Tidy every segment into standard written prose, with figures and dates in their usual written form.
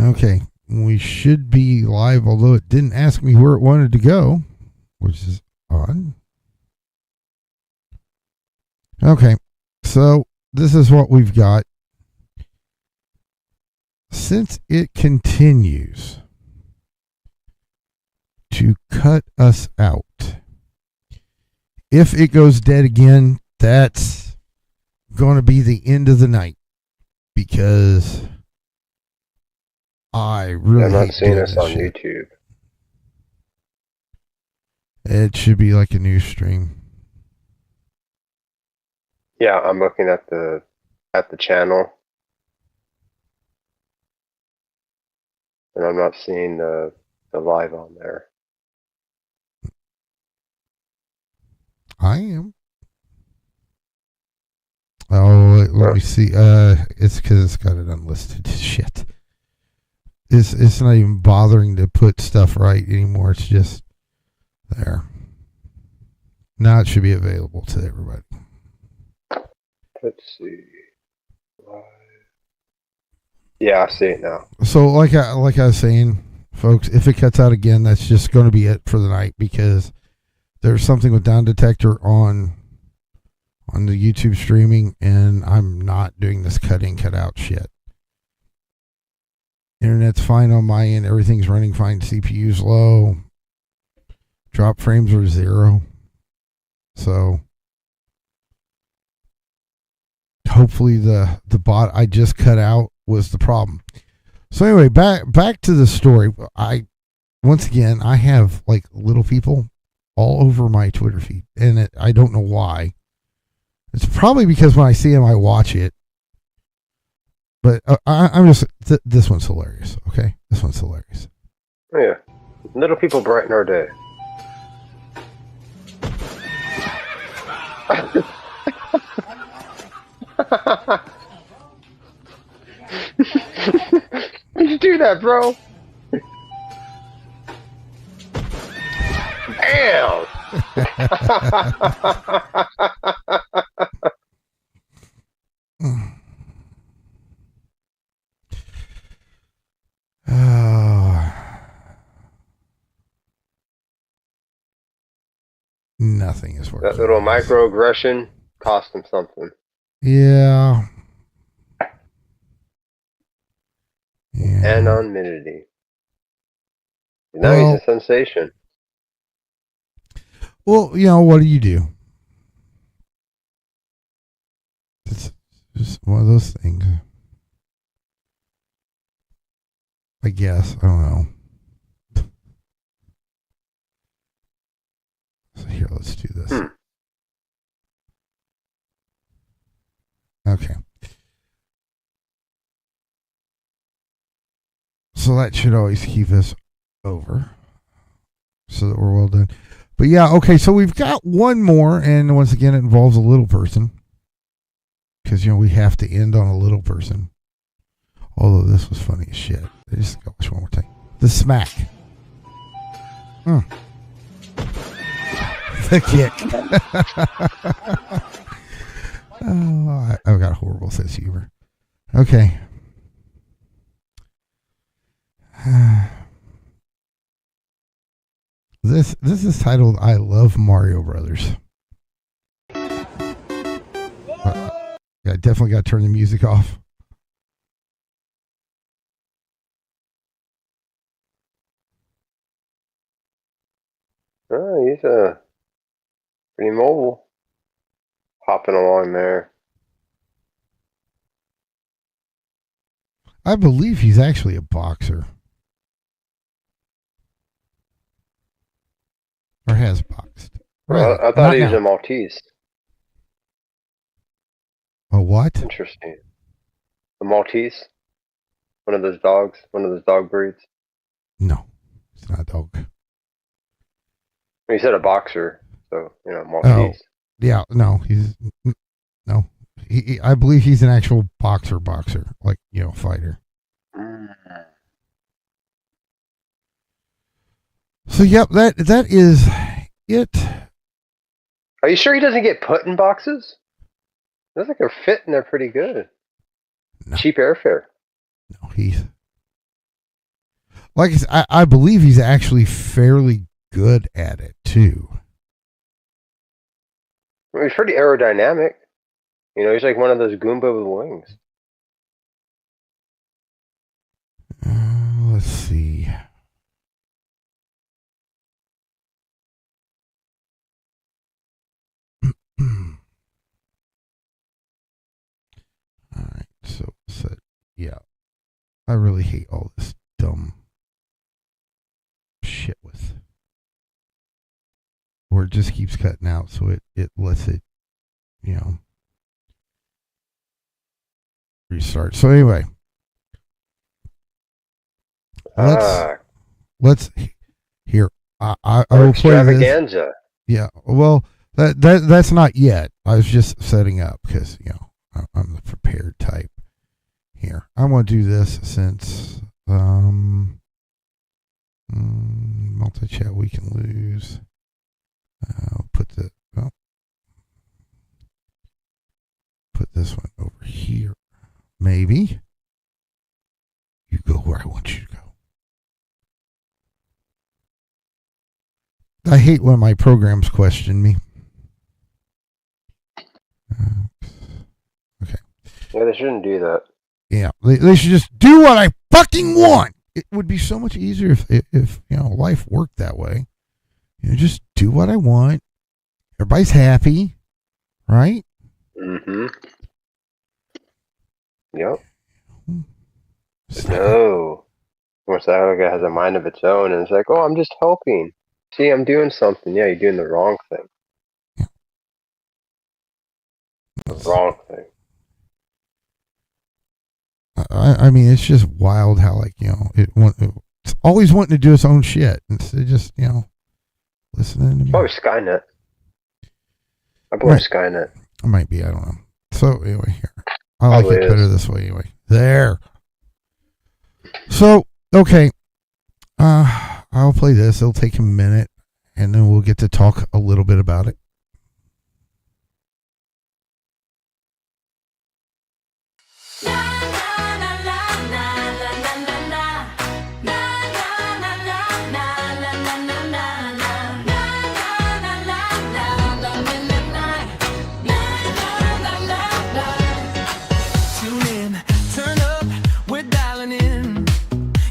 Okay, we should be live, although it didn't ask me where it wanted to go, which is odd. Okay, so this is what we've got. Since it continues to cut us out, if it goes dead again, that's going to be the end of the night because I really I'm not hate seeing doing us this on shit. YouTube. It should be like a news stream. Yeah, I'm looking at the channel, and I'm not seeing the live on there. I am. Oh, let me see. It's because it's got it unlisted. Shit. It's not even bothering to put stuff right anymore. It's just there. Now it should be available to everybody. Let's see. Yeah, I see it now. So like I was saying, folks, if it cuts out again, that's just going to be it for the night because there's something with down detector on the YouTube streaming, and I'm not doing this cut in cut out shit. Internet's fine on my end. Everything's running fine. CPU's low. Drop frames are 0. So hopefully the bot I just cut out was the problem. So anyway, back to the story. I have like little people all over my Twitter feed, and I don't know why. It's probably because when I see them, I watch it. But I'm just this one's hilarious. Okay, this one's hilarious. Oh, yeah, little people brighten our day. You do that, bro. Damn. Nothing is working. That little microaggression cost him something. Yeah. Anonymity. Now he's a sensation. Well, what do you do? It's just one of those things. I guess. I don't know. So here, let's do this. Okay. So that should always keep us over so that we're well done. But yeah, okay, so we've got one more, and once again, it involves a little person because, we have to end on a little person. Although this was funny as shit. I just got watch one more time. The smack. The kick. Oh, I've got a horrible sense of humor. Okay. This is titled "I Love Mario Brothers." I definitely got to turn the music off. Oh, he's pretty mobile, hopping along there. I believe he's actually a boxer. Or has boxed. Well, I thought he was a Maltese. A what? Interesting. A Maltese? One of those dogs? One of those dog breeds? No, it's not a dog. You said a boxer, so, Maltese. Oh, yeah, no, no. I believe he's an actual boxer, like, fighter. So, yep, that is it. Are you sure he doesn't get put in boxes? Looks like they're fitting there pretty good. No. Cheap airfare. No, he's like I believe he's actually fairly good at it too. Well, he's pretty aerodynamic. You know, he's like one of those Goomba with wings. Let's see. All right, so yeah, I really hate all this dumb shit with, or it just keeps cutting out, so it lets it, you know, restart. So anyway, let's here. I will play this. Yeah, well, that's not yet. I was just setting up because I'm the prepared type. Here, I want to do this since multi-chat we can lose. I'll put this one over here. Maybe you go where I want you to go. I hate when my programs question me. Okay. Yeah, they shouldn't do that. Yeah, they should just do what I fucking want. It would be so much easier if life worked that way. Just do what I want. Everybody's happy, right? Mm-hmm. Yep. No. Once that other guy has a mind of its own, and it's like, oh, I'm just helping. See, I'm doing something. Yeah, you're doing the wrong thing. Yeah. The wrong thing. I mean, it's just wild how it's always wanting to do its own shit instead of just listening to me. Probably Skynet. I blame Skynet. It might be. I don't know. So anyway, here I like it better this way. Anyway, there. So okay, I'll play this. It'll take a minute, and then we'll get to talk a little bit about it.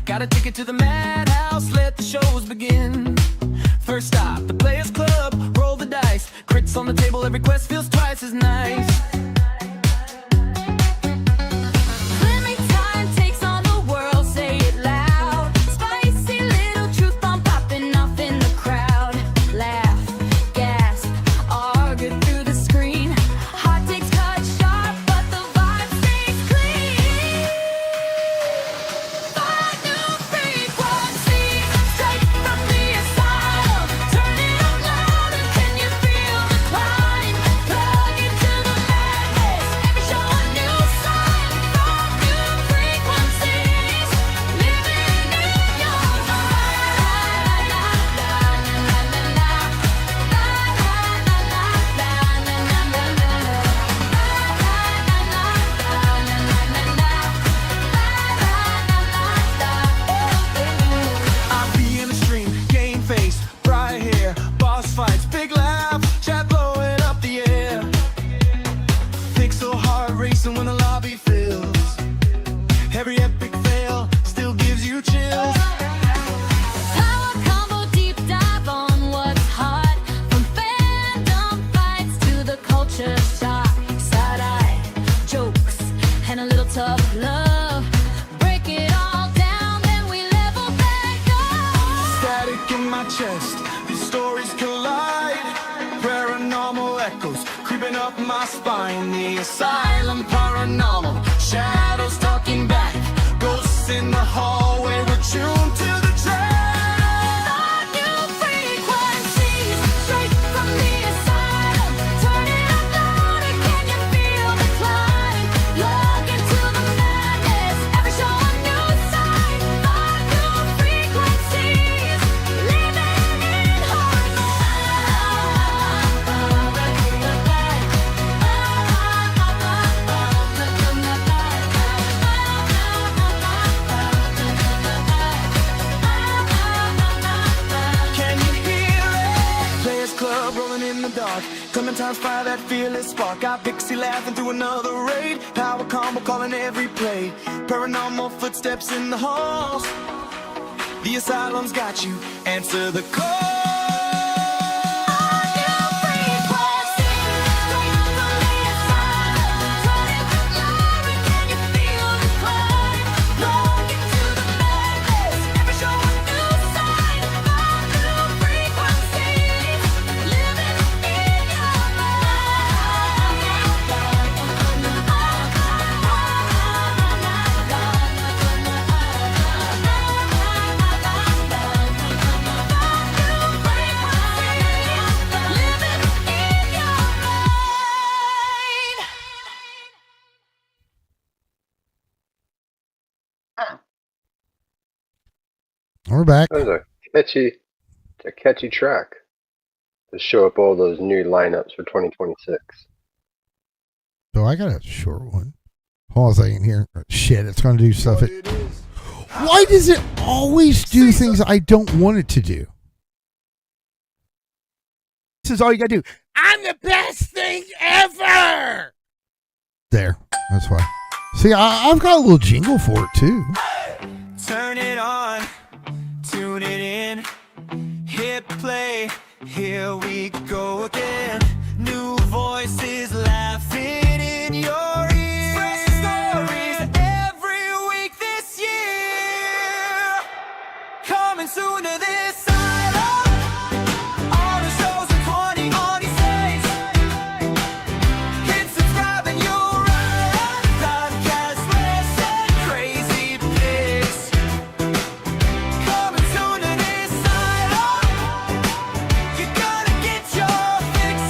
Got a ticket to the madhouse, let the shows begin. First stop, the Players Club, roll the dice. Crits on the table, every quest feels twice as nice. Limit time takes on the world, say it loud. Spicy little truth bomb popping off in the crowd. Laugh, gasp, argue through the screen. Hot takes cut sharp, but the vibe stays clean. When the lobby fills, every epic fail still gives you chills. Power combo deep dive on what's hot, from fandom fights to the culture shock. Side eye jokes and a little tough love. Break it all down, then we level back up. Static in my chest, these stories collide. Paranormal echoes creeping up my spine. The asylum paranormal, shadows talking back. Ghosts in the hallway, we're tuned to the track. Find new frequencies, straight from the asylum. Turn it up louder, can you feel the climb? Look into the madness, every show a new side. Find new frequencies, living in harmony. Clementine's fire, that fearless spark. Got Vixie laughing through another raid. Power combo calling every play. Paranormal footsteps in the halls. The asylum's got you. Answer the call. We're back. That was a catchy track to show up all those new lineups for 2026. So I got a short one. Hold on a second here. Shit, it's going to do stuff. Why does it always do things I don't want it to do? This is all you got to do. I'm the best thing ever. There. That's why. See, I've got a little jingle for it too. Turn it on, tune it in, hit play, here we go again. New voices laughing in your ears. Fresh stories every week this year. Coming soon to this island. All the shows in 2026. Hit subscribe and you'll run. Podcast listen, crazy picks. Coming soon to this island. You're gonna get your fix.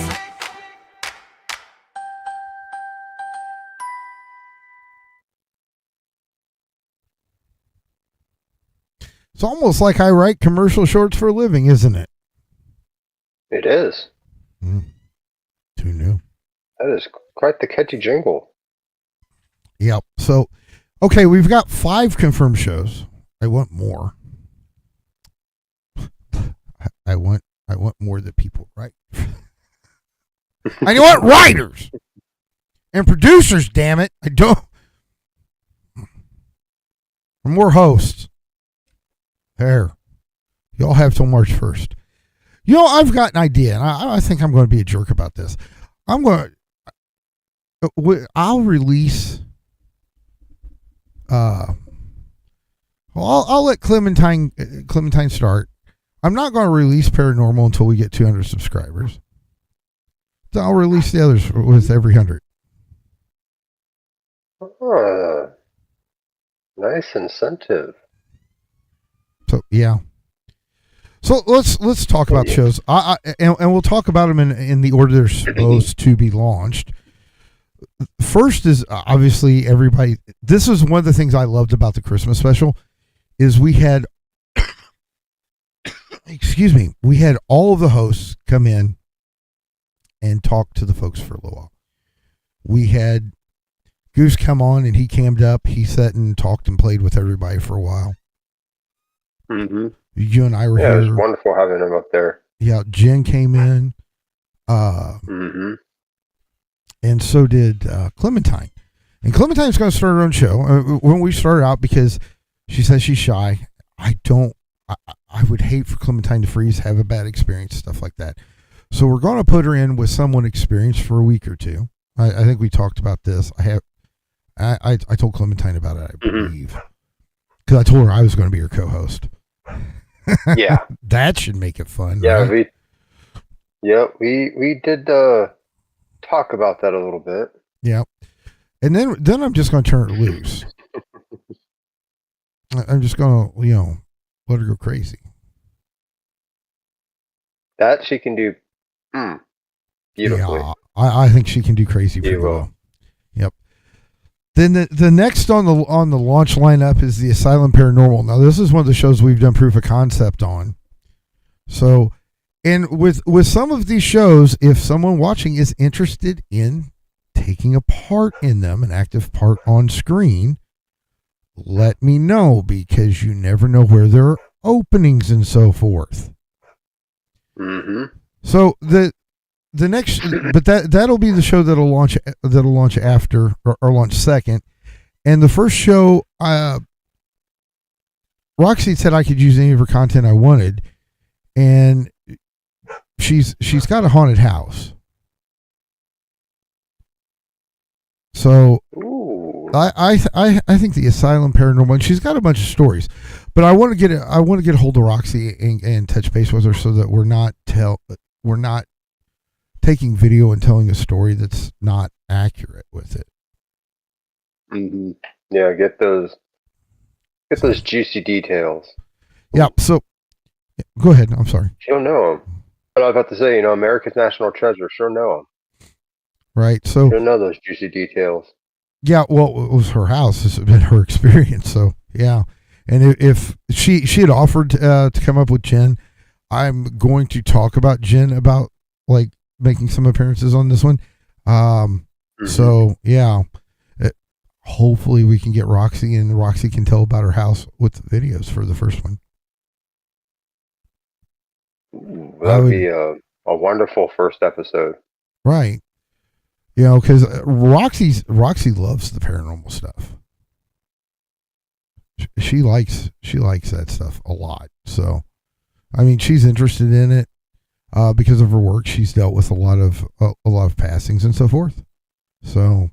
It's almost like I write commercial shorts for a living, isn't it? It is. Who knew? That is quite the catchy jingle. Yep. So, okay, we've got 5 confirmed shows. I want more. I want more that people write. I want writers and producers. Damn it! I don't. More hosts. There. Y'all have till March 1st. You know, I've got an idea, and I think I'm going to be a jerk about this. I'll release. I'll let Clementine start. I'm not going to release Paranormal until we get 200 subscribers. Then I'll release the others with every 100. Nice incentive. So yeah. So let's talk about shows. And we'll talk about them in the order they're supposed to be launched. First is obviously everybody. This is one of the things I loved about the Christmas special, is we had, excuse me, we had all of the hosts come in and talk to the folks for a little while. We had Goose come on and he cammed up. He sat and talked and played with everybody for a while. Mm-hmm. You and I were here. Yeah, it was wonderful having him up there. Yeah, Jen came in. Mm-hmm. And so did Clementine. And Clementine's going to start her own show. When we started out, because she says she's shy, I would hate for Clementine to freeze, have a bad experience, stuff like that. So we're going to put her in with someone experienced for a week or two. I think we talked about this. I told Clementine about it, I believe. Because I told her I was going to be her co-host. Yeah. That should make it fun. Yeah, right? we did talk about that a little bit. Yeah. And then I'm just going to turn her loose. I'm just going to, let her go crazy. That she can do beautifully. Yeah, I think she can do crazy pretty well. Yep. Then the next on the launch lineup is the Asylum Paranormal. Now this is one of the shows we've done proof of concept on. So, and with some of these shows, if someone watching is interested in taking a part in them, an active part on screen, let me know, because you never know where there are openings and so forth. Mm-hmm. So the the next, but that'll be the show that'll launch after or launch second, and the first show, Roxy said I could use any of her content I wanted, and she's got a haunted house. So I think the Asylum Paranormal, and she's got a bunch of stories, but I want to get a hold of Roxy and touch base with her so that we're not taking video and telling a story that's not accurate with it. Mm-hmm. Yeah, get those juicy details. Yeah. So go ahead. I'm sorry. She'll know them. But I was about to say, America's National Treasure. She'll know them. Right. So She'll know those juicy details. Yeah. Well, it was her house. This has been her experience. So yeah. And if she had offered to come up with Jen, I'm going to talk about Jen about like making some appearances on this one. So yeah. Hopefully we can get Roxy, and Roxy can tell about her house with the videos for the first one. That would be a wonderful first episode. Right. Because Roxy loves the paranormal stuff. She likes that stuff a lot. So, I mean, she's interested in it because of her work. She's dealt with a lot of passings and so forth. So,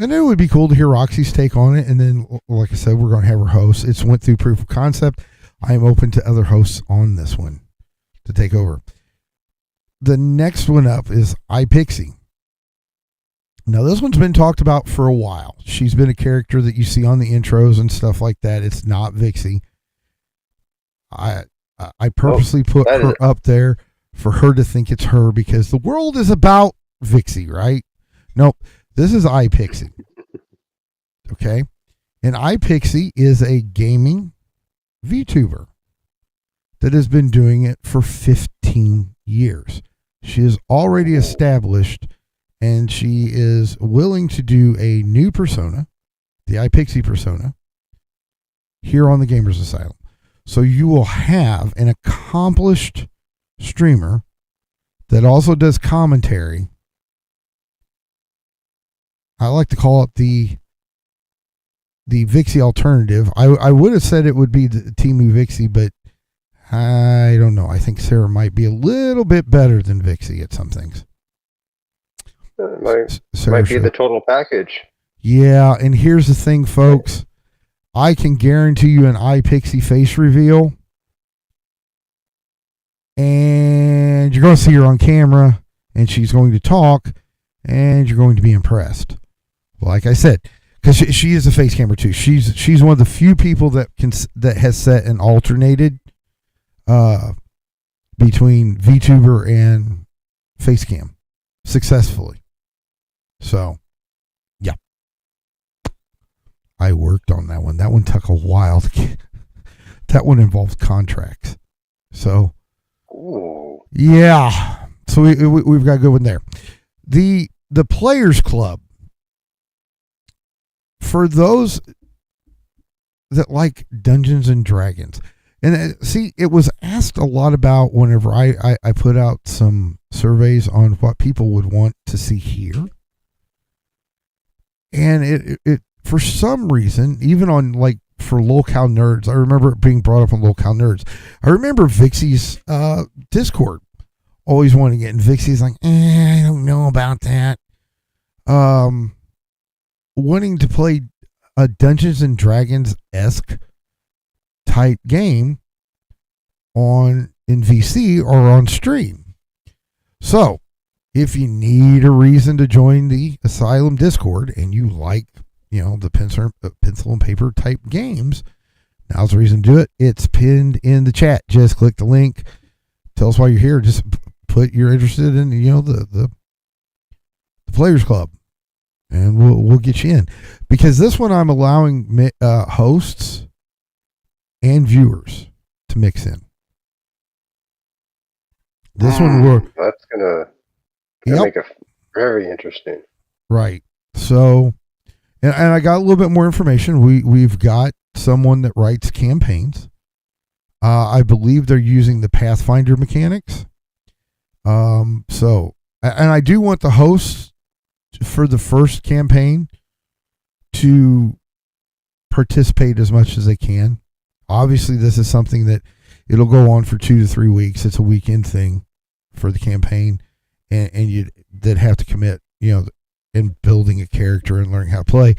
and it would be cool to hear Roxy's take on it. And then, like I said, we're going to have her host. It's went through proof of concept. I am open to other hosts on this one to take over. The next one up is iPixie. Now, this one's been talked about for a while. She's been a character that you see on the intros and stuff like that. It's not Vixie. I purposely put her up there for her to think it's her because the world is about Vixie, right? Nope. This is iPixie. Okay? And iPixie is a gaming VTuber that has been doing it for 15 years. She is already established, and she is willing to do a new persona, the iPixie persona, here on the Gamers Asylum. So you will have an accomplished streamer that also does commentary. I like to call it the Vixie alternative. I would have said it would be the Timu Vixie, but I don't know. I think Sarah might be a little bit better than Vixie at some things. Might be the total package. Yeah, and here's the thing, folks. I can guarantee you an iPixie face reveal, and you're going to see her on camera, and she's going to talk, and you're going to be impressed. Like I said, because she is a face camera too. She's one of the few people that has set an alternated between VTuber and face cam successfully. So, yeah. I worked on that one. That one took a while to get. That one involves contracts. So, yeah. So we've got a good one there. The Players Club. For those that like Dungeons and Dragons. And see, it was asked a lot about whenever I put out some surveys on what people would want to see here. And it for some reason, even on like for locale nerds, I remember it being brought up on locale nerds. I remember Vixie's Discord always wanting it, and Vixie's like, I don't know about that. Wanting to play a Dungeons and Dragons-esque type game in VC or on stream. So, if you need a reason to join the Asylum Discord and you like, the pencil and paper type games, now's the reason to do it. It's pinned in the chat. Just click the link. Tell us why you're here. Just put you're interested in, the Players Club. And we'll get you in, because this one I'm allowing hosts and viewers to mix in. This one that's gonna make it very interesting. Right. So, and I got a little bit more information. We've got someone that writes campaigns. I believe they're using the Pathfinder mechanics. So, and I do want the hosts for the first campaign to participate as much as they can. Obviously, this is something that it'll go on for 2 to 3 weeks. It's a weekend thing for the campaign, and you that have to commit, in building a character and learning how to play.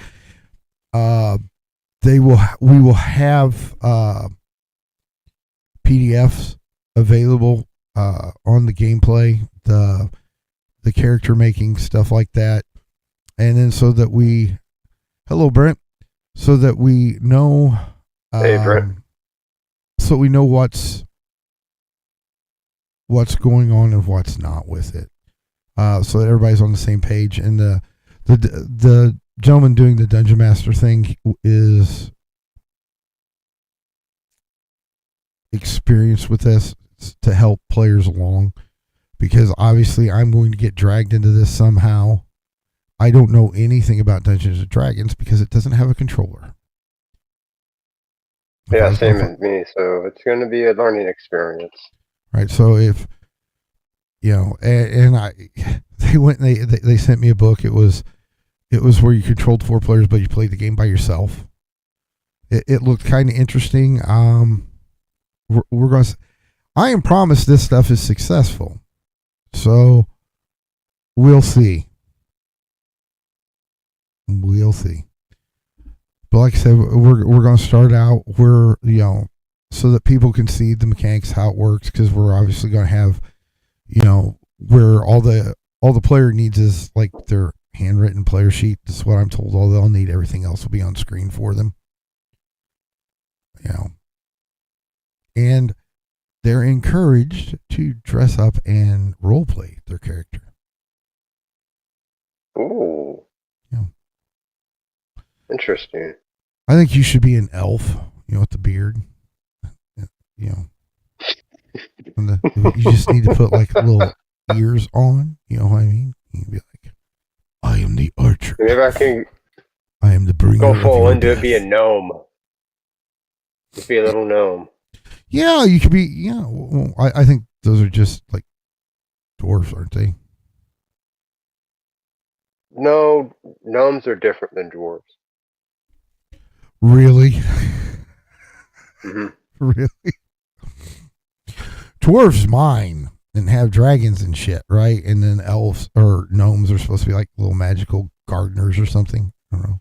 We will have PDFs available on the gameplay, the character making stuff like that, and then so that hello Brent, so that we know, Hey, Brent. so we know what's going on and what's not with it, so that everybody's on the same page. And the gentleman doing the Dungeon Master thing is experienced with this to help players along, because obviously I'm going to get dragged into this somehow. I don't know anything about Dungeons and Dragons because it doesn't have a controller. Yeah, same as me. So it's going to be a learning experience. Right. So if and they went and they sent me a book. It was where you controlled 4 players, but you played the game by yourself. It looked kind of interesting. We're going to. I am promised this stuff is successful, so we'll see. We'll see. But like I said, we're going to start out where so that people can see the mechanics, how it works, because we're obviously going to have where all the player needs is like their handwritten player sheet. That's what I'm told. All they'll need, everything else will be on screen for them. And they're encouraged to dress up and role play their character. Ooh. Yeah. Interesting. I think you should be an elf, with the beard. And you just need to put like little ears on. You know what I mean? You can be like, I am the archer. Maybe I can I am the bringer. go full of into death. it, be a gnome. Just be a little gnome. Yeah, you could be. Yeah, well, I think those are just like dwarves, aren't they? No, gnomes are different than dwarves. Really? Mm-hmm. Really? Dwarves mine and have dragons and shit, right? And then elves or gnomes are supposed to be like little magical gardeners or something. I don't know.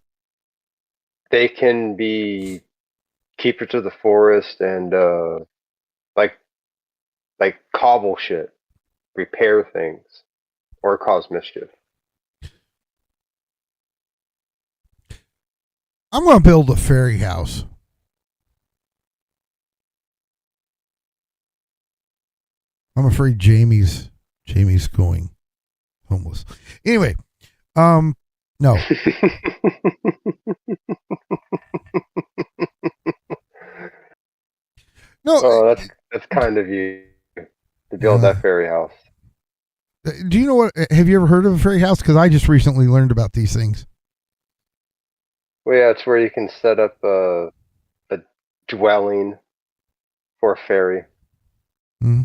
They can be keepers of the forest and like cobble shit, repair things, or cause mischief. I'm going to build a fairy house. I'm afraid Jamie's going homeless. Anyway, no. No. Oh, that's kind of you to build that fairy house. Do you know what? Have you ever heard of a fairy house? Because I just recently learned about these things. Well, yeah, it's where you can set up a dwelling for a fairy. Mm-hmm.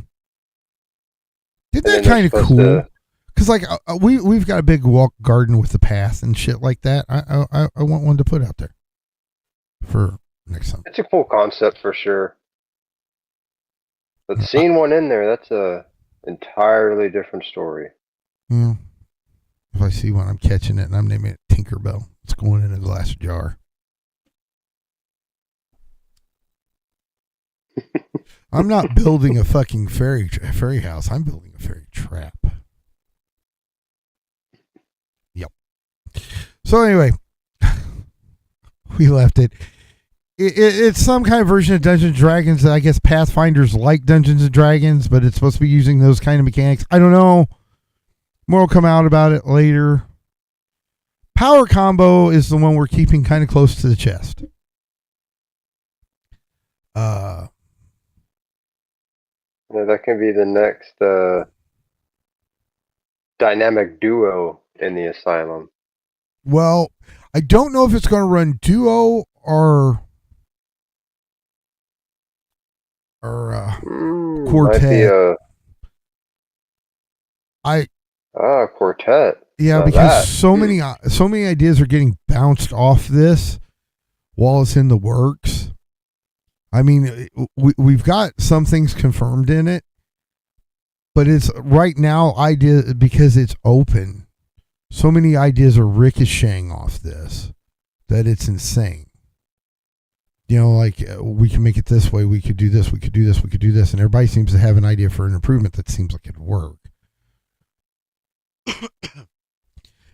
Isn't that kind of cool? Because like we've got a big walk garden with the path and shit like that. I want one to put out there for next time. It's a cool concept for sure. But seeing one in there, that's a entirely different story. Yeah. If I see one, I'm catching it and I'm naming it Tinkerbell. It's going in a glass jar. I'm not building a fucking fairy house. I'm building a fairy trap. Yep. So anyway, we left it. It's some kind of version of Dungeons and Dragons that I guess Pathfinders like Dungeons and Dragons, but it's supposed to be using those kind of mechanics. I don't know. More will come out about it later. Power combo is the one we're keeping kind of close to the chest. Yeah, that can be the next dynamic duo in the asylum. Well, I don't know if it's going to run duo or quartet. Might be a I quartet. Yeah, Now because that. so many ideas are getting bounced off this while it's in the works. I mean, we've got some things confirmed in it, but it's right now idea because it's open. So many ideas are ricocheting off this that it's insane. You know, like we can make it this way, we could do this, we could do this, we could do this, and everybody seems to have an idea for an improvement that seems like it'd work.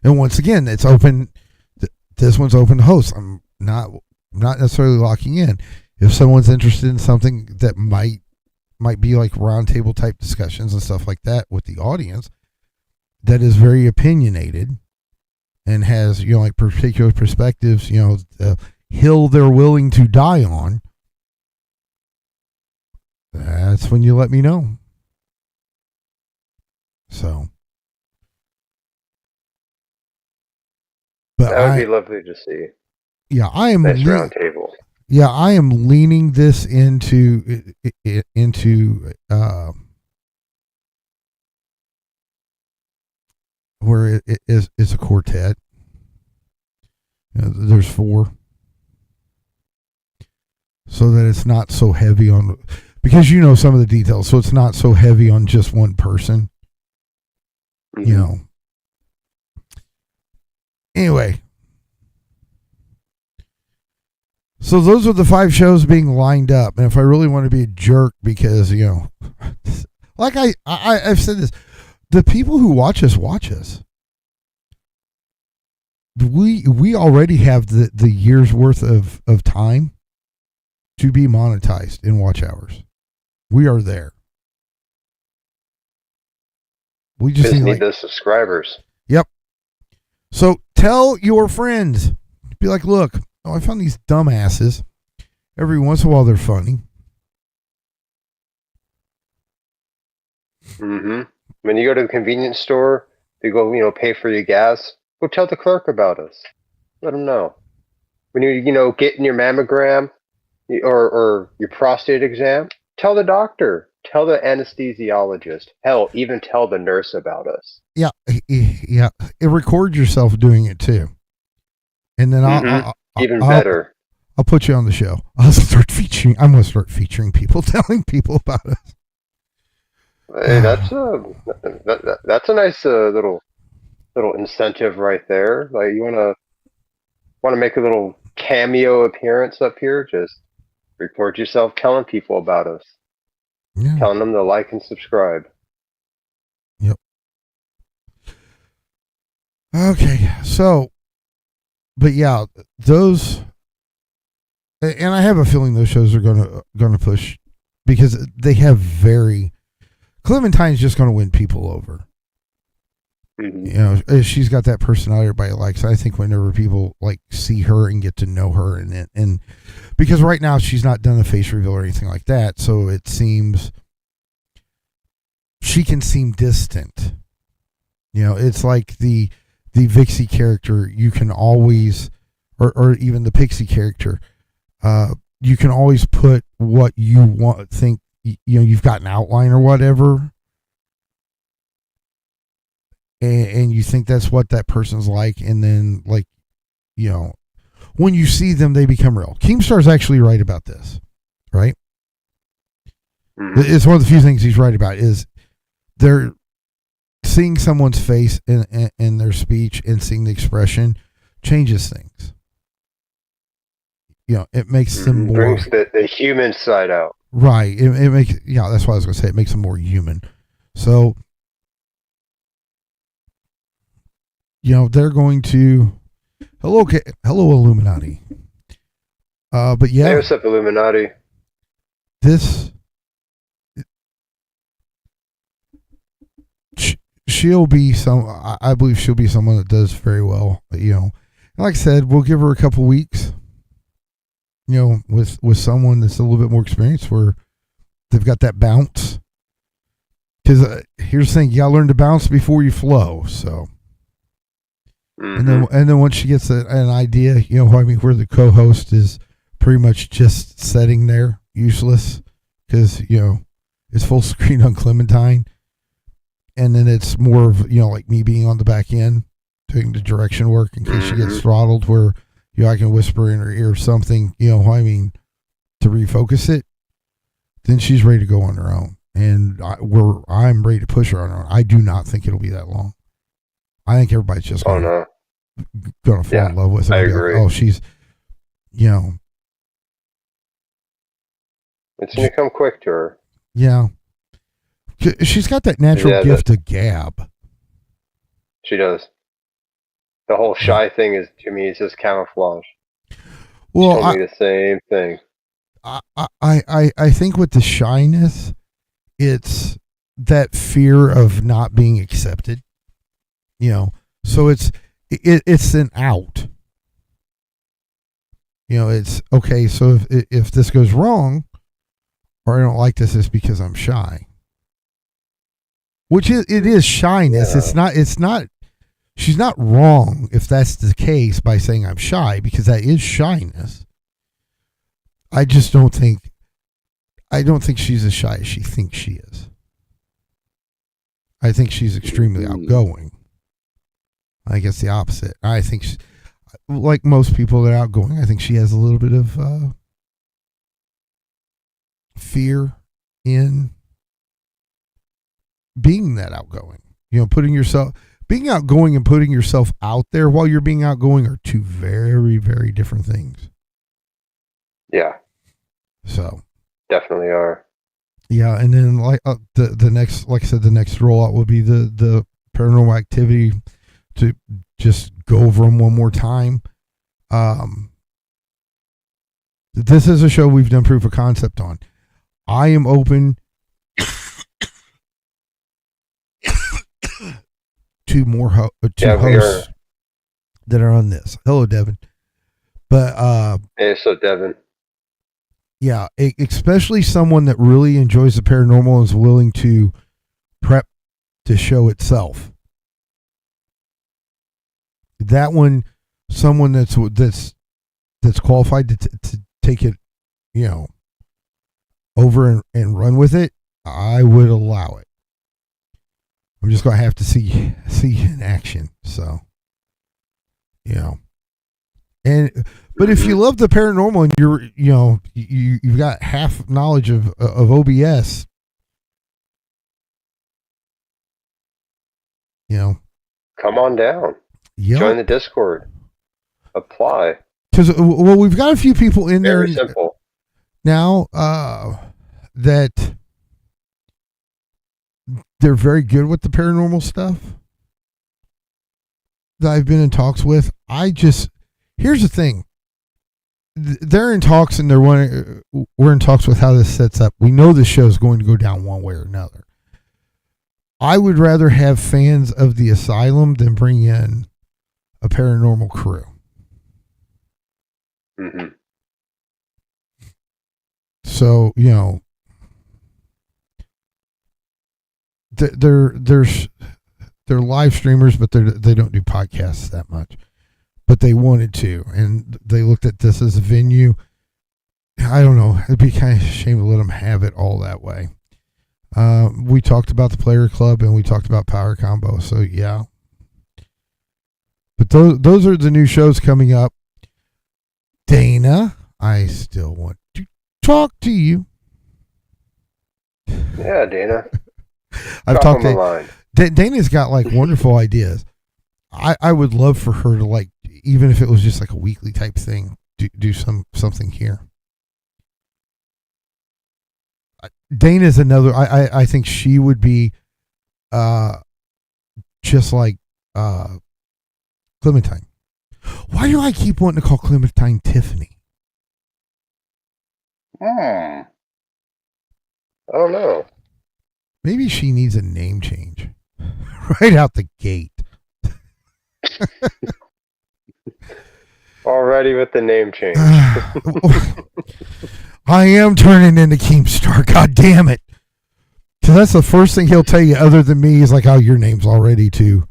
And once again, it's open. This one's open to hosts. I'm not necessarily locking in. If someone's interested in something that might be like roundtable type discussions and stuff like that with the audience, that is very opinionated and has, you know, like particular perspectives, you know, the hill they're willing to die on, that's when you let me know. So, but That would be lovely to see. Yeah, I am. Nice round table. Yeah, I am leaning this into where it is a quartet. You know, there's 4, so that it's not so heavy on, because you know some of the details, so it's not so heavy on just one person. Mm-hmm. You know. Anyway. So those are the 5 shows being lined up. And if I really want to be a jerk, because, you know, like I've said this, the people who watch us. We already have the year's worth of time to be monetized in watch hours. We are there. We just need those subscribers. Yep. So tell your friends. Be like, look, I found these dumbasses. Every once in a while, they're funny. Mm-hmm. When you go to the convenience store, you go, you know, pay for your gas. Go tell the clerk about us. Let them know. When you know, getting your mammogram or your prostate exam, tell the doctor. Tell the anesthesiologist. Hell, even tell the nurse about us. Yeah. Record yourself doing it too, and then I'll even better. I'll put you on the show. I'm gonna start featuring people, telling people about us. Hey, that's a nice little incentive right there. Like, you want to make a little cameo appearance up here? Just record yourself telling people about us. Yeah. Telling them to like and subscribe. Yep. Okay, so, but yeah, those, and I have a feeling those shows are gonna push, because they have Clementine's just gonna win people over. Mm-hmm. You know, she's got that personality everybody likes. I think whenever people like see her and get to know her, and because right now she's not done a face reveal or anything like that, so it seems she can seem distant. You know, it's like the Vixie character. You can always, or even the Pixie character, you can always put what you think. You know, you've got an outline or whatever. And you think that's what that person's like, and then, like, you know, when you see them, they become real. Keemstar's actually right about this, right? Mm-hmm. It's one of the few things he's right about, is they're seeing someone's face in their speech and seeing the expression changes things. You know, it makes them more... brings the human side out. Right. It makes... Yeah, that's what I was going to say. It makes them more human. So... You know, they're going to hello Illuminati. But yeah. Hey, what's up, Illuminati? She'll be I believe she'll be someone that does very well. You know, like I said, we'll give her a couple weeks. You know, with someone that's a little bit more experienced, where they've got that bounce. Because here's the thing: you gotta learn to bounce before you flow. So. Mm-hmm. And then once she gets an idea, you know, I mean, where the co-host is pretty much just sitting there, useless, because it's full screen on Clementine, and then it's more of like me being on the back end doing the direction work in case she gets throttled, where I can whisper in her ear something, to refocus it. Then she's ready to go on her own, and I'm ready to push her on her own. I do not think it'll be that long. I think everybody's just gonna fall in love with her. I agree. Like, oh, she's it's gonna come quick to her. Yeah. She's got that natural gift to gab. She does. The whole shy thing is, to me, is just camouflage. Well, she told me the same thing. I think with the shyness, it's that fear of not being accepted. So it's an out. It's okay. So if this goes wrong, or I don't like this, it's because I'm shy. Which it is shyness. Yeah. It's not. She's not wrong if that's the case by saying I'm shy, because that is shyness. I just don't think she's as shy as she thinks she is. I think she's extremely outgoing. I think it's the opposite. I think like most people that are outgoing, I think she has a little bit of fear in being that outgoing. Being outgoing and putting yourself out there while you're being outgoing are two very, very different things. Yeah. So definitely are. Yeah, and then the next, like I said, the next rollout will be the Paranormal Activity, to just go over them one more time. This is a show we've done proof of concept on. I am open to more hosts that are on this. Hello, Devin. But hey, so Devin. Yeah, especially someone that really enjoys the paranormal and is willing to prep to show itself. That one, someone that's qualified to take it, over and run with it, I would allow it. I'm just gonna have to see in action. So, but if you love the paranormal and you've got half knowledge of OBS, come on down. Yep. Join the Discord. Apply. Because we've got a few people in Very there simple. now that they're very good with the paranormal stuff that I've been in talks with. Here's the thing. They're in talks, and we're in talks with how this sets up. We know this show is going to go down one way or another. I would rather have fans of the asylum than bring in a paranormal crew. Mm-hmm. So, they're live streamers, but they don't do podcasts that much. But they wanted to, and they looked at this as a venue. I don't know. It'd be kind of a shame to let them have it all that way. We talked about the Player Club, and we talked about Power Combo. So yeah. But those are the new shows coming up. Dana, I still want to talk to you. Yeah, Dana. I've talked to Dana's got like wonderful ideas. I would love for her to, like, even if it was just like a weekly type thing, do something here. Dana's another. I think she would be just like Clementine. Why do I keep wanting to call Clementine Tiffany? I don't know. Maybe she needs a name change right out the gate. Already with the name change. I am turning into Keemstar. God damn it. So that's the first thing he'll tell you other than me. He's like, oh, your name's already too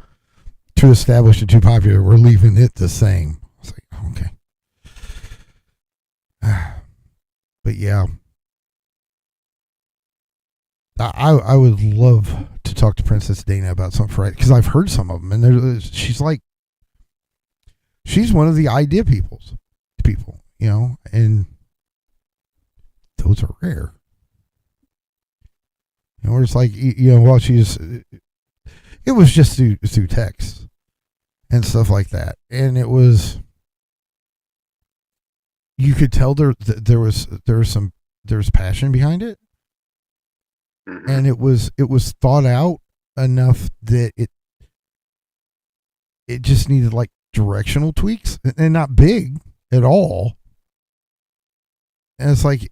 established and too popular. We're leaving it the same. I was like, okay. But yeah. I would love to talk to Princess Dana about some Friday, because I've heard some of them, and she's one of the idea people, and those are rare. Where it's like, while it was just through text and stuff like that, and it was, you could tell there was passion behind it, and it was thought out enough that it just needed like directional tweaks, and not big at all. And it's like,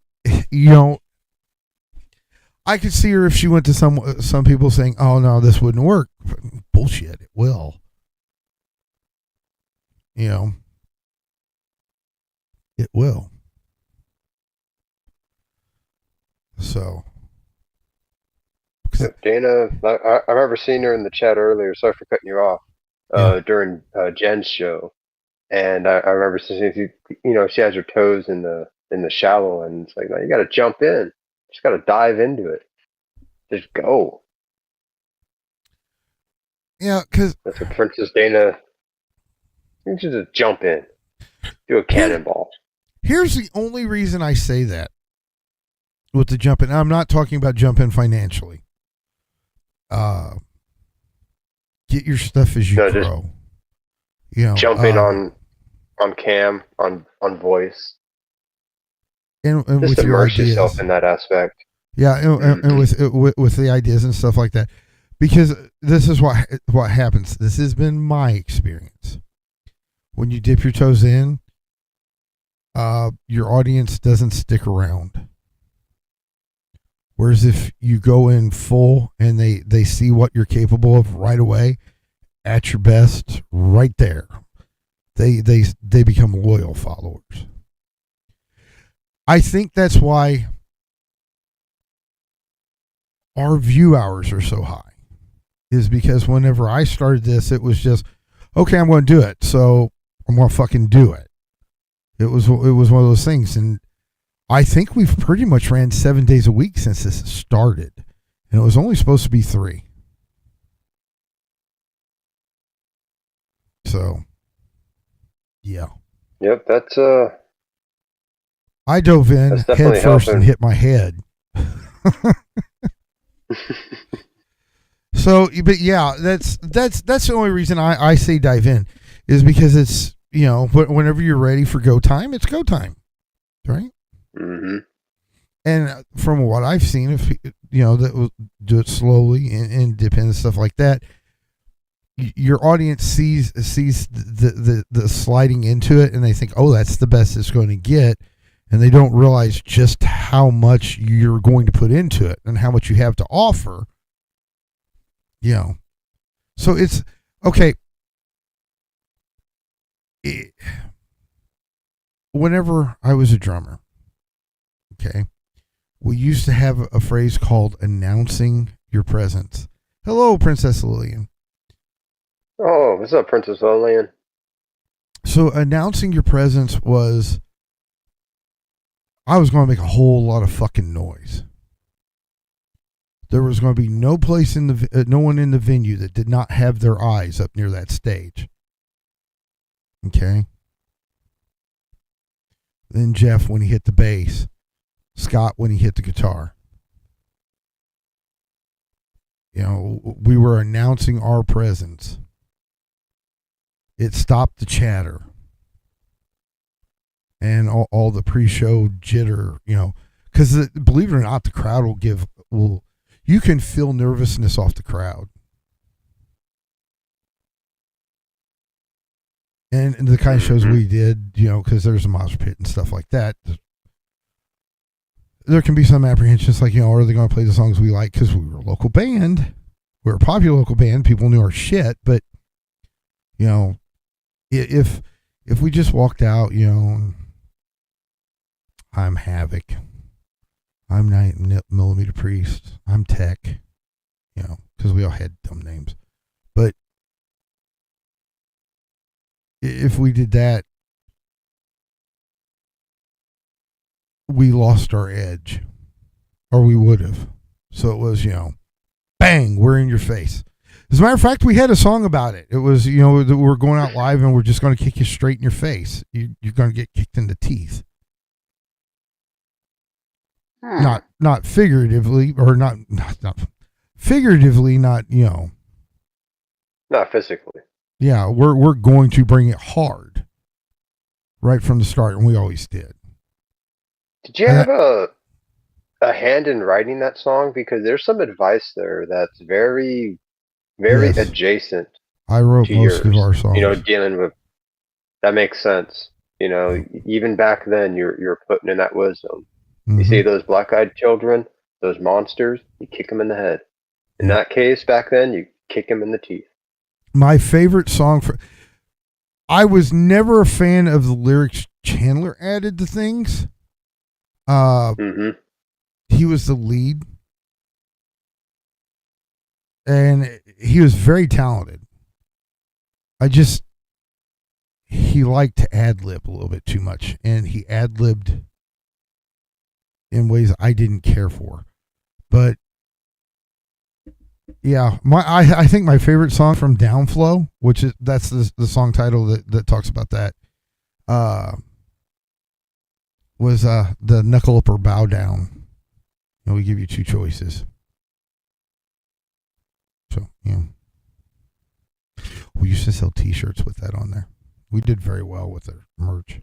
I could see her if she went to some people saying, "Oh no, this wouldn't work." Bullshit, it will. It will. So, Dana, I remember seeing her in the chat earlier. Sorry for cutting you off. During Jen's show, and I remember seeing she has her toes in the shallow, and it's like, no, you got to jump in. Just got to dive into it. Just go. Yeah, because that's what Princess Dana. You should just jump in, do a cannonball. Here's the only reason I say that with the jump in. I'm not talking about jump in financially. Get your stuff as you grow. Jump in on cam, on voice, and just with your immerse ideas. yourself in that aspect. Yeah, and with the ideas and stuff like that, because this is what happens. This has been my experience. When you dip your toes in, your audience doesn't stick around. Whereas if you go in full and they see what you're capable of right away, at your best, right there, they become loyal followers. I think that's why our view hours are so high, is because whenever I started this, it was just, okay, I'm going to do it, so I'm going to fucking do it. It was one of those things, and I think we've pretty much ran 7 days a week since this started, and it was only supposed to be 3. So, yeah. Yep, that's I dove in head first and hit my head. So, but yeah, that's the only reason I say dive in, is because it's, whenever you're ready for go time, it's go time, right? Mm-hmm. And from what I've seen, if that will do it slowly and dip in and stuff like that, your audience sees the sliding into it, and they think, oh, that's the best it's going to get, and they don't realize just how much you're going to put into it and how much you have to offer. So it's okay. Whenever I was a drummer, okay, we used to have a phrase called announcing your presence. Hello, Princess Lillian. Oh, what's up, Princess Lillian? So announcing your presence was, I was going to make a whole lot of fucking noise. There was going to be no one in the venue that did not have their eyes up near that stage. Okay. Then Jeff when he hit the bass, Scott when he hit the guitar. We were announcing our presence. It stopped the chatter and all the pre-show jitter, because believe it or not, the crowd you can feel nervousness off the crowd. And the kind of shows we did, because there's a mosh pit and stuff like that, there can be some apprehensions, like, are they going to play the songs we like? Because we were a local band. We were a popular local band. People knew our shit. But, if we just walked out, I'm Havoc, I'm 9mm Priest, I'm Tech, because we all had dumb names. But if we did that, we lost our edge, or we would have. So it was, bang, we're in your face. As a matter of fact, we had a song about it. It was, we're going out live and we're just going to kick you straight in your face. You're going to get kicked in the teeth. Not figuratively, or not figuratively, not Not physically. Yeah, we're going to bring it hard right from the start, and we always did. Did you have a hand in writing that song? Because there's some advice there that's very, very Yes. adjacent I wrote to most yours. of our songs. Dealing with that makes sense. Even back then, you're putting in that wisdom. You see those black-eyed children, those monsters, you kick them in the head. In that case, back then, you kick them in the teeth. My favorite song I was never a fan of the lyrics Chandler added to things. He was the lead, and he was very talented. He liked to ad-lib a little bit too much, and he ad-libbed in ways I didn't care for. But yeah, I think my favorite song from Downflow, that's the song title that talks about that, was the Knuckle Up or Bow Down. We give you two choices. So we used to sell T-shirts with that on there. We did very well with their merch.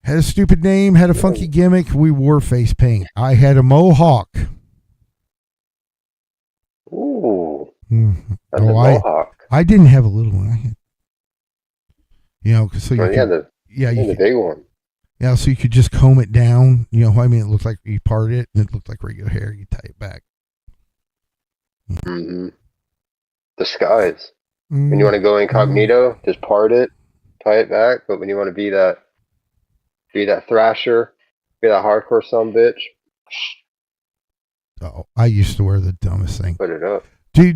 Had a stupid name, had a funky gimmick. We wore face paint. I had a mohawk. Ooh. That's a mohawk. I didn't have a little one. I had, so you the big one. Yeah, so you could just comb it down. It looked like you part it, and it looked like regular hair. You tie it back. Disguise. When you want to go incognito, just part it, tie it back. But when you want to be that thrasher, be that hardcore sumbitch. Oh, I used to wear the dumbest thing. Put it up. Do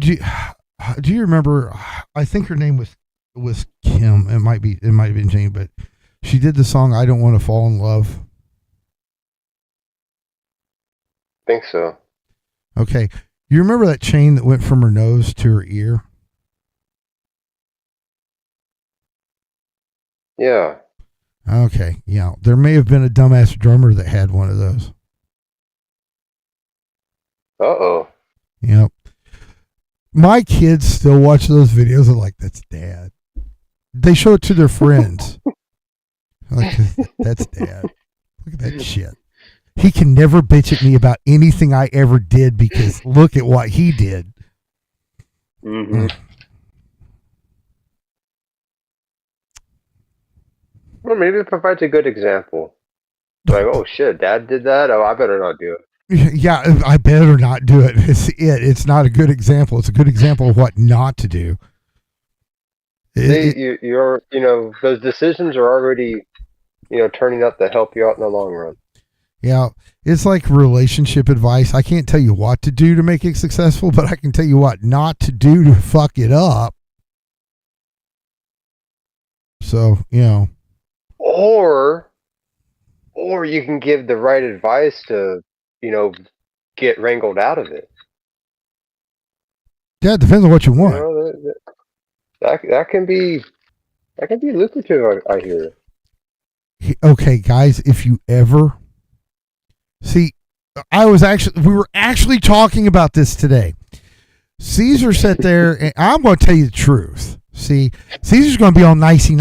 you remember? I think her name was Kim. It might have been Jane, but she did the song "I Don't Want to Fall in Love." I think so. Okay, you remember that chain that went from her nose to her ear? Yeah. Okay, yeah. There may have been a dumbass drummer that had one of those. Uh-oh. Yep. My kids still watch those videos and like, that's Dad. They show it to their friends. Like, that's Dad. Look at that shit. He can never bitch at me about anything I ever did because look at what he did. Well, maybe it provides a good example. Like, oh shit, Dad did that? Oh, I better not do it. Yeah, I better not do it. It's not a good example. It's a good example of what not to do. You're those decisions are already, turning out to help you out in the long run. Yeah, it's like relationship advice. I can't tell you what to do to make it successful, but I can tell you what not to do to fuck it up. So, Or you can give the right advice to, get wrangled out of it. Yeah, it depends on what you want. That can be lucrative, I hear. Okay, guys, if you ever see, we were actually talking about this today. Caesar sat there, and I'm going to tell you the truth. See, Caesar's going to be all nicey.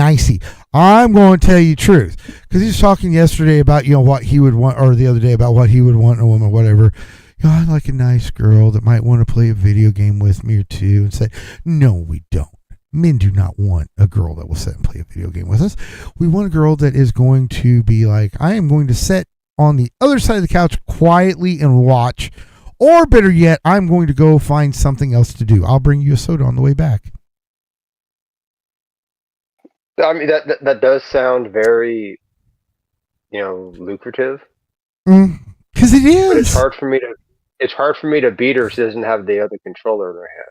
I'm going to tell you the truth because he was talking yesterday about what he would want, or the other day about what he would want in a woman, whatever. I'd like a nice girl that might want to play a video game with me or two, and say, no, we don't. Men do not want a girl that will sit and play a video game with us. We want a girl that is going to be like, I am going to sit on the other side of the couch quietly and watch, or better yet, I'm going to go find something else to do. I'll bring you a soda on the way back. I mean, that does sound very, lucrative. Because it is. But it's hard for me to beat her if she doesn't have the other controller in her hand.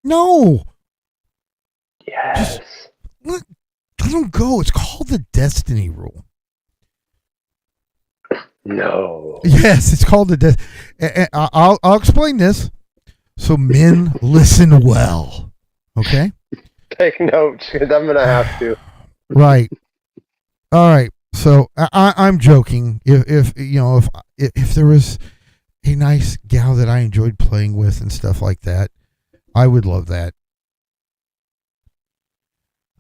No. Yes. Let them go. It's called the destiny rule. No. Yes, it's called the I'll explain this so men listen well. Okay? Take notes, because I'm going to have to. Right. All right. So I'm joking. If you know if there was a nice gal that I enjoyed playing with and stuff like that, I would love that.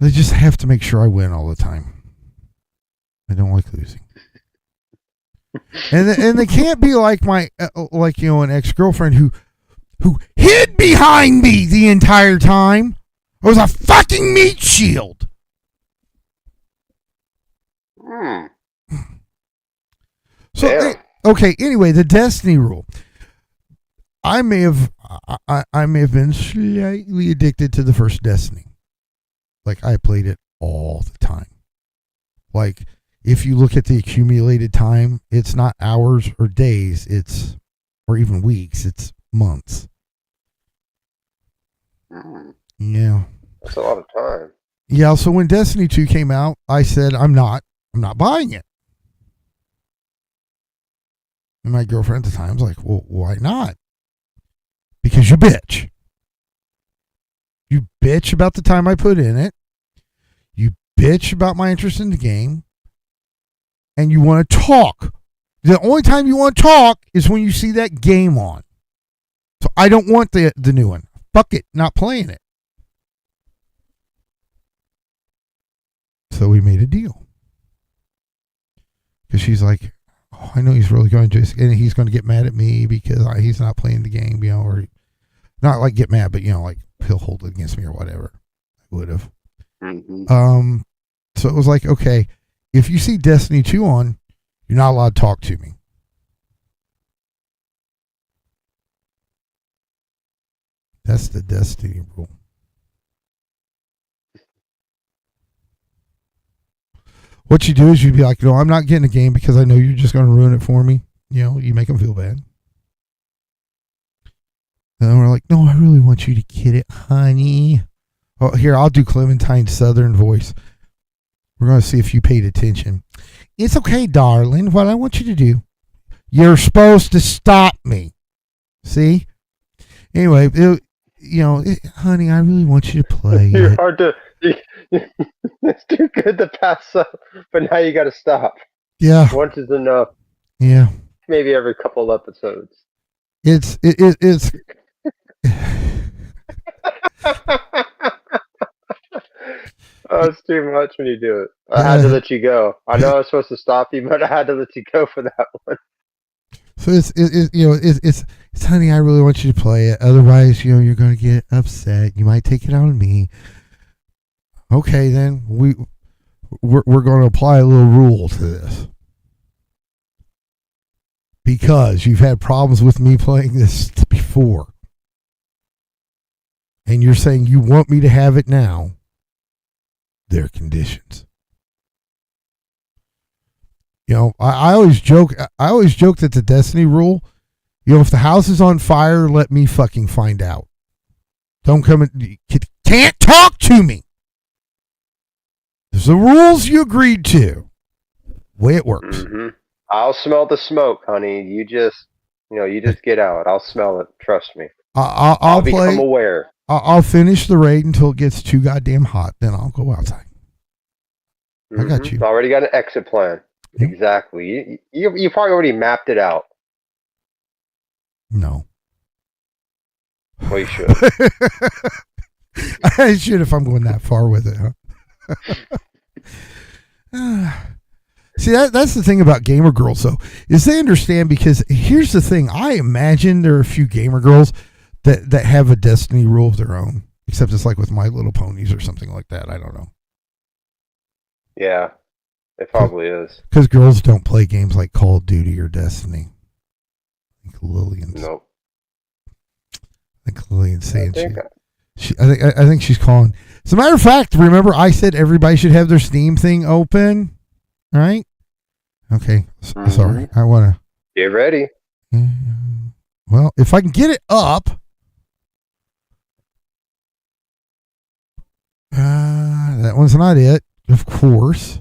They just have to make sure I win all the time. I don't like losing. And they can't be like my an ex-girlfriend who hid behind me the entire time. It was a fucking meat shield. So okay, anyway, the destiny rule. I may have been slightly addicted to the first Destiny. Like, I played it all the time. Like, if you look at the accumulated time, it's not hours or days, or even weeks, it's months. Yeah. That's a lot of time. Yeah, so when Destiny 2 came out, I said, I'm not buying it. And my girlfriend at the time was like, well, why not? Because you bitch. You bitch about the time I put in it. You bitch about my interest in the game. And you want to talk. The only time you want to talk is when you see that game on. So I don't want the new one. Fuck it, not playing it. So we made a deal. Because she's like, oh, I know he's really going to just, and he's going to get mad at me because he's not playing the game, or not like get mad, but like he'll hold it against me or whatever. I would have. Mm-hmm. So it was like, okay, if you see Destiny 2 on, you're not allowed to talk to me. That's the Destiny rule. What you do is you'd be like, no, I'm not getting a game because I know you're just going to ruin it for me. You make them feel bad. And we're like, no, I really want you to get it, honey. Oh, here, I'll do Clementine's Southern voice. We're going to see if you paid attention. It's okay, darling. What I want you to do, you're supposed to stop me. See? Anyway, honey, I really want you to play. You're hard to. It's too good to pass up, but now you got to stop. Yeah. Once is enough. Yeah. Maybe every couple episodes. It's. Oh, it's too much when you do it. I had to let you go. I know I was supposed to stop you, but I had to let you go for that one. So it's honey, I really want you to play it. Otherwise, you're going to get upset. You might take it out on me. Okay, then we're going to apply a little rule to this. Because you've had problems with me playing this before. And you're saying you want me to have it now. There are conditions. I always joke that the Destiny rule, if the house is on fire, let me fucking find out. Don't come and can't talk to me. There's the rules you agreed to. Way it works. Mm-hmm. I'll smell the smoke, honey. You just get out. I'll smell it. Trust me. I'll become aware. I'll finish the raid until it gets too goddamn hot. Then I'll go outside. I got you. Already got an exit plan. Yep. Exactly. You probably already mapped it out. No. Well, you should. I should if I'm going that far with it, huh? See, that's the thing about gamer girls, though, is they understand, because here's the thing. I imagine there are a few gamer girls that have a Destiny rule of their own, except it's like with My Little Ponies or something like that. I don't know. Yeah, it probably is. Because girls don't play games like Call of Duty or Destiny. I think Lillian's. Nope. I think Lillian's saying I think she's calling. As a matter of fact, remember I said everybody should have their Steam thing open, right? Okay, sorry. I want to get ready. Well, if I can get it up, that one's not it, of course.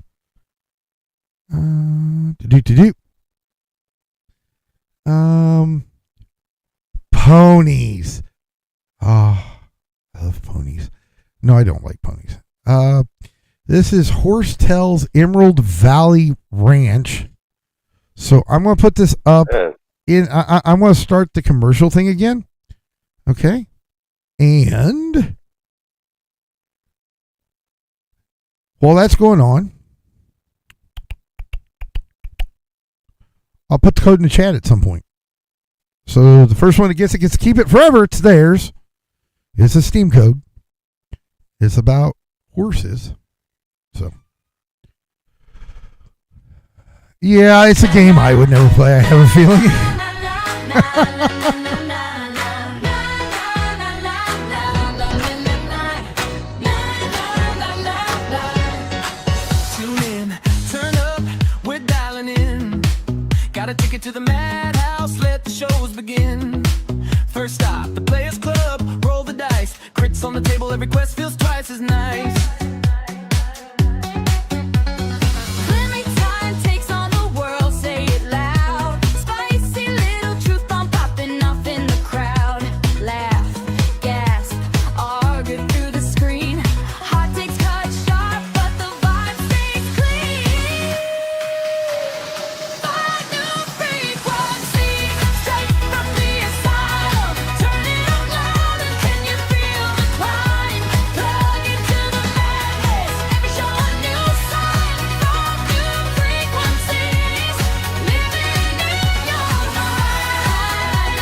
Ponies. Oh, I love ponies. No, I don't like ponies. This is Horsetail's Emerald Valley Ranch. So I'm going to put this up in. I'm going to start the commercial thing again. Okay. And while that's going on, I'll put the code in the chat at some point. So the first one that gets to keep it forever. It's theirs. It's a Steam code. It's about horses. So, yeah, it's a game I would never play. I have a feeling. Tune in, turn up, we're dialing in. Got a ticket to the madhouse, let the shows begin. First stop, the Players Club, roll the dice. Crits on the table, every quest feels twice as nice. Fleming time takes on the world, say it loud. Spicy little truth bomb popping off in the crowd. Laugh, gasp, argue through the screen. Hot takes cut sharp, but the vibe stays clean. Find new frequencies, straight from the asylum. Turn it up louder, can you feel the climb? Plug into the madness, every show a new sign. Find new frequencies, living in your mind.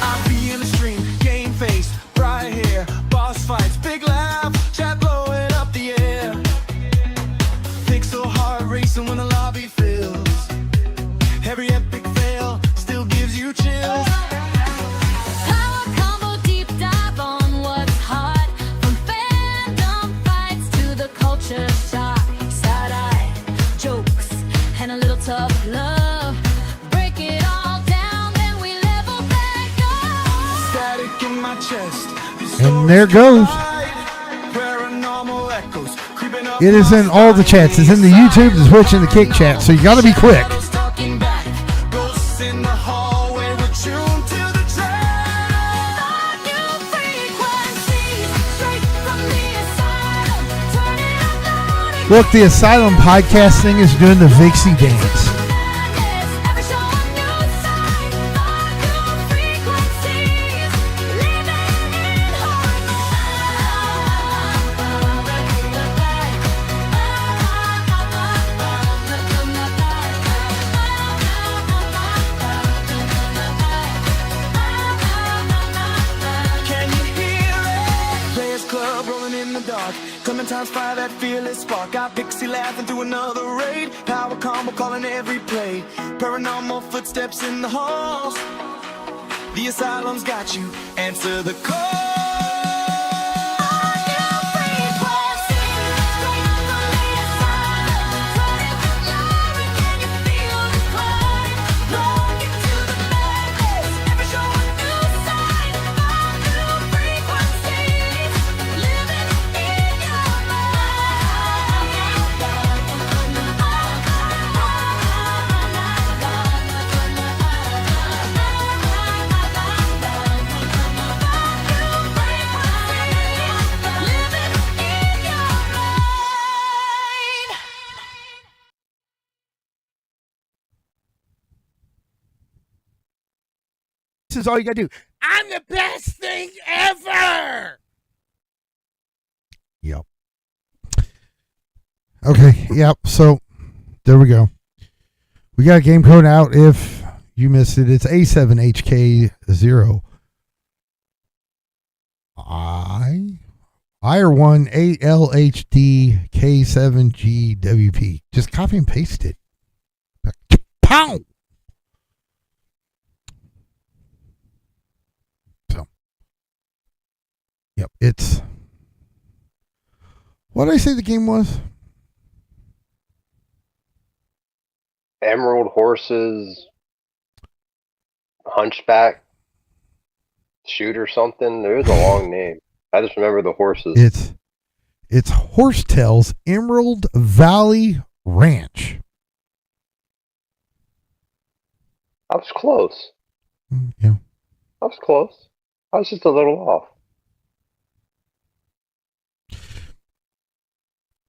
I'll be in the stream, game face, bright hair, boss fights, big laugh, chat blowing up the air. Pixel heart racing when the lobby fills. Every epic fail still gives you chills. Power combo deep dive on what's hot. From fandom fights to the culture shock. Side eye, jokes, and a little tough love. Break it all down, then we level back up. Static in my chest. And there goes. Paranormal echoes creeping up. It is in all the chats. It's in the YouTube, the Twitch, and the Kick chat. So you got to be quick. Talking back. Ghosts in the hallway, we're tuned to the track. Find new frequencies, straight from the asylum. Turn it up louder. Look, the Asylum podcast thing is doing the Vixie dance. Madness, every show a new sign. Find new frequencies, living in Can you hear it? Players Club rolling in the dark. Clementine's fire, that fearless spark. Got Pixie laughing through another raid. Power combo calling every play. Paranormal footsteps in the halls. The asylum's got you. Answer the call. This is all you got to do. I'm the best thing ever. Yep. Okay. Yep. So there we go. We got a game code out. If you missed it, it's A7HK0. IR1 ALHD K7GWP. Just copy and paste it. Pow! So, yep, it's. What did I say the game was? Emerald horses, hunchback. Shoot or something. There was a long name. I just remember the horses. It's Horsetail's Emerald Valley Ranch. I was close. Yeah. I was close. I was just a little off.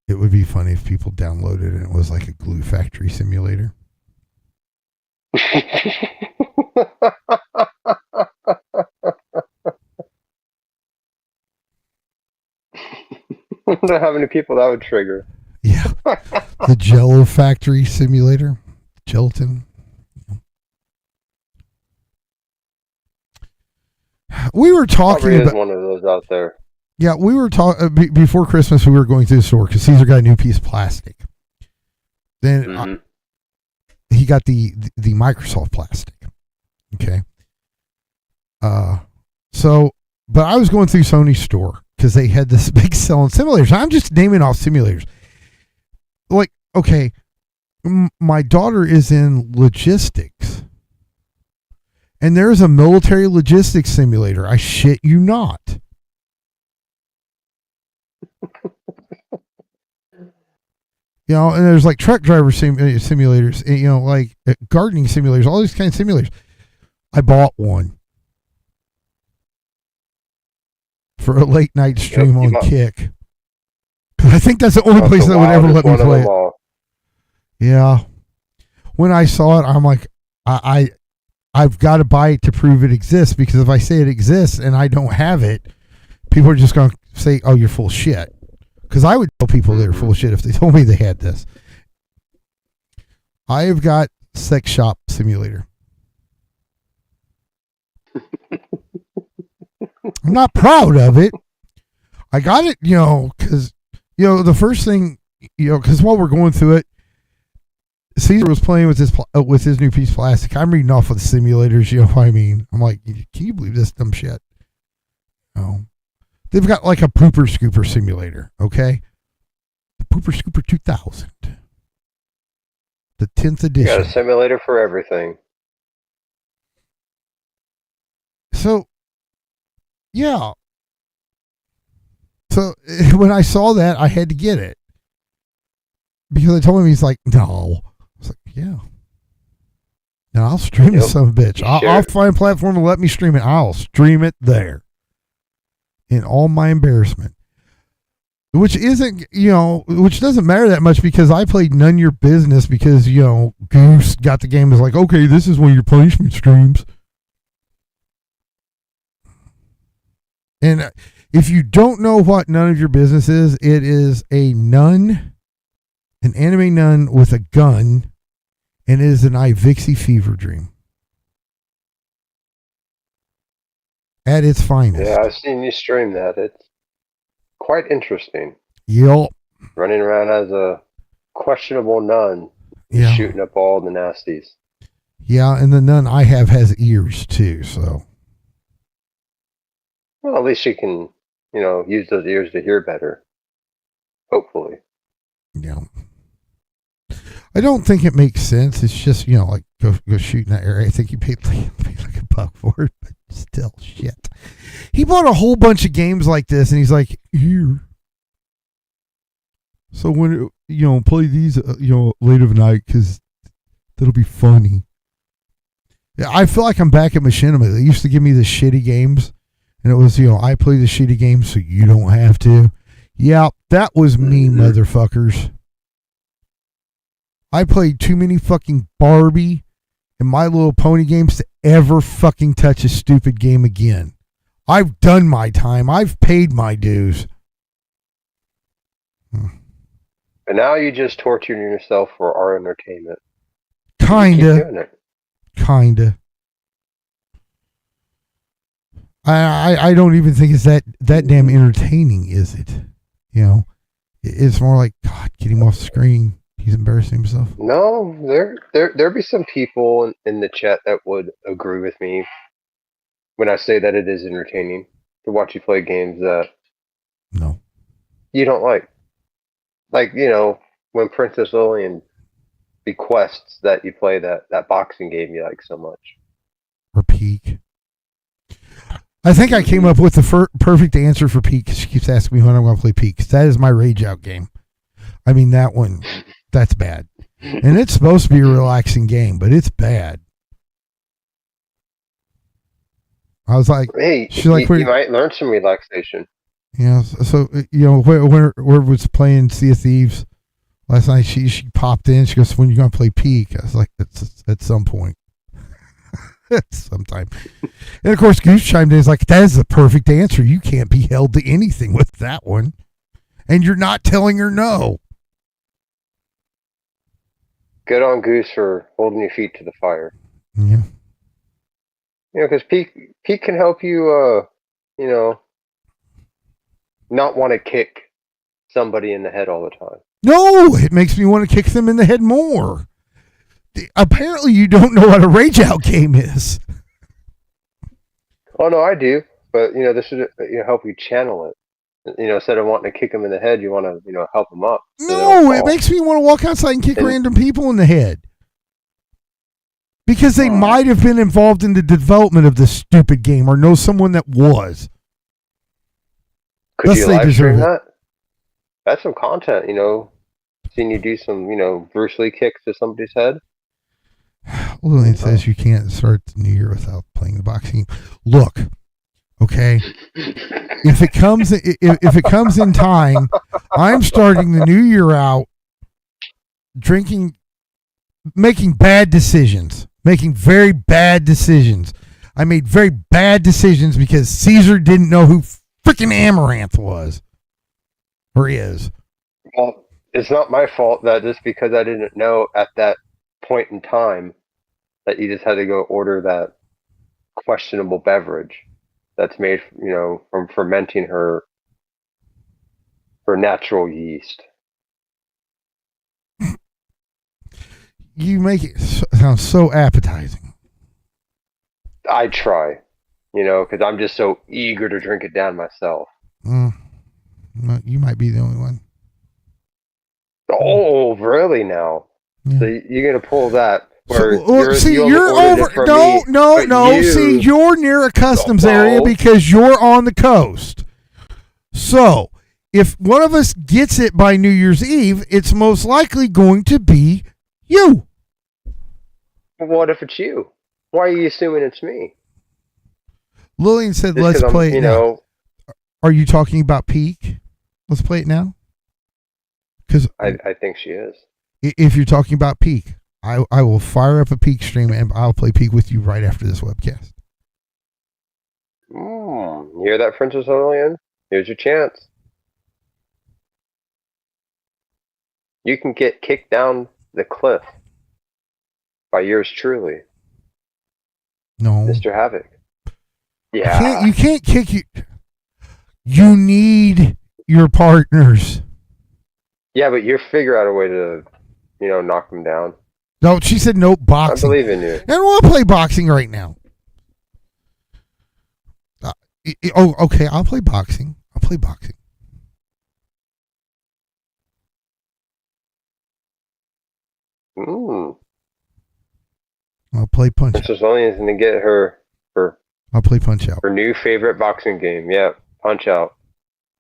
It would be funny if people downloaded it and it was like a glue factory simulator. I wonder how many people that would trigger. Yeah. The Jello factory simulator. Gelatin. We were talking Probably is about one of those out there. Yeah, we were talking before Christmas. We were going through the store because Caesar got a new piece of plastic. Then he got the Microsoft plastic. Okay. But I was going through Sony's store because they had this big selling simulators. I'm just naming off simulators. Like, okay, my daughter is in logistics, and there's a military logistics simulator. I shit you not. You know, and there's like truck driver simulators, and, you know, like gardening simulators, all these kinds of simulators. I bought one for a late night stream on Kick. I think that's the only place that would ever let me play it. Yeah. When I saw it, I'm like, I've got to buy it to prove it exists, because if I say it exists and I don't have it, people are just going to say, oh, you're full of shit. Because I would tell people they're full of shit if they told me they had this. I have got Sex Shop Simulator. I'm not proud of it. I got it, you know, because, you know, the first thing, you know, because while we're going through it, Caesar was playing with his new piece of plastic. I'm reading off of the simulators, you know what I mean? I'm like, can you believe this dumb shit? Oh. They've got like a Pooper Scooper simulator, okay? The Pooper Scooper 2000. The 10th edition. You got a simulator for everything. So, yeah. So, when I saw that, I had to get it. Because I told him, he's like, no. I was like, yeah. And I'll stream this son of a bitch. I'll find a platform to let me stream it. I'll stream it there. In all my embarrassment. Which isn't, you know, which doesn't matter that much, because I played None Your Business because, you know, Goose got the game, is like, okay, this is one of your punishment streams. And if you don't know what None of Your Business is, it is a nun, an anime nun with a gun, and it is an Ivixie fever dream. At its finest. Yeah, I've seen you stream that. It's quite interesting. Yep. Running around as a questionable nun, shooting up all the nasties. Yeah, and the nun I have has ears too, so. Well, at least she can, you know, use those ears to hear better. Hopefully. Yeah. I don't think it makes sense. It's just, you know, like go shoot in that area. I think he paid like $1 for it, but still, shit. He bought a whole bunch of games like this, and he's like, here. So when, you know, play these, you know, late of night, because that'll be funny. Yeah, I feel like I'm back at Machinima. They used to give me the shitty games, and it was, you know, I play the shitty games so you don't have to. Yeah, that was me, motherfuckers. I played too many fucking Barbie and My Little Pony games to ever fucking touch a stupid game again. I've done my time. I've paid my dues. And now you just torturing yourself for our entertainment. Kinda. I don't even think it's that damn entertaining, is it? You know, it's more like, God, get him off the screen. He's embarrassing himself. No, there be some people in the chat that would agree with me when I say that it is entertaining to watch you play games that you don't like. Like, you know, when Princess Lillian requests that you play that boxing game you like so much. Or Peak. I think I came up with the perfect answer for Peak. She keeps asking me when I'm going to play Peak. That is my rage out game. I mean, that one, that's bad. And it's supposed to be a relaxing game, but it's bad. I was like, Hey, she's like, you might learn some relaxation. Yeah, so where was playing Sea of Thieves last night? She popped in. She goes, "When you gonna play Peak?" I was like, "It's at some point, at some time." And of course, Goose chimed in. He's like, "That is the perfect answer. You can't be held to anything with that one, and you're not telling her no." Good on Goose for holding your feet to the fire. Yeah. Because Peak can help you. Not want to kick somebody in the head all the time. No, it makes me want to kick them in the head more. Apparently, you don't know what a rage out game is. Oh no, I do. But this should help you channel it. Instead of wanting to kick them in the head, you want to help them up. No, it makes me want to walk outside and kick random people in the head. Because they might have been involved in the development of this stupid game or know someone that was. Could you live stream that? That's some content, seeing you do some, Bruce Lee kicks to somebody's head. Lillian says you can't start the new year without playing the boxing game. Look, okay, if it comes in time, I'm starting the new year out making bad decisions, making very bad decisions. I made very bad decisions because Caesar didn't know who freaking Amaranth was or is. Well, it's not my fault that just because I didn't know at that point in time that you just had to go order that questionable beverage that's made, from fermenting her natural yeast. You make it sound so appetizing. I try, because I'm just so eager to drink it down myself. Well, you might be the only one. Oh, really now? Yeah. So you're going to pull that. You're over. No. See, you're near a customs area because you're on the coast. So, if one of us gets it by New Year's Eve, it's most likely going to be you. What if it's you? Why are you assuming it's me? Lillian said, Just let's play it now. Are you talking about Peak? Let's play it now? Because I think she is. If you're talking about Peak, I will fire up a Peak stream and I'll play Peak with you right after this webcast. You hear that, Princess Lillian? Here's your chance. You can get kicked down the cliff by yours truly. No. Mr. Havoc. Yeah. You can't kick you. You need your partners. Yeah, but you figure out a way to, knock them down. No, she said no boxing. I believe in you. I don't want to play boxing right now. Okay, I'll play boxing. I'll play Punch Out. Princess Lillian's going to get her. I'll play Punch Out. Her new favorite boxing game. Yeah, Punch Out.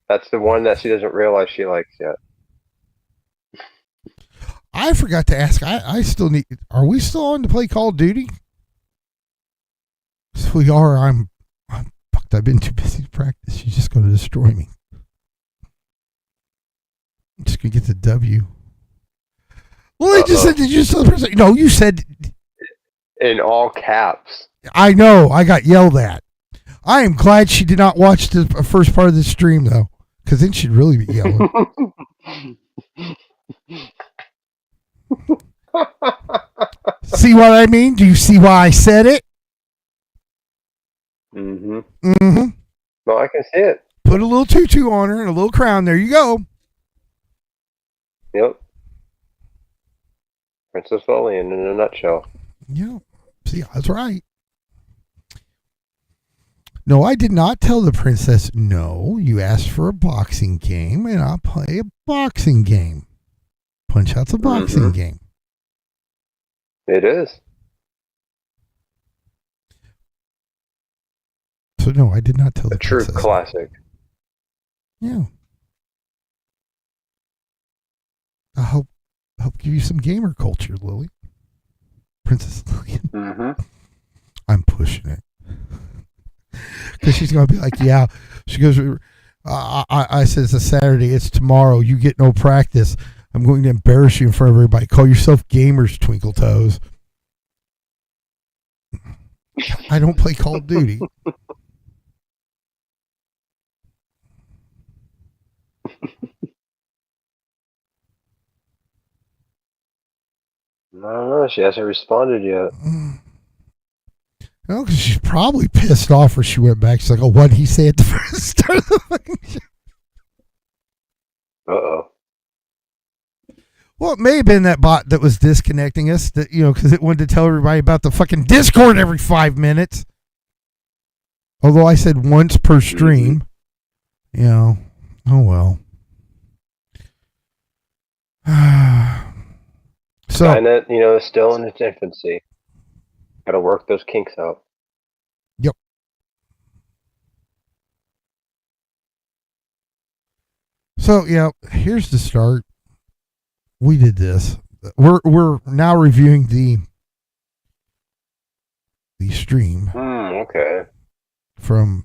That's the one that she doesn't realize she likes yet. I forgot to ask. I still need. Are we still on to play Call of Duty? If we are, I'm fucked. I've been too busy to practice. She's just going to destroy me. I'm just going to get the W. Well, they just said, did you celebrate? No, you said. In all caps. I know. I got yelled at. I am glad she did not watch the first part of the stream, though, because then she'd really be yelling. See what I mean? Do you see why I said it? Mm-hmm. Mm-hmm. Well, I can see it. Put a little tutu on her and a little crown. There you go. Yep. Princess Lillian in a nutshell. Yeah. See, I was right. No, I did not tell the princess, no, you asked for a boxing game, and I'll play a boxing game. Punch Out's a boxing game. It is. So no, I did not tell A the true princess. classic. Yeah. I hope give you some gamer culture, Lily. Princess Lillian. Mm-hmm. I'm pushing it. Because she's going to be like, yeah. She goes, I said, it's a Saturday. It's tomorrow. You get no practice. I'm going to embarrass you in front of everybody. Call yourself gamers, Twinkle Toes. I don't play Call of Duty. I don't know. She hasn't responded yet. No, because she's probably pissed off where she went back. She's like, oh, what did he say at the first start of the fucking show? Uh-oh. Well, it may have been that bot that was disconnecting us, that, you know, because it wanted to tell everybody about the fucking Discord every 5 minutes. Although I said once per stream. You know, oh well. So, Skynet, you know, is still in its infancy. Gotta work those kinks out. yep. So, yeah, here's the start. We did this. We're now reviewing the stream Okay. from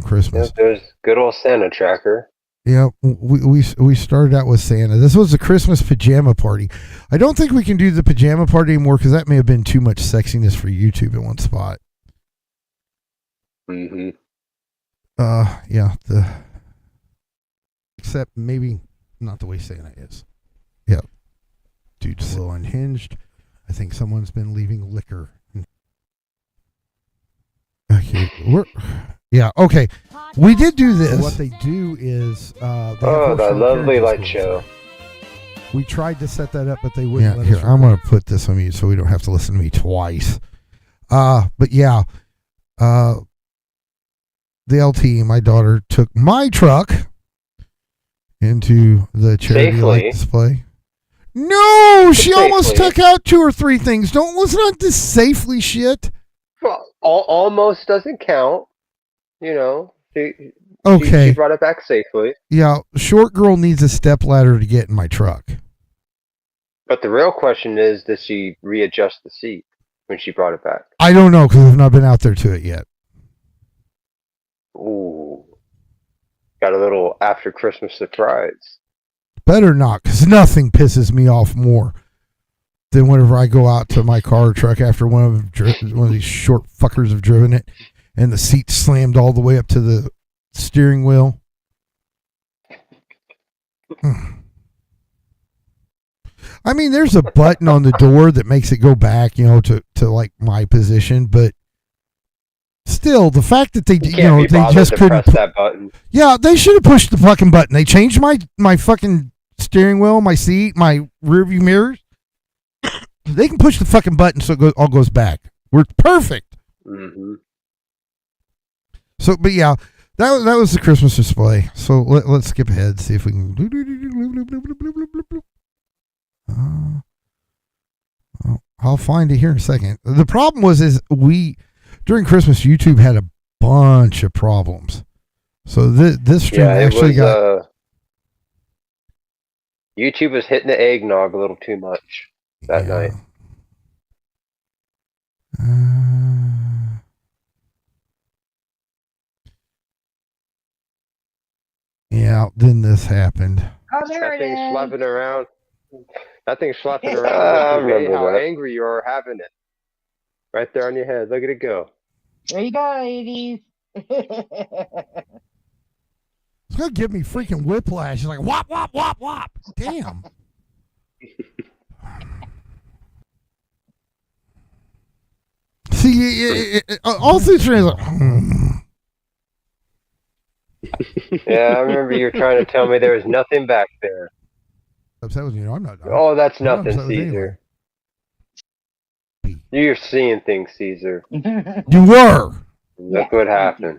Christmas. Yep, there's good old Santa tracker. Yeah, we started out with Santa. This was a Christmas pajama party. I don't think we can do the pajama party anymore because that may have been too much sexiness for YouTube in one spot. Mm-hmm. Yeah, except maybe not the way Santa is. Yeah, dude's a little unhinged. I think someone's been leaving liquor. Okay, okay. We did do this. What they do is the lovely light show. We tried to set that up, but they wouldn't. Yeah, here, I'm going to put this on mute so we don't have to listen to me twice. But yeah, the LT, my daughter, took my truck into the charity light display. No, she almost took out 2 or 3 things. Don't listen to this safely shit. Well, almost doesn't count. You know. Okay. She brought it back safely. Yeah, short girl needs a step ladder to get in my truck. But the real question is, did she readjust the seat when she brought it back? I don't know because I've not been out there to it yet. Ooh. Got a little after Christmas surprise. Better not, because nothing pisses me off more than whenever I go out to my car or truck after one of these short fuckers have driven it and the seat slammed all the way up to the steering wheel. I mean, there's a button on the door that makes it go back, you know, to like my position, but still, the fact that they, they just couldn't press that button. Yeah, they should have pushed the fucking button. They changed my fucking steering wheel, my seat, my rearview mirrors. They can push the fucking button so it all goes back. We're perfect. Mm-hmm. So, but yeah, that was the Christmas display. So let's skip ahead, see if we can. I'll find it here in a second. The problem is during Christmas, YouTube had a bunch of problems. So this stream actually got. YouTube was hitting the eggnog a little too much that night. Yeah, then this happened. Oh, there that it thing's is. flapping around. That thing's flapping around. I remember how angry you are having it. Right there on your head. Look at it go. There you go, ladies. It's gonna give me freaking whiplash. It's like whop whop whop whop. Damn. See, all through streams. Like, yeah, I remember you were trying to tell me there was nothing back there. Upset with you? I'm not. Oh, that's nothing, Caesar. You're seeing things, Caesar. You were. Look what happened.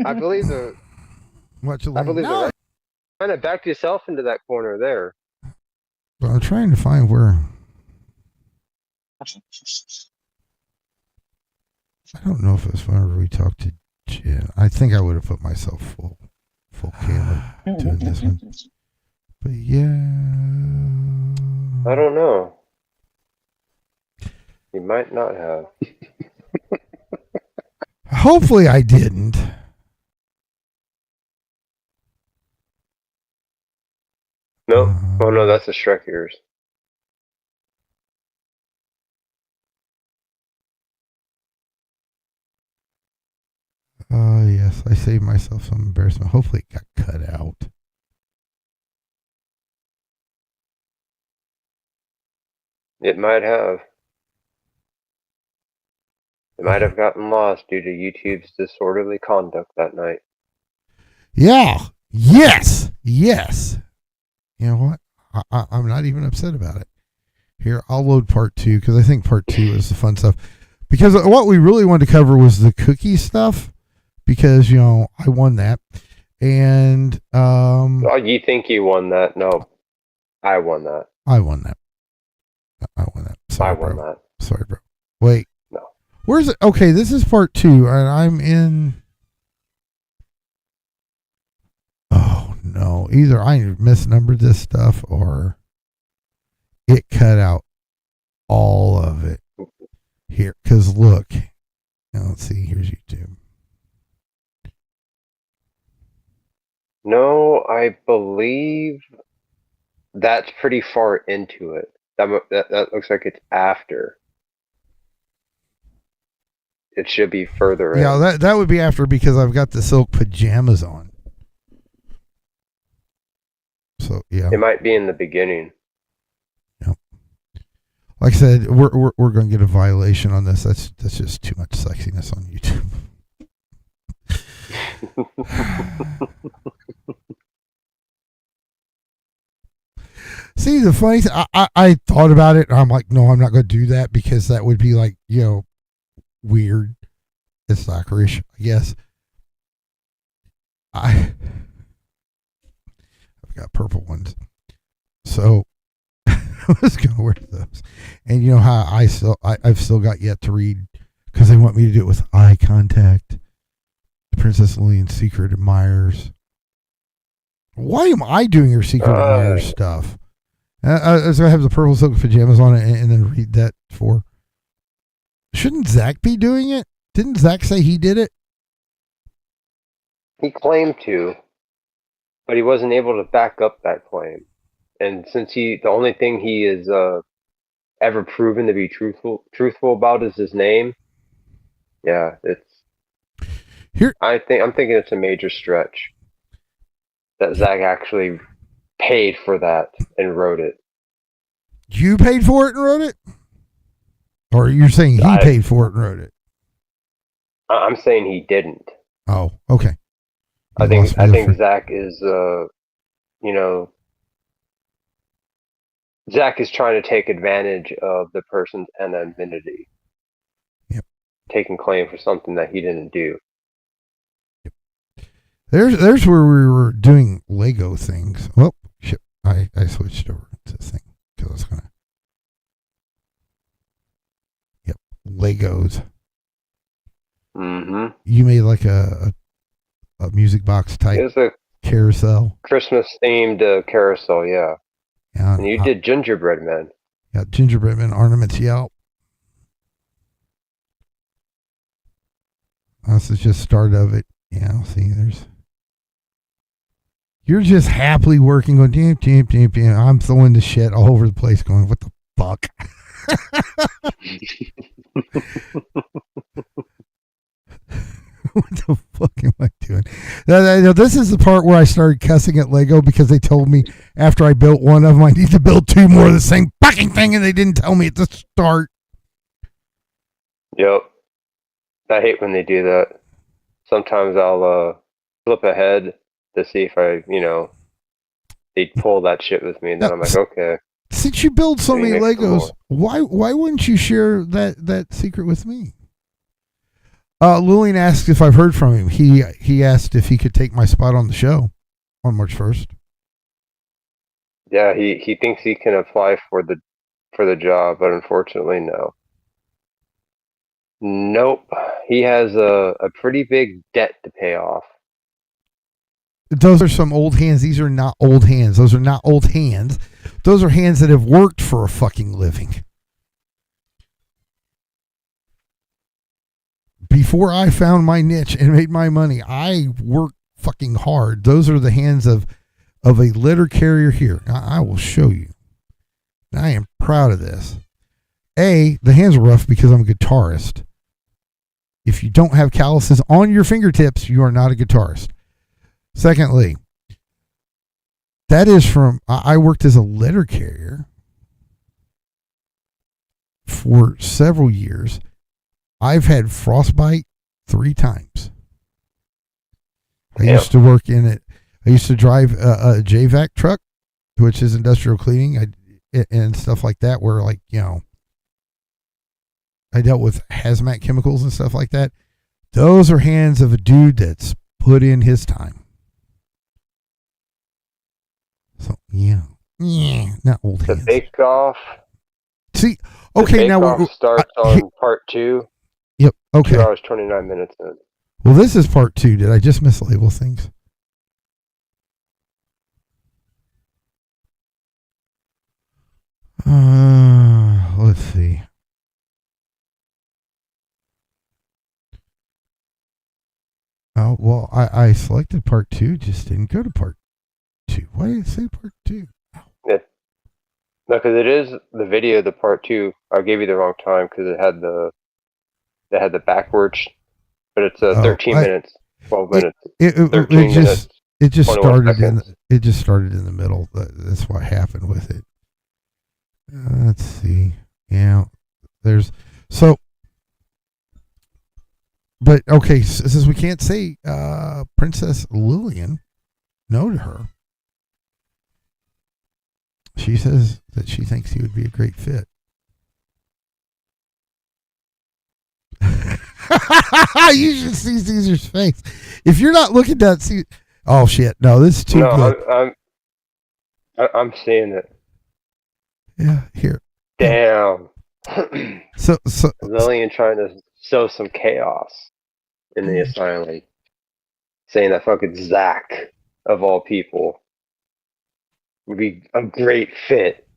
I believe the. I believe the. Kind of backed yourself into that corner there. Well, I'm trying to find where. I don't know if it's whenever we talked to Shit, I think I would have put myself full camera doing this one. But yeah. I don't know. You might not have. Hopefully I didn't. Nope. Oh no, that's the Shrek ears. Yes, I saved myself some embarrassment. Hopefully it got cut out. It might have. It might have gotten lost due to YouTube's disorderly conduct that night. Yeah. Yes. Yes. You know what? I'm not even upset about it. Here, I'll load part 2 because I think part 2 is the fun stuff. Because what we really wanted to cover was the cookie stuff. Because, I won that. And Oh, you think you won that? No. I won that. I won that. Sorry, I won bro. that. Sorry, bro. Wait. No. Where's it? Okay, this is part 2, and I'm in. Oh no! Either I misnumbered this stuff, or it cut out all of it here. Because look, now let's see. Here's YouTube. No, I believe that's pretty far into it. That looks like it's after. It should be further in. Yeah, that would be after because I've got the silk pajamas on. So yeah, It might be in the beginning. like I said, we're going to get a violation on this. That's just too much sexiness on YouTube. See, the funny thing, I thought about it, and I'm like, no, I'm not going to do that because that would be like, weird. It's slackerish, I guess. I've got purple ones, so I was going to wear those. And you know how I've still got yet to read because they want me to do it with eye contact. Princess Lillian's Secret Admirers. Why am I doing your Secret Admirers stuff? I was going to have the purple silk pajamas on it and then read that for. Shouldn't Zach be doing it? Didn't Zach say he did it? He claimed to, but he wasn't able to back up that claim. And since the only thing he is ever proven to be truthful about is his name. Yeah, it's here. I'm thinking it's a major stretch that Zach actually paid for that and wrote it. You paid for it and wrote it, or you're saying he paid for it and wrote it? I'm saying he didn't. Oh, okay. I think Zach is Zach is trying to take advantage of the person's anonymity. Yep. Taking claim for something that he didn't do. Yep. There's where we were doing Lego things. Well, shit. I switched over to the thing because I was gonna. Yep. Legos. Mm-hmm. You made like a music box type. It's a carousel. Christmas themed carousel, yeah. Yeah, and you did gingerbread men. Yeah, gingerbread men ornaments. Yep. This is just start of it. Yeah, see, you're just happily working, going, damn. I'm throwing the shit all over the place, going, what the fuck? What the fuck am I doing? This is the part where I started cussing at Lego because they told me after I built one of them, I need to build 2 more of the same fucking thing, and they didn't tell me at the start. Yep. I hate when they do that. Sometimes I'll flip ahead to see if they pull that shit with me, and then I'm like, okay. Since you build so many Legos, why wouldn't you share that secret with me? Lillian asked if I've heard from him. He asked if he could take my spot on the show on March 1st. Yeah, he thinks he can apply for the job, but unfortunately, no. Nope. He has a pretty big debt to pay off. Those are some old hands. These are not old hands. Those are not old hands. Those are hands that have worked for a fucking living. Before I found my niche and made my money, I worked fucking hard. Those are the hands of a letter carrier here. I will show you. I am proud of this. The hands are rough because I'm a guitarist. If you don't have calluses on your fingertips, you are not a guitarist. Secondly, that is from, I worked as a letter carrier for several years. I've had frostbite 3 times. I used to work in it. I used to drive a JVAC truck, which is industrial cleaning, and stuff like that, where, like, you know, I dealt with hazmat chemicals and stuff like that. Those are hands of a dude that's put in his time. So, yeah, not old hands. The Bake Off. See, okay, the now Bake Off starts on part 2. Yep. Okay. 2 hours 29 minutes in. Well, this is part 2. Did I just mislabel things? Let's see. Oh, well, I selected part 2, just didn't go to part 2. Why did it say part 2? Yeah. No, because it is the video, the part 2. I gave you the wrong time because it had the backwards, but it's 13 minutes, 12 minutes. It just started seconds. it just started in the middle. That's what happened with it. Let's see. Yeah, there's so. But okay, since we can't say Princess Lillian, no to her. She says that she thinks he would be a great fit. You should see Caesar's face. If you're not looking at Caesar, oh shit, no, this is too good. I'm seeing it. Yeah, here. Damn. So Lillian trying to sow some chaos in the asylum, saying that fucking Zach, of all people, would be a great fit.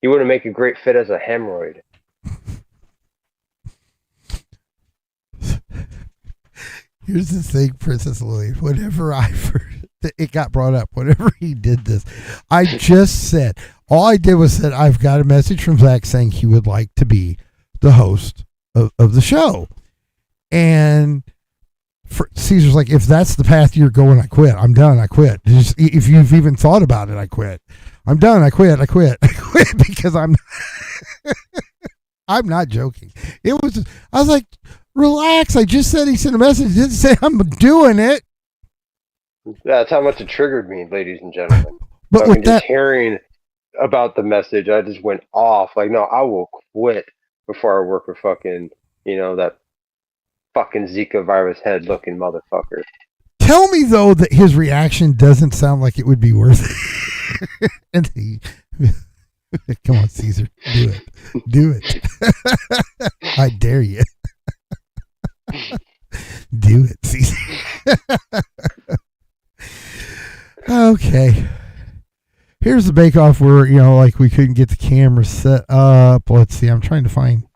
He wouldn't make a great fit as a hemorrhoid. Here's the thing, Princess Lily. Whenever it got brought up, whenever he did this, I just said, all I did was said, I've got a message from Zach saying he would like to be the host of the show. And Caesar's like, if that's the path you're going, I quit. I'm done. I quit. Just, if you've even thought about it, I quit. I'm done. I quit. I quit because I'm not joking. It was, I was like, relax. I just said he sent a message. He didn't say I'm doing it. That's how much it triggered me, ladies and gentlemen. But with just hearing about the message, I just went off. Like, no, I will quit before I work with fucking, that fucking Zika virus head looking motherfucker. Tell me though that his reaction doesn't sound like it would be worth it. And come on, Caesar, do it. I dare you. Do it, Caesar. Okay. Here's the bake-off where, like we couldn't get the camera set up. Let's see. I'm trying to find,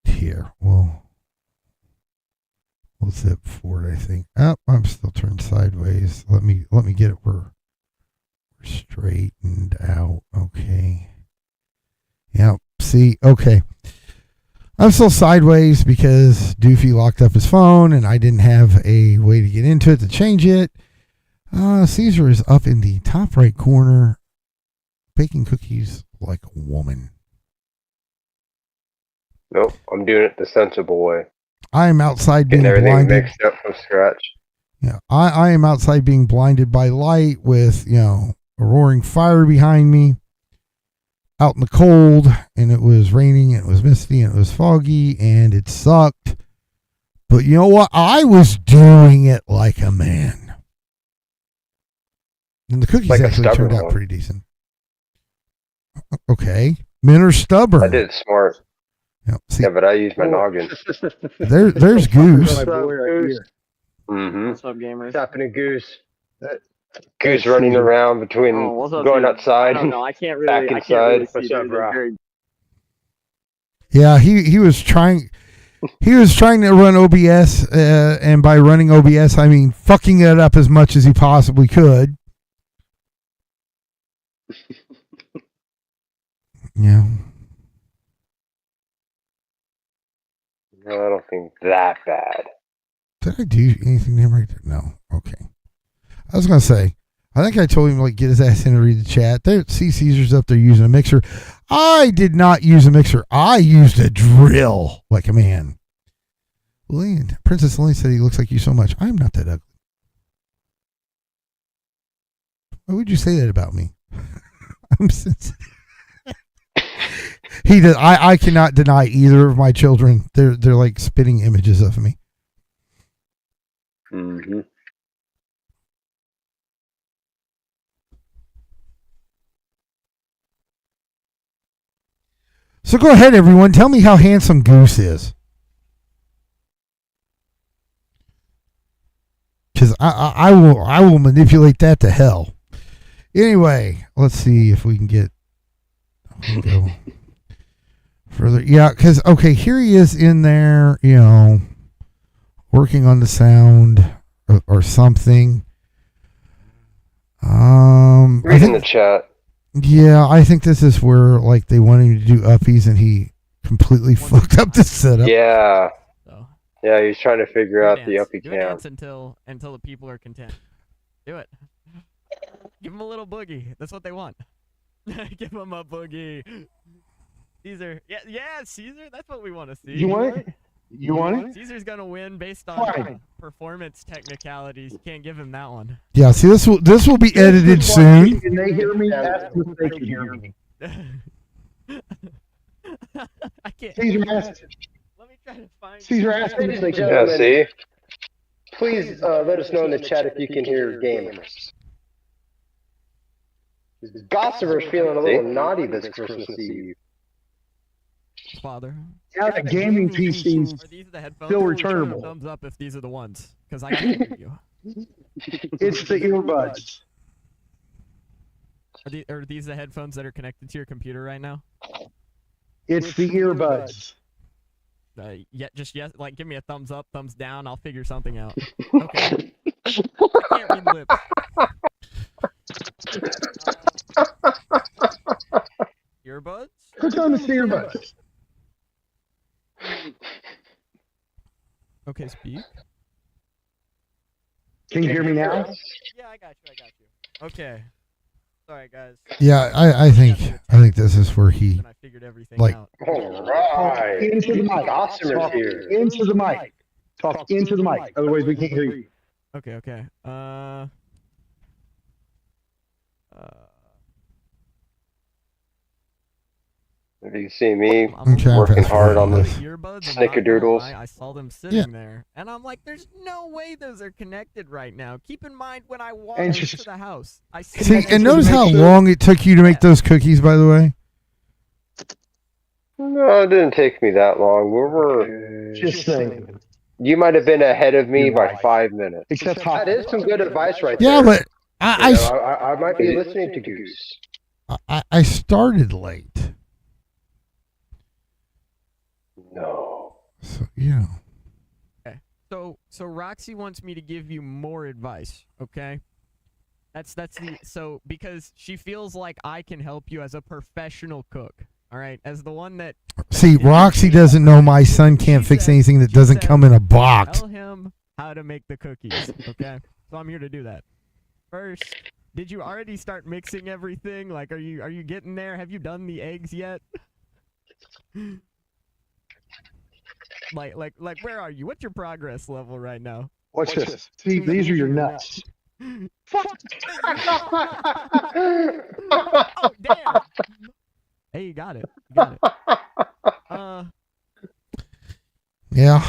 here. We'll zip forward, I think. Oh, I'm still turned sideways. Let me get it where we're straightened out. Okay. Yeah. See, okay. I'm still sideways because Doofy locked up his phone and I didn't have a way to get into it to change it. Caesar is up in the top right corner, baking cookies like a woman. Nope, I'm doing it the sensible way. I am outside being everything blinded. Mixed up from scratch. Yeah, I am outside being blinded by light with, a roaring fire behind me. Out in the cold, and it was raining, and it was misty, and it was foggy, and it sucked. But you know what? I was doing it like a man. And the cookies like actually turned out one. pretty decent. Okay. Men are stubborn. I did it smart. Yep. See, Yeah, but I used my noggin. there's Goose. My boy right here. Mm-hmm. What's up, gamers? What's happening, Goose? That- Goose that's running Caesar. around between Oh, what's up, going Caesar? outside I don't and know. I can't back really. I inside. can't really see. What's up, There's a bro? very Yeah, he was trying. He was trying to run OBS, and by running OBS, I mean fucking it up as much as he possibly could. Yeah. No, I don't think that bad. Did I do anything to him right there? No. Okay. I was gonna say, I think I told him like get his ass in and read the chat. There, see Caesar's up there using a mixer. I did not use a mixer. I used a drill like a man. Lillian, Princess Lillian said he looks like you so much. I'm not that ugly. Why would you say that about me? I'm sensitive. He does. I cannot deny either of my children. They're like spitting images of me. Mm-hmm. So go ahead, everyone. Tell me how handsome Goose is. Because I will manipulate that to hell. Anyway, let's see if we can get go further. Yeah, because here he is in there, working on the sound or something. Reading the chat. Yeah, I think this is where like they want him to do uppies and he completely fucked up the setup. Yeah. So Yeah, he's trying to figure do a out the dance. uppy Do a cam. dance until the people are content. Do it. Give them a little boogie. That's what they want. Give them a boogie. Caesar. Yeah, Caesar. That's what we want to see. You want it? You want it? Caesar's gonna win based on Fine. performance technicalities. You can't give him that one. Yeah, see this will be edited soon. Can they hear me? Ask them if they can hear me. I can't. Caesar, ask. Let me try to find. Caesar, ask them if they can hear Yeah, me. see? Please let us know in the chat if you can hear gamers. Gossiper's feeling a little naughty this Christmas Eve. Father. Yeah, the gaming PCs Are these the headphones? still Or returnable. thumbs up if these are the ones, because I can hear you. It's the earbuds. Are these the headphones that are connected to your computer right now? It's the earbuds. Just yes. Like, give me a thumbs up, thumbs down. I'll figure something out. Okay. I can't read lips. Earbuds? Click on the earbuds. Okay, speak. Can you hear me now? Yeah, I got you. Okay. Sorry, guys. Yeah, I think this is where he And I figured everything like- out. Alright. Into the mic. Gossiper's Talk here. into the mic. Talk into the mic. Otherwise, we can't hear you. Okay. If you see me I'm trying working fast hard on forward. this. Earbuds, and Snickerdoodles. I saw them sitting there, and I'm like, "There's no way those are connected right now." Keep in mind when I walked And into just- the house, I see, see. and notice how long it took you to make those cookies. By the way, No, it didn't take me that long. We were. Just saying. You might have been ahead of me You're by right. 5 minutes. Except hot. That is some good advice right yeah, there. but I I might be listening to Goose. I started late, No. so yeah. So Roxy wants me to give you more advice, okay? That's because she feels like I can help you as a professional cook. All right, as the one that See, Roxy doesn't know my son can't fix anything that doesn't come in a box. tell him how to make the cookies, okay? So I'm here to do that. First, did you already start mixing everything? Like, are you getting there? Have you done the eggs yet? like, where are you? What's your progress level right now? Watch this. See, these are your nuts. Oh, damn! Hey, you got it. Yeah,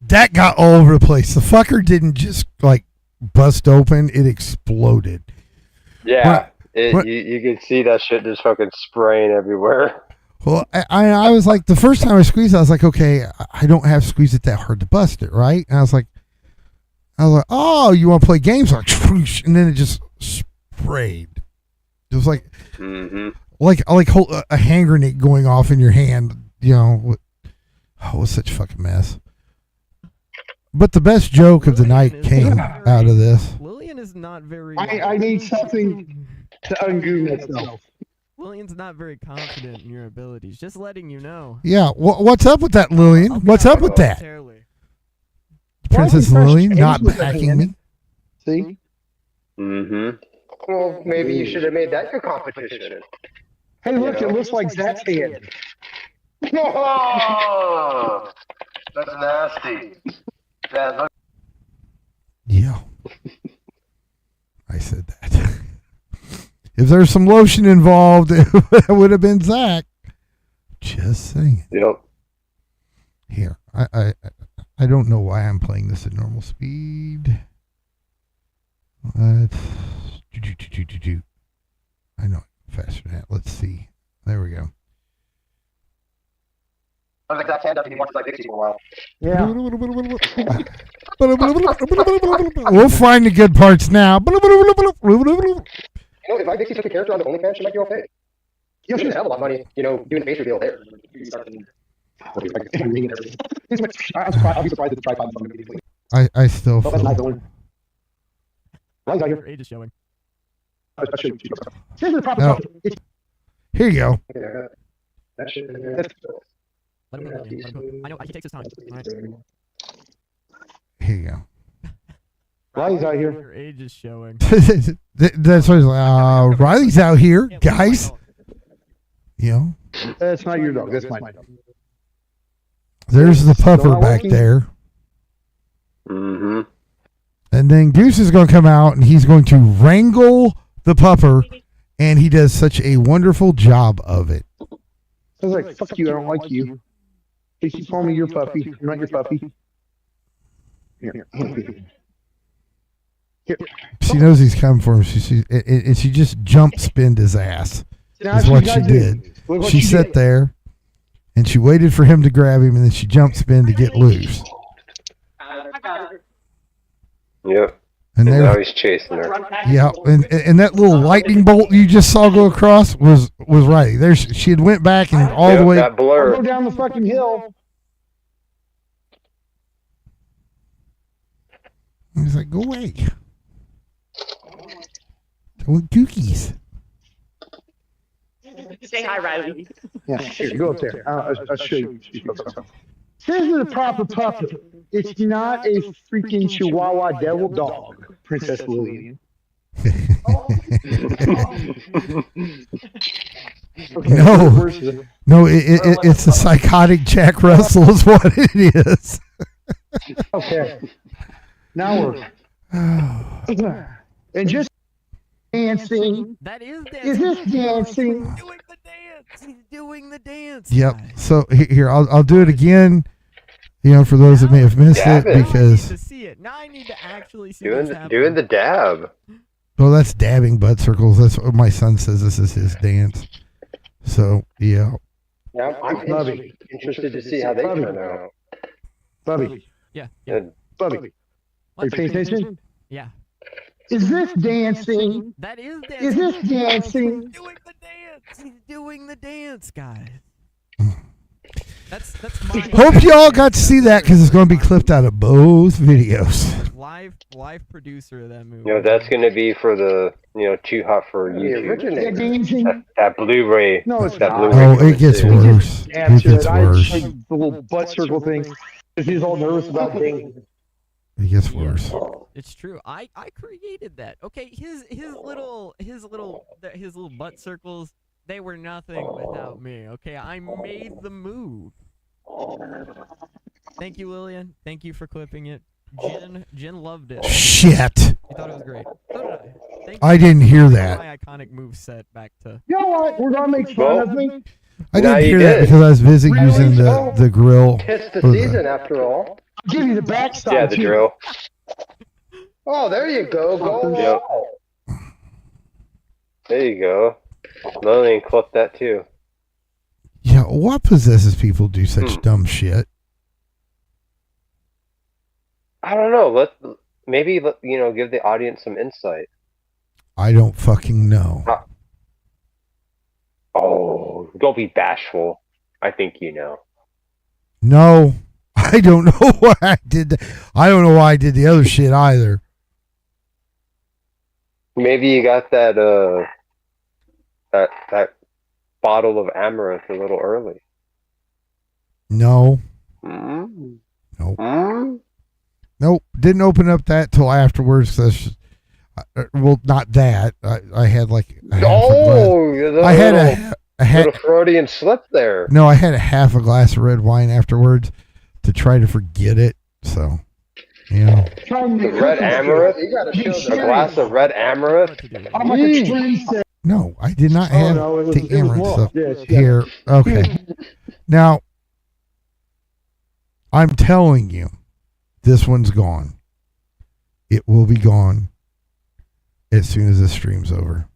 that got all over the place. The fucker didn't just like bust open; it exploded. Yeah. What? You can see that shit just fucking spraying everywhere. Well, I was like, the first time I squeezed it, I was like, okay, I don't have to squeeze it that hard to bust it, right? And I was like, oh, you want to play games? Like, swoosh, and then it just sprayed. It was like, Mm-hmm. like a hand grenade going off in your hand. You know, oh, it was such a fucking mess. But the best joke of the night came out of this. Lillian is not very. I need something to undo myself. Lillian's not very confident in your abilities. Just letting you know. Yeah, what's up with that, Lillian? What's up with that? Momentarily. Princess Why is Lillian fresh not eggs with her backing hand? me. See? Mm-hmm. Well, maybe you should have made that your competition. Hey, look, it looks like Zach's hand. Oh, that's nasty. That looks Yeah. I said that. If there's some lotion involved, it would have been Zach. Just saying. Yep. Here, I don't know why I'm playing this at normal speed. Let's I know faster than that. Let's see. There we go. I was like, Zach's hand up and he watched like Dixie for a while. Yeah. We'll find the good parts now. You know, if I Dixie took a character on the OnlyFans, she might be okay. You should have a lot of money, you know, doing the face reveal there. I'll be surprised if the tripod is immediately. I still Oh, that's nice feel. one. Right, out Your here. age is showing. This is the proper No. topic. It's Here you go. That shit. Let him cook, Lillian. Let him cook. I know he takes his time. All right. Here you go. Riley's out here. Your age is showing. That's what he's like. Riley's out here, Yeah, guys. You know, That's not your dog. That's mine. there's the Still pupper not back working? there. Mm-hmm. And then Goose is going to come out and he's going to wrangle the pupper, and he does such a wonderful job of it. I was like, fuck you, I don't like you. You keep calling me your puppy. I'm not your puppy. Here. She knows he's coming for him. She just jump spinned his ass. Now Is she what gotta she do. did. Look what She she sat did. there and she waited for him to grab him, and then she jump spin to get loose. Yep. And And now there, he's chasing her. yeah, and that little lightning bolt you just saw go across was right. There, she had went back and all Yep, the way. that I'll blur. go down the fucking hill. He's like, go away. I want cookies. Say hi, Riley. Yeah, here, go up there. I'll show you. This is a proper puppy. It's not a freaking Chihuahua devil dog, Princess Lillian. Okay, No. where's the- No, it's a psychotic Jack Russell is what it is. Okay. Now we're and just dancing. That is dancing. Is this dancing? He's doing the dance. He's doing the dance. Yep. guys. So here, I'll do it again. You know, for those that may have missed Dab it, it. Now I need because to see it. Now I need to actually see Doing what's the, happening. doing the dab. well, that's dabbing butt circles. That's what my son says. This is his dance. So yeah, Now I'm Bubby. interested to see how they turn out. Bubby, Yeah. And Bubby, are you paying attention? Yeah. Is this dancing? That is dancing. Is this dancing? He's doing the dance. He's doing the dance, guys. That's my hope y'all got to see that because it's going to be clipped out of both videos. live producer of that movie. you know, that's gonna be for the, you know, too hot for The YouTube. originator. Dancing? That Blu-ray. No, it's that not. Blu-ray. Oh, it gets too. worse. Add It to gets I worse. like the little butt circle thing. Because he's all nervous about dancing. It gets worse. It's true. I created that. Okay, his little butt circles, they were nothing without me. Okay, I made the move. Thank you, Lillian. Thank you for clipping it. Jen loved it. Shit. She thought it was great. So did I. Thank I you. didn't hear Bring that. My iconic move set back to. You know what? We're gonna make fun of me. I Now didn't you hear that did. because I was busy Really? using the grill. It's the for season after all. I'll give you the backside. Yeah, the too. drill. Oh, there you go. Go. Yep. There you go. Lillian clipped that too. Yeah, what possesses people to do such Hmm. dumb shit? I don't know. Maybe give the audience some insight. I don't fucking know. Oh, don't be bashful. I think you know. No, I don't know why I did that. I don't know why I did the other shit either. Maybe you got that bottle of amaranth a little early. No, Mm. nope, Mm. nope. Didn't open up that till afterwards. Well, not that. I had like a half a glass. Oh, I had a little Freudian slip there. no. I had a half a glass of red wine afterwards to try to forget it. So, you know. Trying The to red cook amaranth. it. You got You a serious? glass of red amaranth. I'm like a tree set. No, I did not Oh have no, it was the amaranth more. stuff Yes, here. Okay. Now, I'm telling you, this one's gone. It will be gone as soon as the stream's over.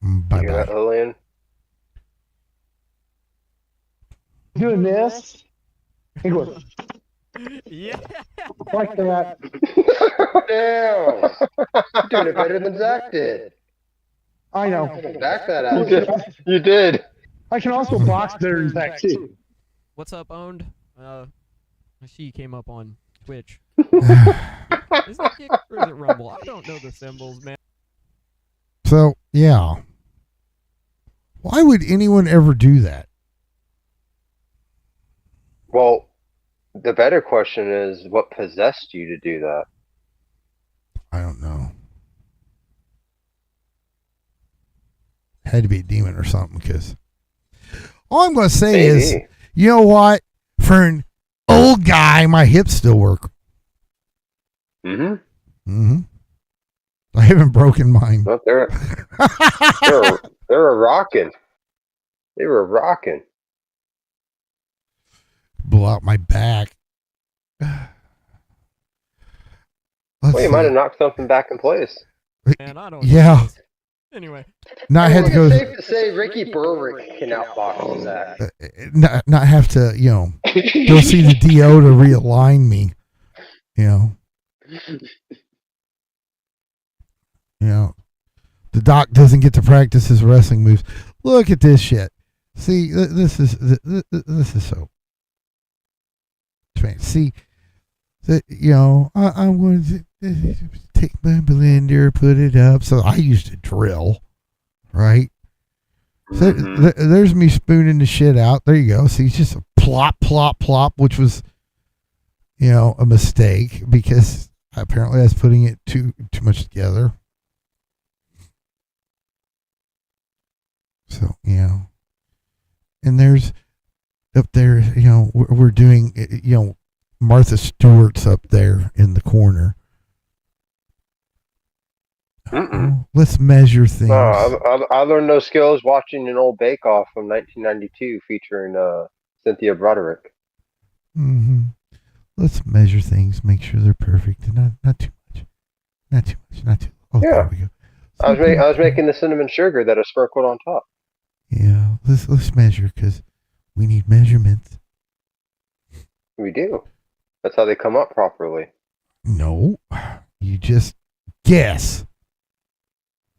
Bye You hear that, bye. Lillian? Doing this. It goes Yeah. like that. Damn. You're doing it better than Zach did. I know. Back that out. You did. I can also box better than Zach too. What's up, Owned? I see you came up on Twitch. Is it Kick or is it Rumble? I don't know the symbols, man. So, yeah. Why would anyone ever do that? Well, the better question is, what possessed you to do that? I don't know. Had to be a demon or something, because all I'm going to say is, Maybe. you know what? For an old guy, my hips still work. Mm-hmm. Mm-hmm. I haven't broken mine. Well, they were rocking. They were rocking. Blow out my back. Well, you might have knocked something back in place. Man, I don't Yeah. know this. Anyway. Not I had to think go. it's safe to say Ricky Berwick can outbox Zach. Not have to, go see the DO to realign me. The doc doesn't get to practice his wrestling moves. Look at this shit. See, this is so. See, I'm going to take my blender, put it up. So I used to drill, right? So there's me spooning the shit out. There you go. See, it's just a plop, plop, plop, which was, a mistake because apparently I was putting it too much together. So, and there's up there, we're doing, Martha Stewart's up there in the corner. Let's measure things. I learned those skills watching an old Bake Off from 1992 featuring Cynthia Broderick. Mm-hmm. Let's measure things, make sure they're perfect, and not too much. Not too much. Not too. Oh, Yeah. there we go. I was making the cinnamon sugar that I sprinkled on top. Yeah, let's measure because we need measurements. We do. That's how they come up properly. No, you just guess.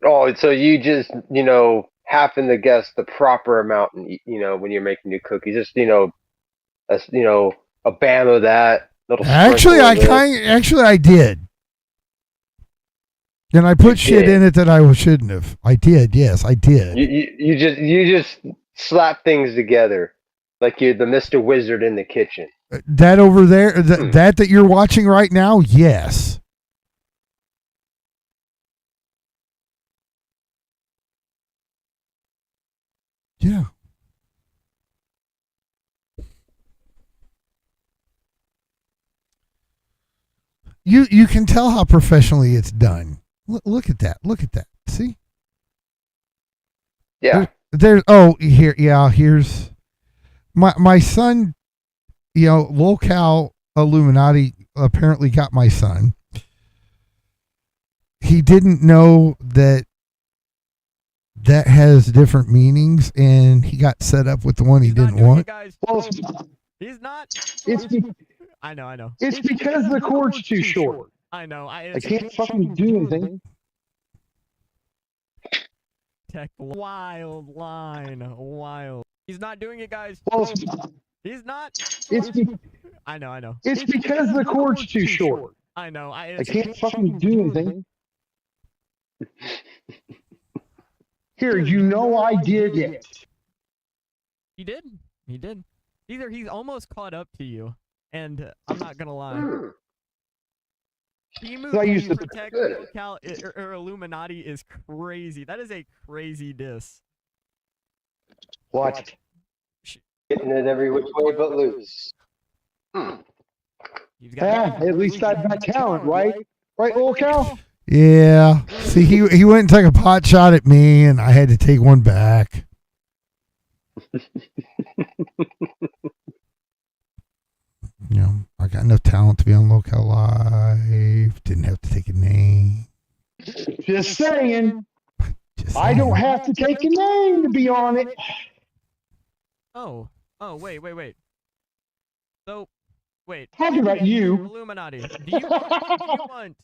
Oh, so you just happen to guess the proper amount, when you're making new cookies. Just a bam of that. Little Actually, I did. And I put shit in it that I shouldn't have. I did, yes, I did. You just slap things together like you're the Mr. Wizard in the kitchen. That over there, that you're watching right now, yes. Yeah. You can tell how professionally it's done. Look at that. Look at that. See? Yeah. Here's my son, Locale Illuminati apparently got my son. He didn't know that that has different meanings, and he got set up with the one he He's not didn't doing it, want. guys. Well, He's not. it's be- I know. it's because the cord's too short. I know. I can't fucking do anything. Tech wild line. Wild. He's not doing it, guys. Well, He's not. it's be- I know. it's because the cord's too short. I know. I can't fucking do anything. Here, you know I did it. He did. Either he's almost caught up to you, and I'm not gonna lie. Hmm. Timu So I used to- protect Good. local or Illuminati is crazy. That is a crazy diss. What? Getting it every which way but loose. Hmm. You've Yeah, at least I've got talent, right? Right, little cow? Yeah. See, he went and took a pot shot at me, and I had to take one back. You know, I got enough talent to be on Local Live. Didn't have to take a name. Just saying. Just I don't saying. have to take a name to be on it. Oh, wait. So, wait. Talking about you. Illuminati. Do you want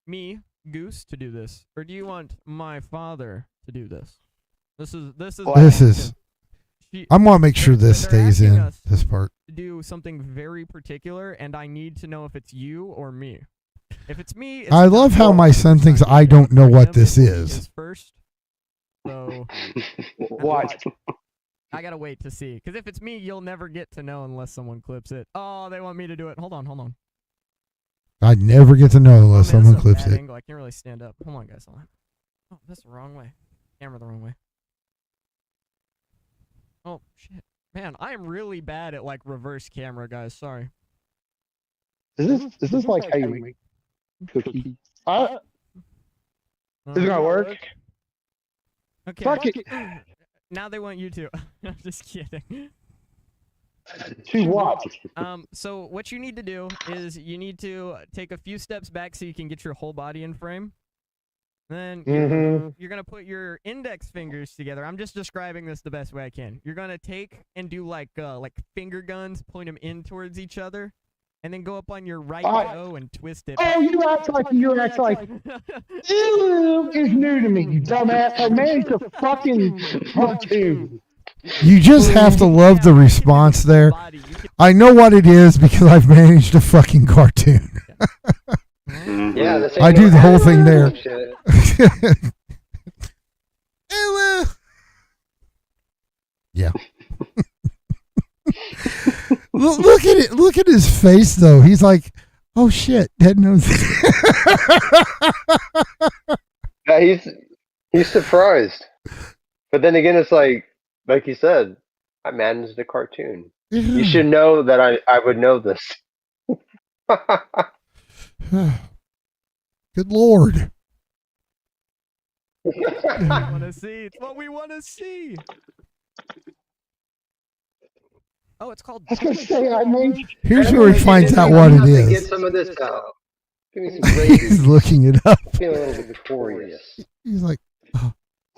me, Goose, to do this, or do you want my father to do this? This is. This is. She- I want to make sure this they're stays asking in us this part. to do something very particular, and I need to know if it's you or me. If it's me, it's I love how my son thinks I don't know what this is. First, so What? I gotta wait to see. Because if it's me, you'll never get to know unless someone clips it. Oh, they want me to do it. Hold on. I'd never get to know unless Oh, man, this someone is a clips bad it. angle. I can't really stand up. Hold on, guys. Hold on. Oh, that's the wrong way. Camera the wrong way. Oh shit, man, I am really bad at like reverse camera, guys. Sorry. Is this like how you make cookies? Is it gonna work? Okay. Fuck it. Now they want you to. I'm just kidding. To what? So what you need to do is you need to take a few steps back so you can get your whole body in frame. Then you're gonna put your index fingers together. I'm just describing this the best way I can. You're gonna take and do like finger guns, point them in towards each other, and then go up on your right toe and twist it. Oh, you act like ew is new to me, you dumbass. I managed a fucking cartoon. You just have to love the response there. I know what it is because I've managed a fucking cartoon. Yeah, this I ain't do no the whole thing there. bullshit. Yeah. Look at it. Look at his face, though. He's like, "Oh shit, Dad knows." Yeah, he's surprised. But then again, it's like you said, I managed a cartoon. You should know that I would know this. Good Lord. I want to see. It's what we want to see. Oh, it's called. I was gonna say I made. Here's where he finds out what it Get is. some of this out. Give me some He's gravy. looking it up. Feel a little victorious. He's like, Well,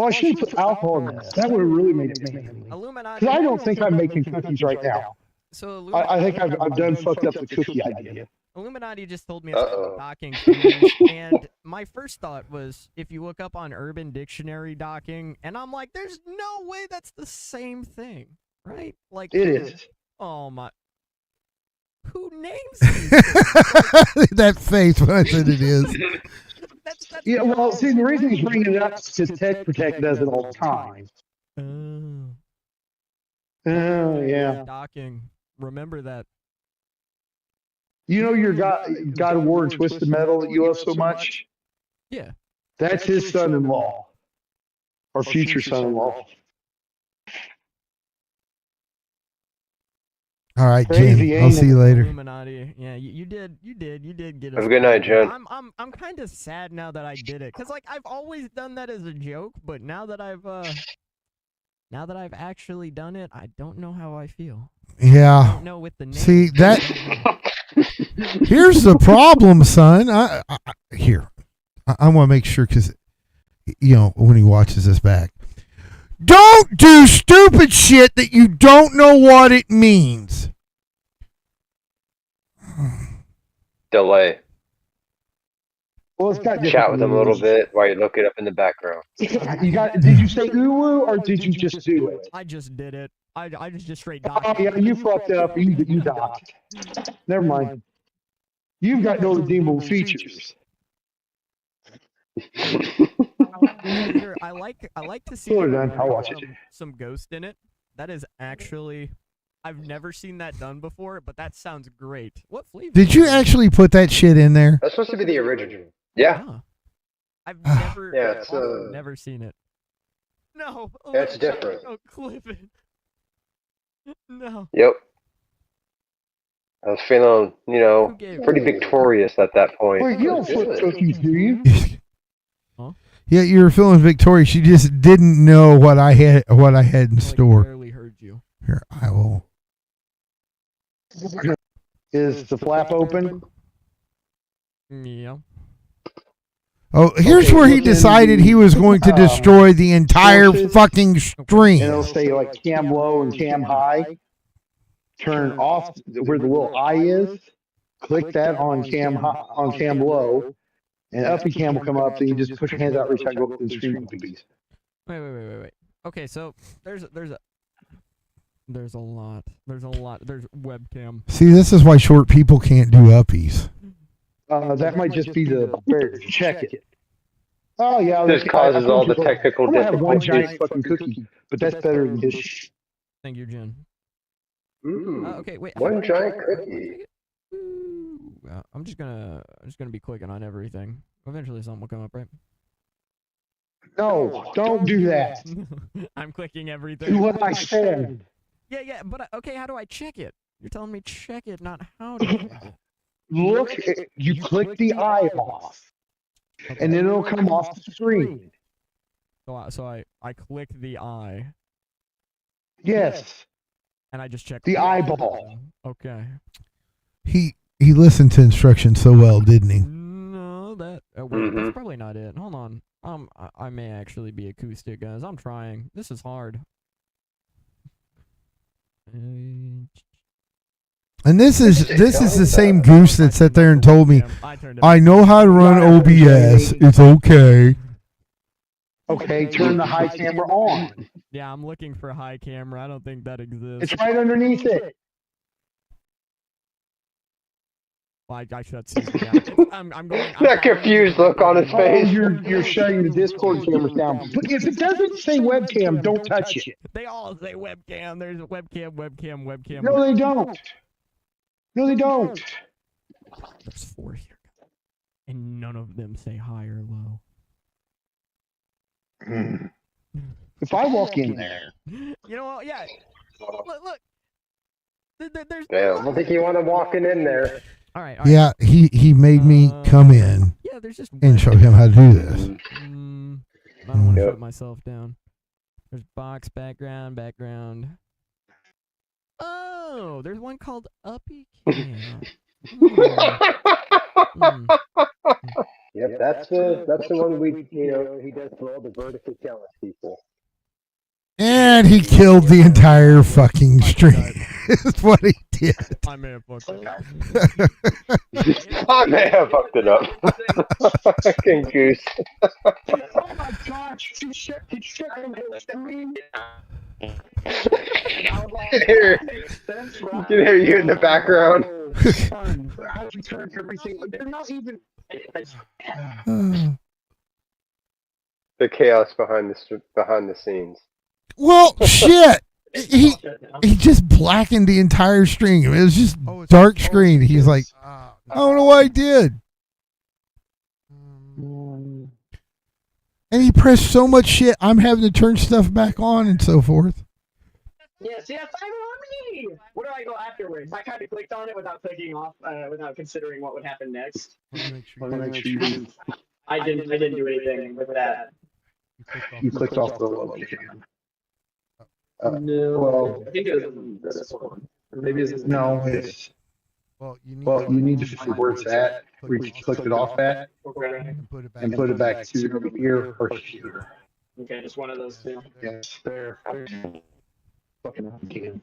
I should have put alcohol in that. That would have really made it manly. Illuminati. Because I don't think I'm making cookies right now. So I think I've done fucked up the cookie idea. Illuminati just told me it's Uh-oh. docking features, and my first thought was if you look up on Urban Dictionary docking, and I'm like, there's no way that's the same thing, right? Like It is. Oh my! Who names these things? that face when I said it is. That's Yeah, well, see, the reason he's bringing it up is because Tech Protect does it all the time. Oh, yeah. Docking. Remember that. You know your God of War and Twisted Metal that you love so much? Yeah. That's his son-in-law. Or future son-in-law. All right, Crazy, Jim. I'll ain't see it? you later. Illuminati. Yeah, you did get us. Have a good night, Jen. I'm kind of sad now that I did it, cause like I've always done that as a joke, but now that I've actually done it, I don't know how I feel. I Yeah. don't know with the name. See that? Here's the problem, son. I want to make sure because, you know, when he watches this back, Don't do stupid shit that you don't know what it means. Delay. Well, it's got different Chat with them a little rules. bit while you look it up in the background. You got? Did you say uwu or did you just do it? I just did it. I just straight Oh docked. yeah, you fucked up. You docked. Never mind. You've got no redeemable features. I like to see Well done. I'll watch it. some ghost in it. That is actually, I've never seen that done before, but that sounds great. What flavor? Did you actually put that shit in there? That's supposed to be the original. Yeah. Huh. I've never, Yeah, it's, never seen it. No. That's look, different. Oh, clip it. No. Yep. I was feeling, Who gave pretty it? victorious at that point. Wait, you don't flip cookies, do you? Yeah, you were feeling victorious. You just didn't know what I had in I store. barely heard you. Here, I will. Is the flap open? Yeah. Oh, here's Okay, where he look in decided the, he was going to destroy the entire sources. fucking And stream. it'll say like cam low and cam high. Turn off where the little eye is. Click that on cam low, and uppy cam will come up. Then you just push your hands out, reach out, go up to the screen cookies. Wait. Okay, so there's a lot. There's webcam. See, this is why short people can't do uppies. That might just be the better check it. Oh yeah, This causes all the technical I'm gonna have one difficulties. giant fucking cookie, but that's better than his. Thank you, Jen. Okay, wait. One giant cookie. I'm just gonna be clicking on everything. Eventually, something will come up, right? No, don't do that. I'm clicking everything. Do what I said. Yeah, but okay, how do I check it? You're telling me check it, not how to. Look, you click the eye off, and then it'll come off the screen. So I click the eye Yes, and I just check the eyeball. Okay. He listened to instructions so well, didn't he? No, wait, that's probably not it. Hold on. I may actually be acoustic, guys. I'm trying. This is hard. And this is the same goose that sat there and told me, turned it I know how to run OBS. It's okay. Okay, turn the high camera on. Yeah, I'm looking for high camera. I don't think that exists. It's right underneath it. Well, I shut Caesar down. I'm going. That confused look on his Oh, face. you're shutting the Discord cameras down. But if it doesn't say webcam, don't touch it. They all say webcam. There's a webcam. No, they don't. No, they don't. There's 4 here, and none of them say high or low. If I walk in there, You know what? Yeah. Look. There's. Damn, I don't think you want him walking in there. All right. Yeah, he made me come in Yeah, there's just. and show him how to do this. I don't want to shut myself down. There's box, background. Oh, there's one called Uppy Cam. Yep, that's the one he does for all the vertically challenged people. And he killed the entire fucking stream. That's what he did. I may have fucked it up. I may have fucked it up. Fucking goose. oh my gosh, you can hear you in the background. How'd you turn everything? They're not even. The chaos behind the scenes. Well, shit. He just blackened the entire stream. It was just dark screen. He's like, I don't know what I did. And he pressed so much shit, I'm having to turn stuff back on and so forth. Yes, I'm me. Where do I go afterwards? I kind of clicked on it without clicking off, without considering what would happen next. I didn't do anything with that. You clicked off the webcam. No. Well, I think it was this one. Or maybe it's no, it's. Well, you need to see where it's at, where you clicked it off at, okay. and put it back, and put it back to here or here. Okay, just one of those two. Yes, there. Fucking again.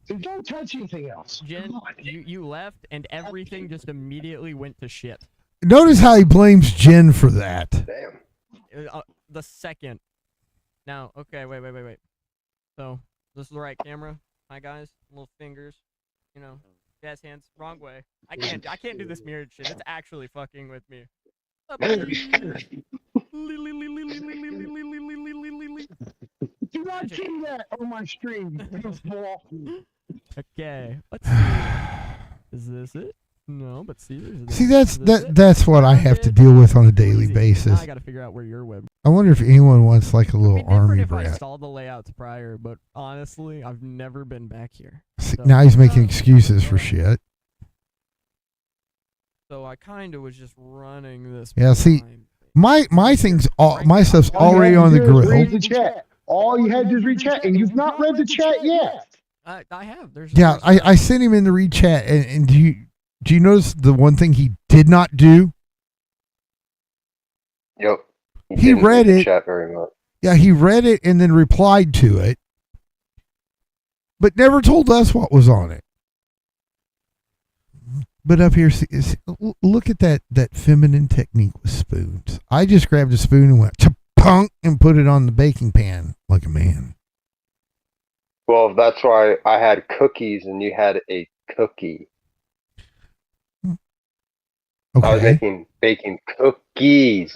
So don't touch anything else. Jen, Come on. you left and everything just immediately went to shit. Notice how he blames Jen for that. Damn. The second. Now, okay, wait. So, this is the right camera. Hi guys, little fingers, you know, jazz hands, wrong way. I can't do this mirrored shit. It's actually fucking with me. Do not do that on my stream. Okay, let's see. Is this it? No, but see, See, that's what I have to deal with on a daily Now basis. I gotta figure out where your web. I wonder if anyone wants like a little It'd be different army if I brat. saw the layouts prior, but honestly, I've never been back here. See, So- now he's making excuses for shit. So I kind of was just running this. Yeah, see, blind. My things, my stuff's already on the Read grill. the chat. All you had to do is read chat, and you've not read the chat yet. I have. There's Yeah, I sent him in the read chat, and do you notice the one thing he did not do? Yep. He didn't read the it. Chat very much. Yeah, he read it and then replied to it, but never told us what was on it. But up here, see, look at that feminine technique with spoons. I just grabbed a spoon and went cha-punk and put it on the baking pan like a man. Well, that's why I had cookies and you had a cookie. I was Okay. baking cookies,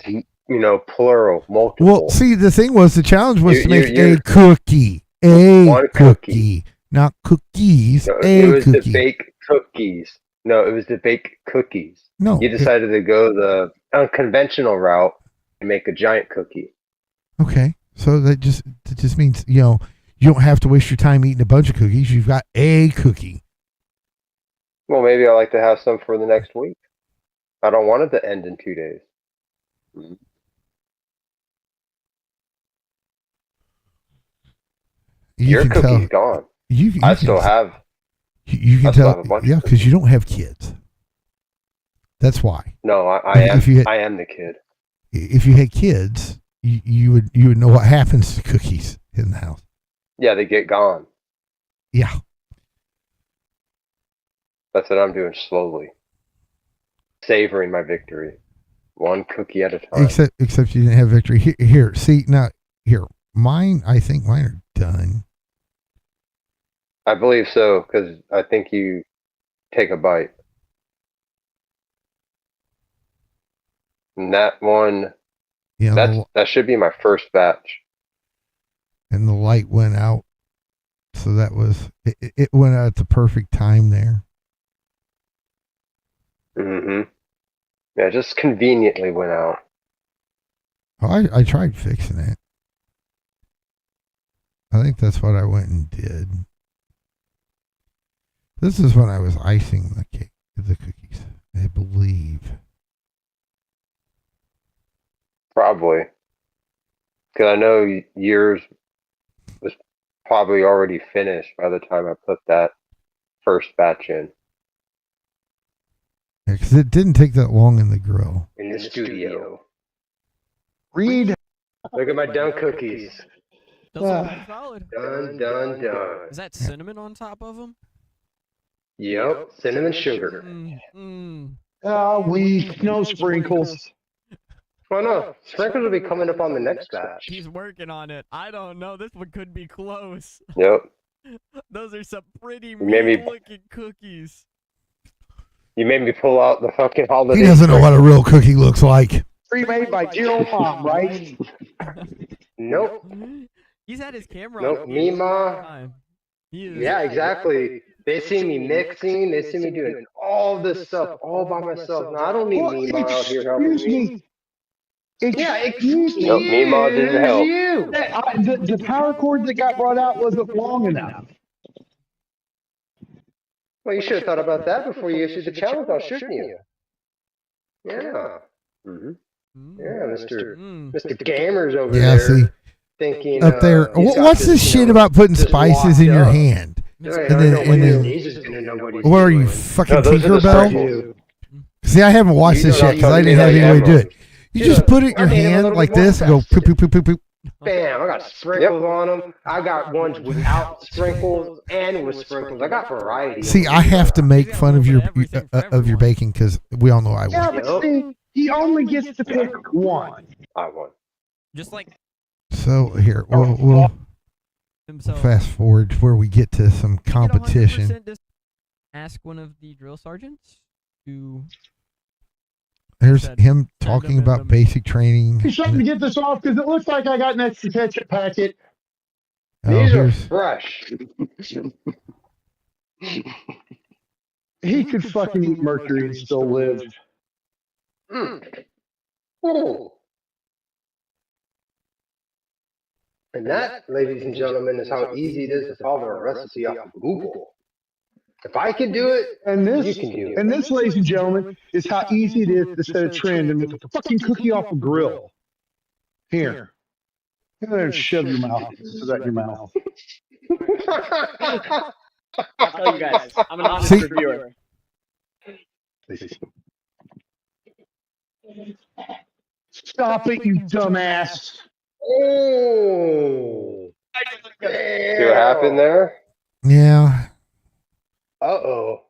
plural, multiple. Well, see, the thing was, the challenge was to make you- a cookie. A One cookie. Not cookies. No, A it was cookie. to bake cookies. No, it was to bake cookies. No. You decided to go the unconventional route and make a giant cookie. Okay. So that just means, you don't have to waste your time eating a bunch of cookies. You've got a cookie. Well, maybe I like to have some for the next week. I don't want it to end in 2 days. Your can tell. cookie's gone. You I can, still have. You can I still tell. have a bunch of Yeah, because you don't have kids. That's why. No, I am. If you had- I am the kid. If you had kids, you would know what happens to cookies in the house. Yeah, they get gone. Yeah. That's what I'm doing slowly, savoring my victory, one cookie at a time. Except you didn't have victory. Here, see now. Here, I think mine are done. I believe so because I think you take a bite, and that one Yeah. that should be my first batch. And the light went out, so that was it. Went out at the perfect time there. Mm-hmm. Yeah, just conveniently went out. Oh, I tried fixing it. I think that's what I went and did. This is when I was icing the cookies, I believe. Probably. Because I know yours was probably already finished by the time I put that first batch in. Yeah, because it didn't take that long in the grill. In the studio. Read. Look at my done cookies. Those are pretty solid. Done. Is that cinnamon on top of them? Yep, cinnamon sugar. Weak. No sprinkles. Why not? Sprinkles will be coming up on the next batch. He's working on it. I don't know. This one could be close. Yep. Those are some pretty made me- mean-looking cookies. You made me pull out the fucking holiday. He doesn't know what a real cookie looks like. Pre-made by Jill Mom, right? Nope. He's had his camera Nope. on Me, the ma. whole time. He is, Yeah, exactly. They see me mixing. They see me doing all this stuff all by myself. Now, I don't need Mima out here helping me. Yeah, excuse me. Nope, Mima didn't help. The power cord that got brought out wasn't long enough. Well, you should have thought about that before you issued the challenge on shooting you. Yeah. Mm-hmm. Yeah, Mr. Gamers over Yeah, there. see, Thinking up there. he's got What's this shit about putting just spices in locked your up. hand? Yeah, And I then- know and when then- he's just gonna know what he's What are you, doing. fucking No, those are the Tinkerbell? spices. See, I haven't watched You this know yet because I how to didn't do have that, any way to do Emerald. it. You just put it in your I made 'em a hand little like bit more this and go festive. poop, poop, poop, poop, poop. Bam! I got sprinkles on them. I got ones without sprinkles and with sprinkles. I got variety. See, I have to make fun of your Everything for of your everyone. baking because we all know I Yeah, won. but see, he only gets to pick one. I won. Just like So here, we'll himself. fast forward to where we get to some You get 100% competition. Ask one of the drill sergeants to. Here's said, him talking about basic training. He's trying to get this off because it looks like I got an extra ketchup packet. Oh, These are here's fresh. He could fucking eat mercury and still live. Ooh. And that, ladies and gentlemen, is how easy it is to follow a recipe off of Google. If I can do it, And you this, can do it. and this, ladies and gentlemen, is how easy it is to set a trend and make a fucking cookie off a grill. Here. Go ahead and shove your mouth. Put that in your mouth. I'll tell you guys. I'm an honest See- reviewer. Stop it, you dumbass. Oh. Damn. See what happened there? yeah. Uh-oh.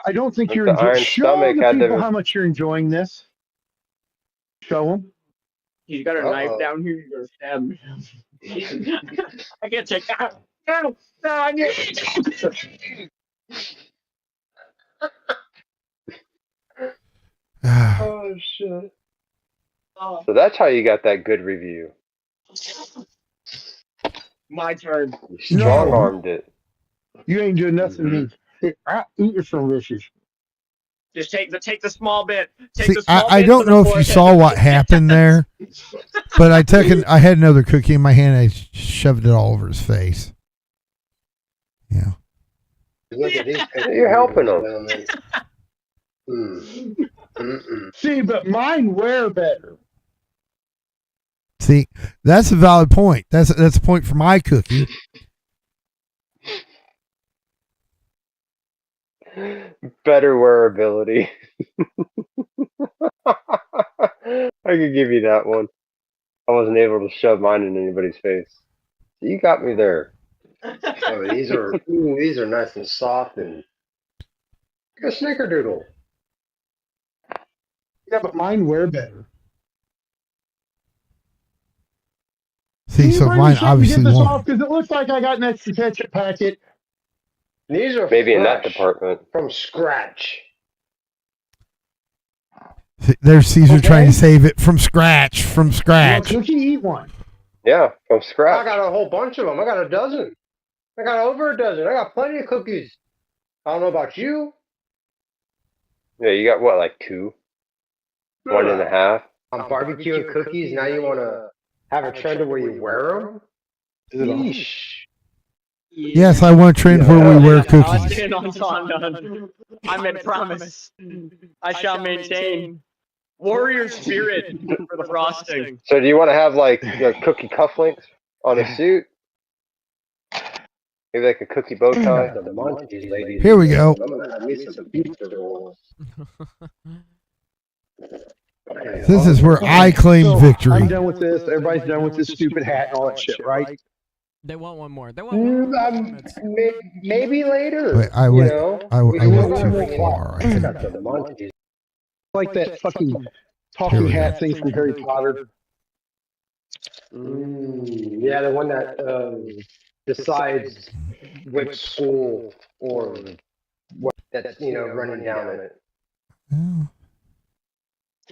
I don't think Like you're the enjoying. iron Show stomach the had people to- how much you're enjoying this. Show them. He's got a Uh-oh. knife down here. You're gonna stab me. I can't take that. No, I can't. Oh, shit. Oh, So that's how you got that good review. my turn. You strong-armed it. You ain't doing nothing to me. Eat your some dishes. Just take the small bit. Take See, the small I bit don't for the know if you forehead. saw what happened there, but I had another cookie in my hand. I shoved it all over his face. Yeah. Look at these pictures. You're helping them. See, but mine wear better. See, that's a valid point. That's a point for my cookie. Better wearability. I could give you that one. I wasn't able to shove mine in anybody's face. You got me there. Oh, these are nice and soft and like a snickerdoodle. Yeah, but mine wear better. See, so mine obviously won't. Because it looks like I got an extra ketchup packet. These are Maybe in that fresh department. from scratch. There's Caesar Okay. trying to save it from scratch. From Well, scratch. cookie, eat one. Yeah, from I scratch. got a whole bunch of them. I got a dozen. I got over a dozen. I got plenty of cookies. I don't know about you. Yeah, you got what, like 2? 1.5? I'm barbecuing cookies. Now you want to have a trend of where you wear them? Is it on? Yeesh. Yes, I want a trend where we wear I'll cookies. stand on until I'm done. I made promise. I shall maintain warrior spirit for the frosting. So do you want to have like cookie cufflinks on a suit? Maybe like a cookie bow tie? The munchies, ladies. Here we go. I'm gonna have me some pizza rolls. This is where I claim So, victory. I'm done with this. Everybody's done with this stupid hat and all that shit, right? They want one more. They want one more. That's- Maybe later. Wait, I you went- know? I We went still too got far. I I think. got the munchies. Like that fucking Here talking we go. hat thing from Harry Potter. Yeah, the one that decides which school or what that's running down in it. Oh.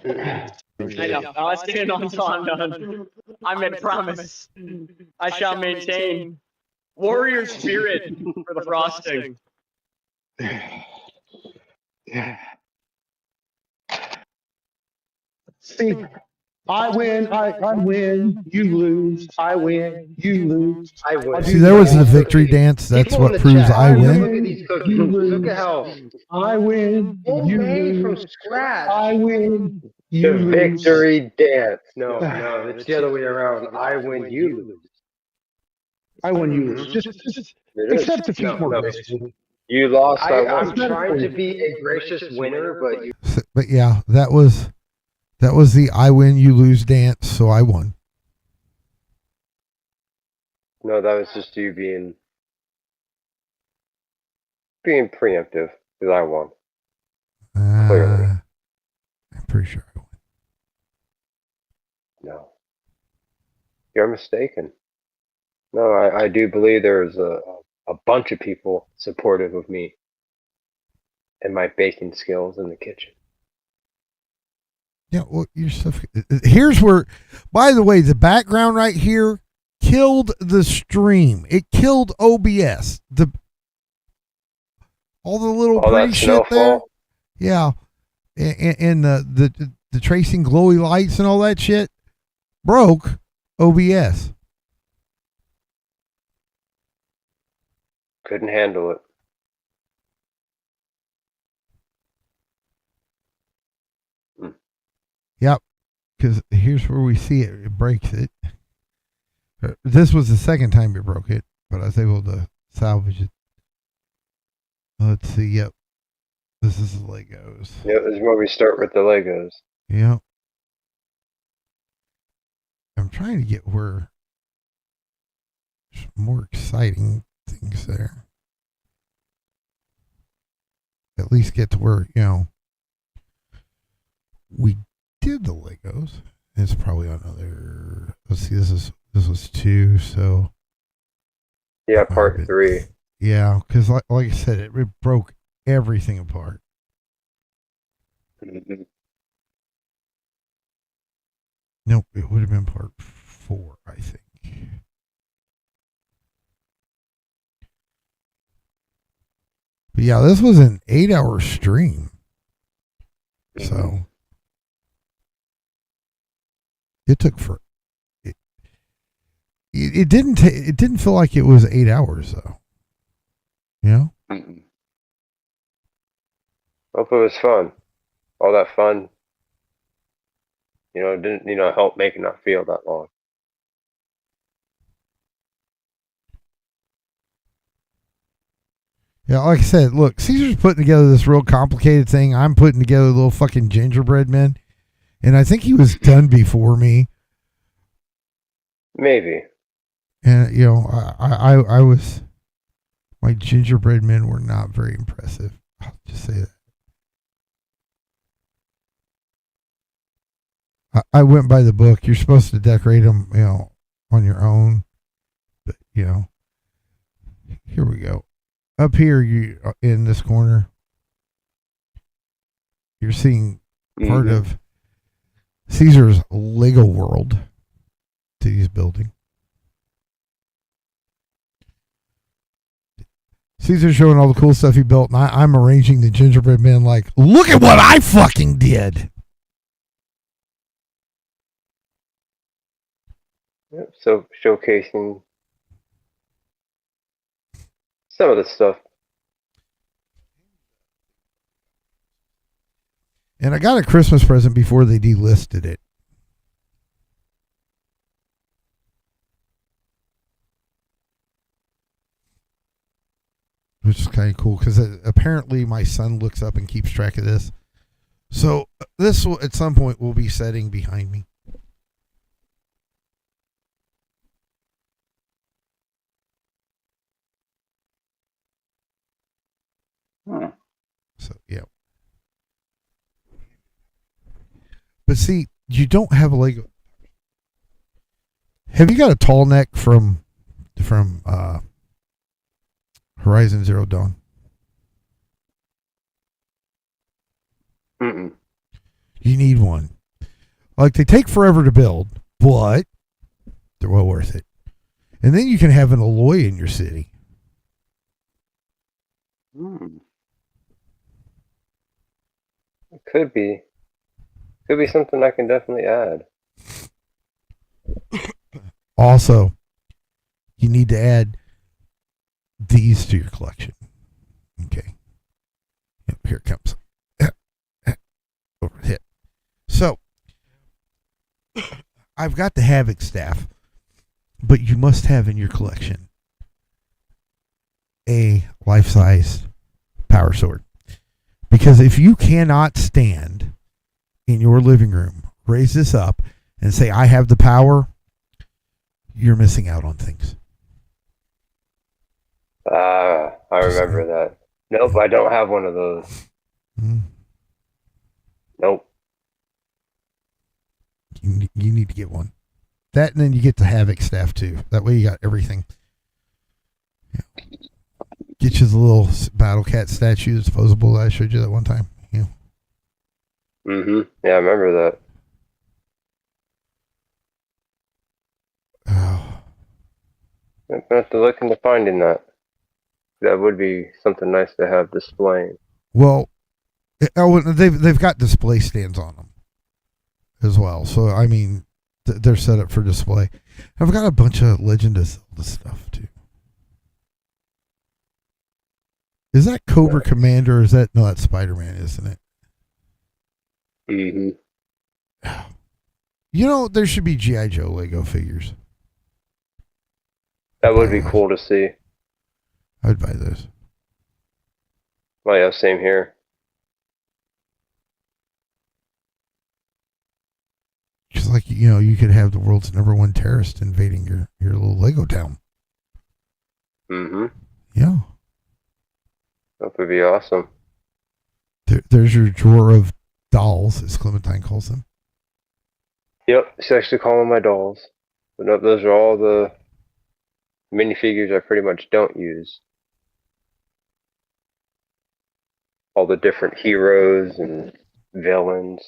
I know. I'll stand on until I'm done. I made promise. I shall maintain warrior spirit for the frosting. See, I win, I win, you lose, I win, you lose. I win. See, there was the victory dance. That's People in what the proves chat, I Look win. at these cookies. Look at how I win, you homemade from lose, scratch. I win, The you lose. victory dance. No, it's the other way around. I win, you lose. I win, you lose. Just It is. accept defeat No, more no. gracefully. You lost, I I'm won. trying to be a gracious winner, but you But yeah, that was That was the I win, you lose dance, so I won. No, that was just you being preemptive because I won. Clearly. I'm pretty sure I won. No, you're mistaken. No, I do believe there's a bunch of people supportive of me and my baking skills in the kitchen. Yeah, well, your stuff. Here's where, by the way, the background right here killed the stream. It killed OBS. All the little All pretty that shit there. snowfall. Yeah, and the tracing glowy lights and all that shit broke OBS. Couldn't handle it. Yep, because here's where we see it. It breaks it. This was the second time it broke it, but I was able to salvage it. Let's see. Yep, this is the Legos. Yeah, this is where we start with the Legos. Yep. I'm trying to get where there's more exciting things there. At least get to where, we did the Legos. It's probably another. Let's see. This was 2. So Yeah, part 3. yeah, because like I said, it broke everything apart. Mm-hmm. Nope, it would have been part 4, I think. But yeah, this was an 8-hour stream. So it took for it didn't feel like it was 8 hours though. Mm-mm. Hope it was fun. All that fun. Didn't help make it not feel that long. Yeah, like I said, look, Caesar's putting together this real complicated thing. I'm putting together a little fucking gingerbread man. And I think he was done before me. Maybe. And I was, my gingerbread men were not very impressive. I'll just say that. I went by the book. You're supposed to decorate them, on your own. But, here we go. Up here, you in this corner, you're seeing part of Caesar's Lego world that he's building. Caesar's showing all the cool stuff he built, and I'm arranging the gingerbread men like, look at what I fucking did. Yep, so showcasing some of the stuff. And I got a Christmas present before they delisted it. Which is kind of cool because apparently my son looks up and keeps track of this. So this will, at some point, will be setting behind me. So, yeah. But see, you don't have a Lego. Have you got a tall neck from Horizon Zero Dawn? Mm-mm. You need one. Like, they take forever to build, but they're well worth it. And then you can have an alloy in your city. It could be something I can definitely add. Also, you need to add these to your collection. Okay. Yep, here it comes. Over the hip. So, I've got the Havoc staff, but you must have in your collection a life-size power sword. Because if you cannot stand in your living room raise this up and say, I have the power, you're missing out on things. I remember that. Nope, I don't have one of those. Mm. Nope. You need to get one. That, and then you get the Havoc staff too. That way you got everything. Yeah. Get you the little Battle Cat statue that's posable that I showed you that one time. Yeah. Yeah, I remember that. Oh. I'm gonna have to look into finding that. That would be something nice to have displaying. Well, they've got display stands on them as well. So I mean, they're set up for display. I've got a bunch of Legend of Zelda stuff too. Is that Cobra Commander? Or is that no? That's Spider-Man, isn't it? You know, there should be G.I. Joe Lego figures. That would be cool to see. I'd buy those. Well, yeah, same here. Just like, you know, you could have the world's #1 terrorist invading your little Lego town. Yeah. That would be awesome. There's your drawer of dolls, as Clementine calls them. Yep, she's actually calling my dolls. But no, those are all the minifigures I pretty much don't use. All the different heroes and villains.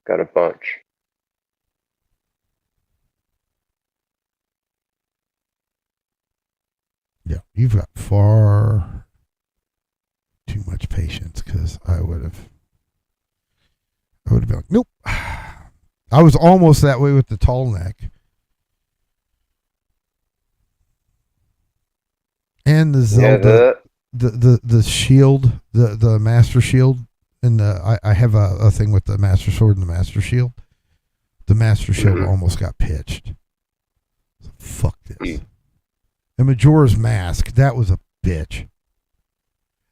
Got a bunch. Yeah, you've got far too much patience, because I would have been like, nope. I was almost that way with the tall neck. And the Zelda, the shield, the Master Shield, and I have a thing with the Master Sword and the Master Shield. The Master Shield almost got pitched. So fuck this. And Majora's Mask, that was a bitch.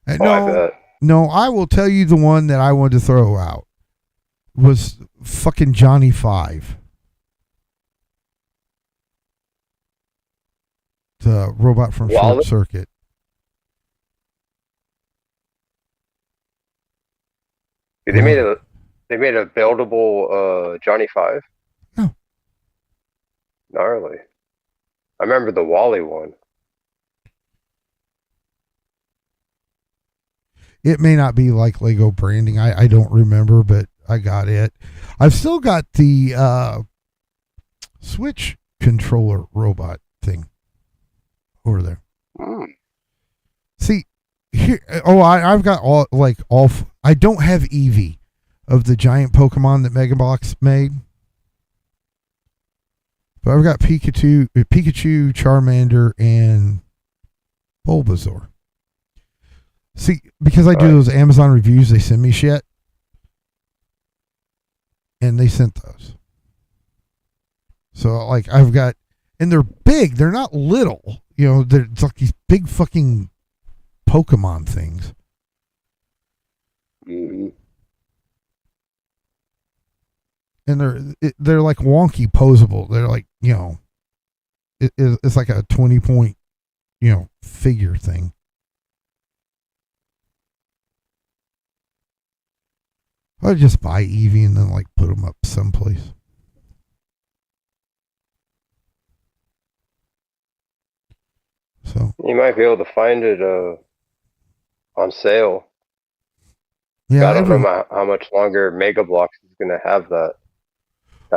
I bet. No, I will tell you the one that I wanted to throw out was fucking Johnny 5. The robot from Short Circuit. They made a buildable Johnny 5? No. Gnarly. I remember the Wally one. It may not be like Lego branding. I don't remember, but I got it. I've still got the Switch controller robot thing over there. See, here. Oh, I've got all. I don't have Eevee of the giant Pokemon that Megabox made. But I've got Pikachu, Charmander, and Bulbasaur. See, because I do those Amazon reviews, they send me shit. And they sent those. So, like, I've got, and they're big. They're not little. You know, it's like these big fucking Pokemon things. And they're like wonky posable. They're like, you know, it's like a 20-point, you know, figure thing. I'd just buy Eevee and then like put them up someplace. So you might be able to find it on sale. Yeah, I don't know how much longer Mega Bloks is going to have that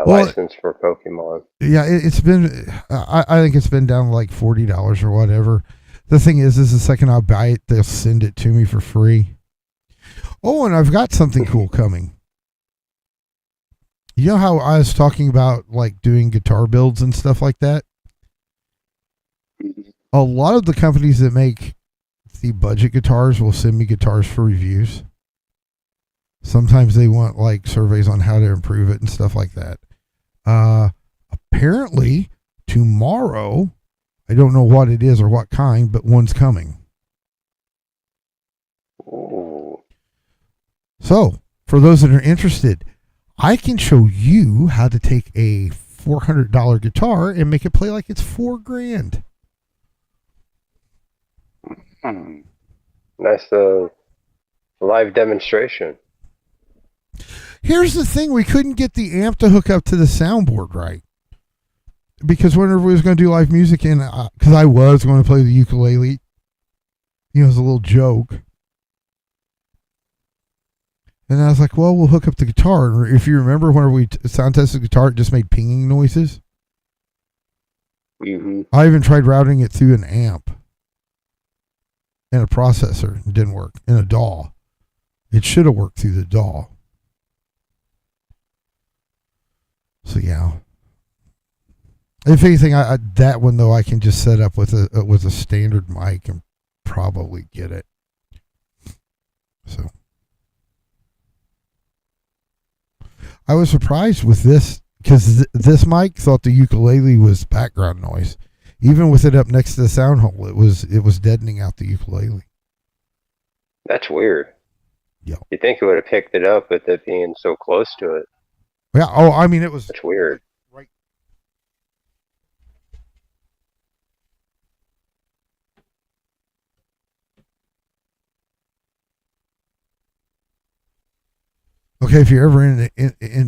license for Pokemon. Yeah, it's been. I think it's been down to like $40 or whatever. The thing is the second I buy it, they'll send it to me for free. Oh, and I've got something cool coming. You know how I was talking about like doing guitar builds and stuff like that? A lot of the companies that make the budget guitars will send me guitars for reviews. Sometimes they want like surveys on how to improve it and stuff like that. Apparently tomorrow, I don't know what it is or what kind, but one's coming. Ooh. So, for those that are interested, I can show you how to take a $400 guitar and make it play like it's $4,000. Nice live demonstration. Here's the thing: we couldn't get the amp to hook up to the soundboard right, because whenever we was going to do live music, and because I was going to play the ukulele, it was a little joke. And I was like, well, we'll hook up the guitar. And if you remember, whenever we sound tested the guitar, it just made pinging noises. Mm-hmm. I even tried routing it through an amp and a processor. It didn't work. And a DAW. It should have worked through the DAW. So, yeah. If anything, that one, though, I can just set up with a standard mic and probably get it. So. I was surprised with this because this mic thought the ukulele was background noise. Even with it up next to the sound hole, it was deadening out the ukulele. That's weird. Yeah. You think it would have picked it up with it being so close to it? Yeah. Oh, I mean, it was. That's weird. Right. Okay, if you're ever in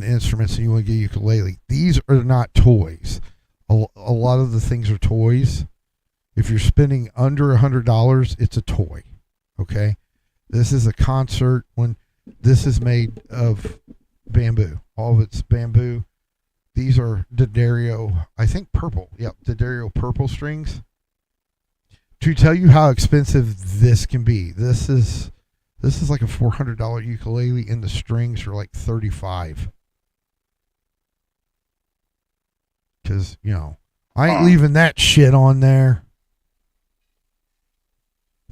instruments and you want to get a ukulele, these are not toys. A lot of the things are toys. If you're spending under $100, it's a toy. Okay, this is a concert one. This is made of bamboo. All of it's bamboo. These are D'Addario, I think purple. Yep, D'Addario purple strings. To tell you how expensive this can be, this is like a $400 ukulele, and the strings are like $35. Because, I ain't leaving that shit on there.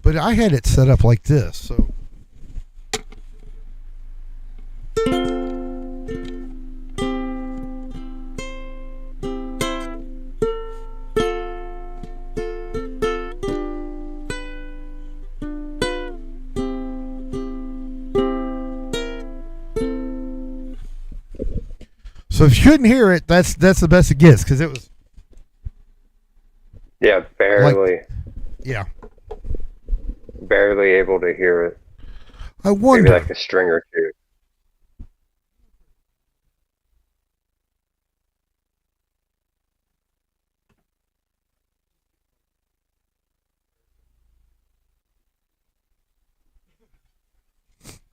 But I had it set up like this, so. So if you couldn't hear it, that's the best it gets, because it was. Yeah, barely. Yeah. Barely able to hear it. I wonder. Maybe like a string or two.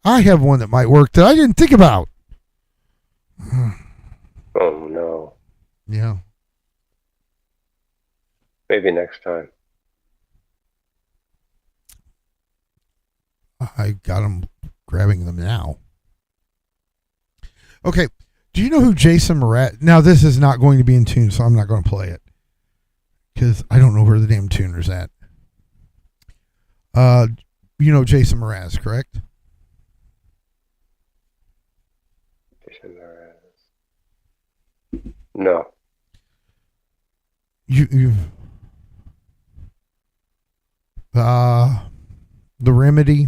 I have one that might work that I didn't think about. Oh no. Yeah. Maybe next time. I got them, grabbing them now. Okay. Do you know who Jason Mraz? Now, this is not going to be in tune, so I'm not going to play it, because I don't know where the damn tuner's at. You know Jason Mraz, correct? No. You The Remedy,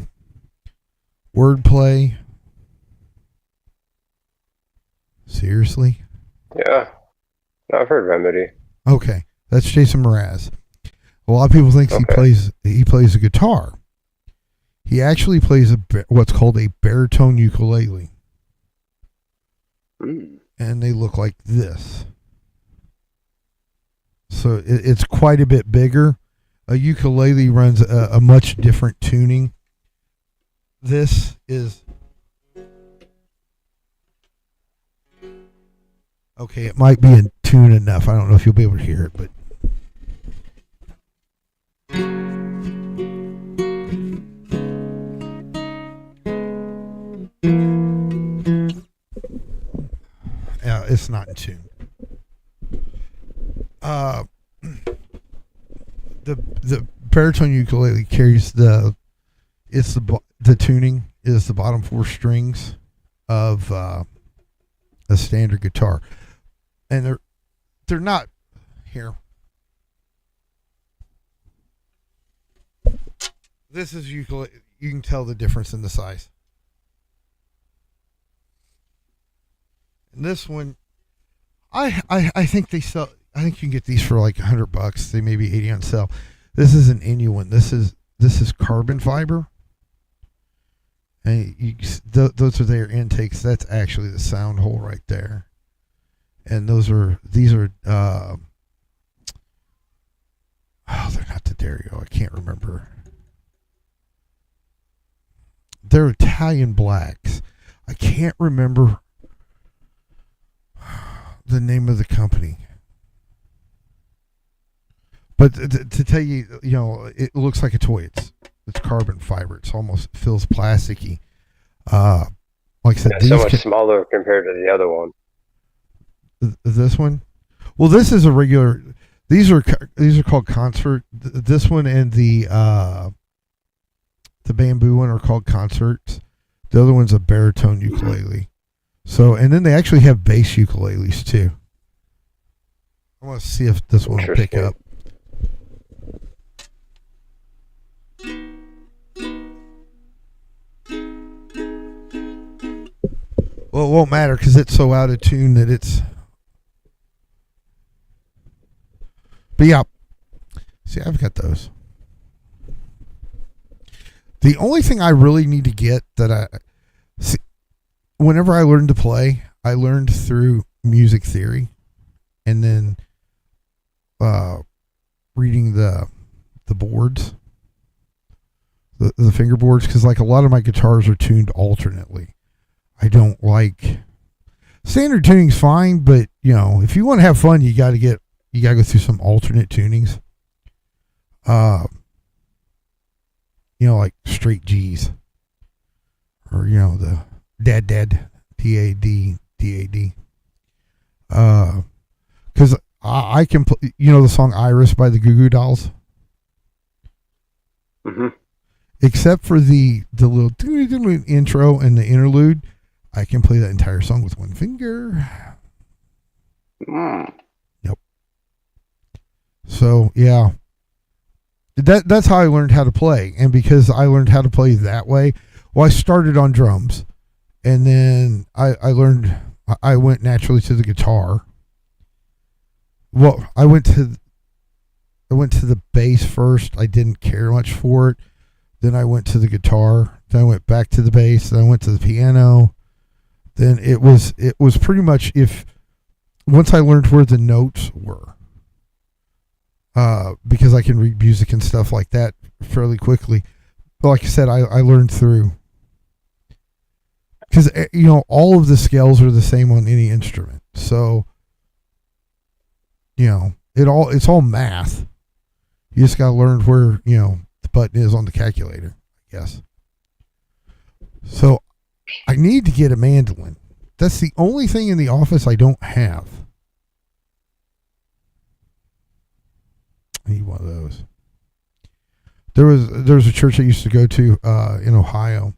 Wordplay. Seriously? Yeah. No, I've heard Remedy. Okay, that's Jason Mraz. A lot of people think he plays a guitar. He actually plays what's called a baritone ukulele. And they look like this. So it's quite a bit bigger. A ukulele runs a much different tuning. This is... Okay, it might be in tune enough. I don't know if you'll be able to hear it, but... Yeah, it's not in tune. The baritone ukulele carries the tuning is the bottom four strings of a standard guitar, and they're not here. This is ukulele. You can tell the difference in the size. This one, I think they sell. I think you can get these for like $100. They may be 80 on sale. This is an Inuit. This is carbon fiber. And those are their intakes. That's actually the sound hole right there. And these are oh, they're not the Dario. I can't remember. They're Italian blacks. I can't remember the name of the company. But to tell you, it looks like a toy. It's carbon fiber. It's almost feels plasticky. Like I said, Yeah, so much smaller compared to the other one. This one, well, this is a regular. These are called concert. This one and the bamboo one are called concerts. The other one's a baritone ukulele. So, and then they actually have bass ukuleles too. I want to see if this one will pick up. Well, it won't matter because it's so out of tune that it's. But yeah, see, I've got those. The only thing I really need to get that I see, whenever I learned to play, I learned through music theory, and then reading the boards, the fingerboards, because like a lot of my guitars are tuned alternately. I don't like standard tuning's fine, but if you want to have fun, you got to go through some alternate tunings. Like straight G's, or the dad DAD. Because I can play, the song Iris by the Goo Goo Dolls. Mm-hmm. Except for the little intro and the interlude, I can play that entire song with one finger. Yep. So yeah, that's how I learned how to play, and because I learned how to play that way, well, I started on drums, and then I went naturally to the guitar. Well, I went to the bass first. I didn't care much for it. Then I went to the guitar. Then I went back to the bass. Then I went to the piano. Then it was pretty much once I learned where the notes were, because I can read music and stuff like that fairly quickly. But like I said, I learned through, because all of the scales are the same on any instrument. So it's all math. You just got to learn where the button is on the calculator, I guess. So I need to get a mandolin. That's the only thing in the office I don't have. I need one of those. There was a church I used to go to in Ohio.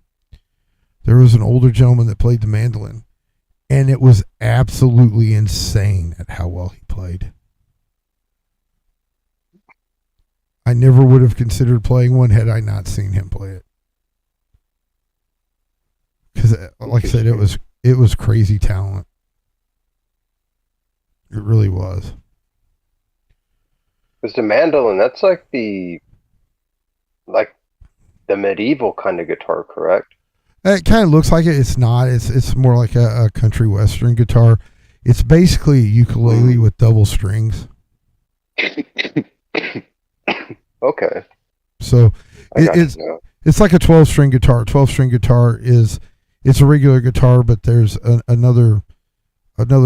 There was an older gentleman that played the mandolin, and it was absolutely insane at how well he played. I never would have considered playing one had I not seen him play it. Because, like I said, it was crazy talent. It really was. Because the mandolin, that's like the medieval kind of guitar, correct? It kind of looks like it. It's not. It's more like a country western guitar. It's basically a ukulele with double strings. Okay. So it's like a 12-string guitar. 12-string guitar it's a regular guitar, but there's another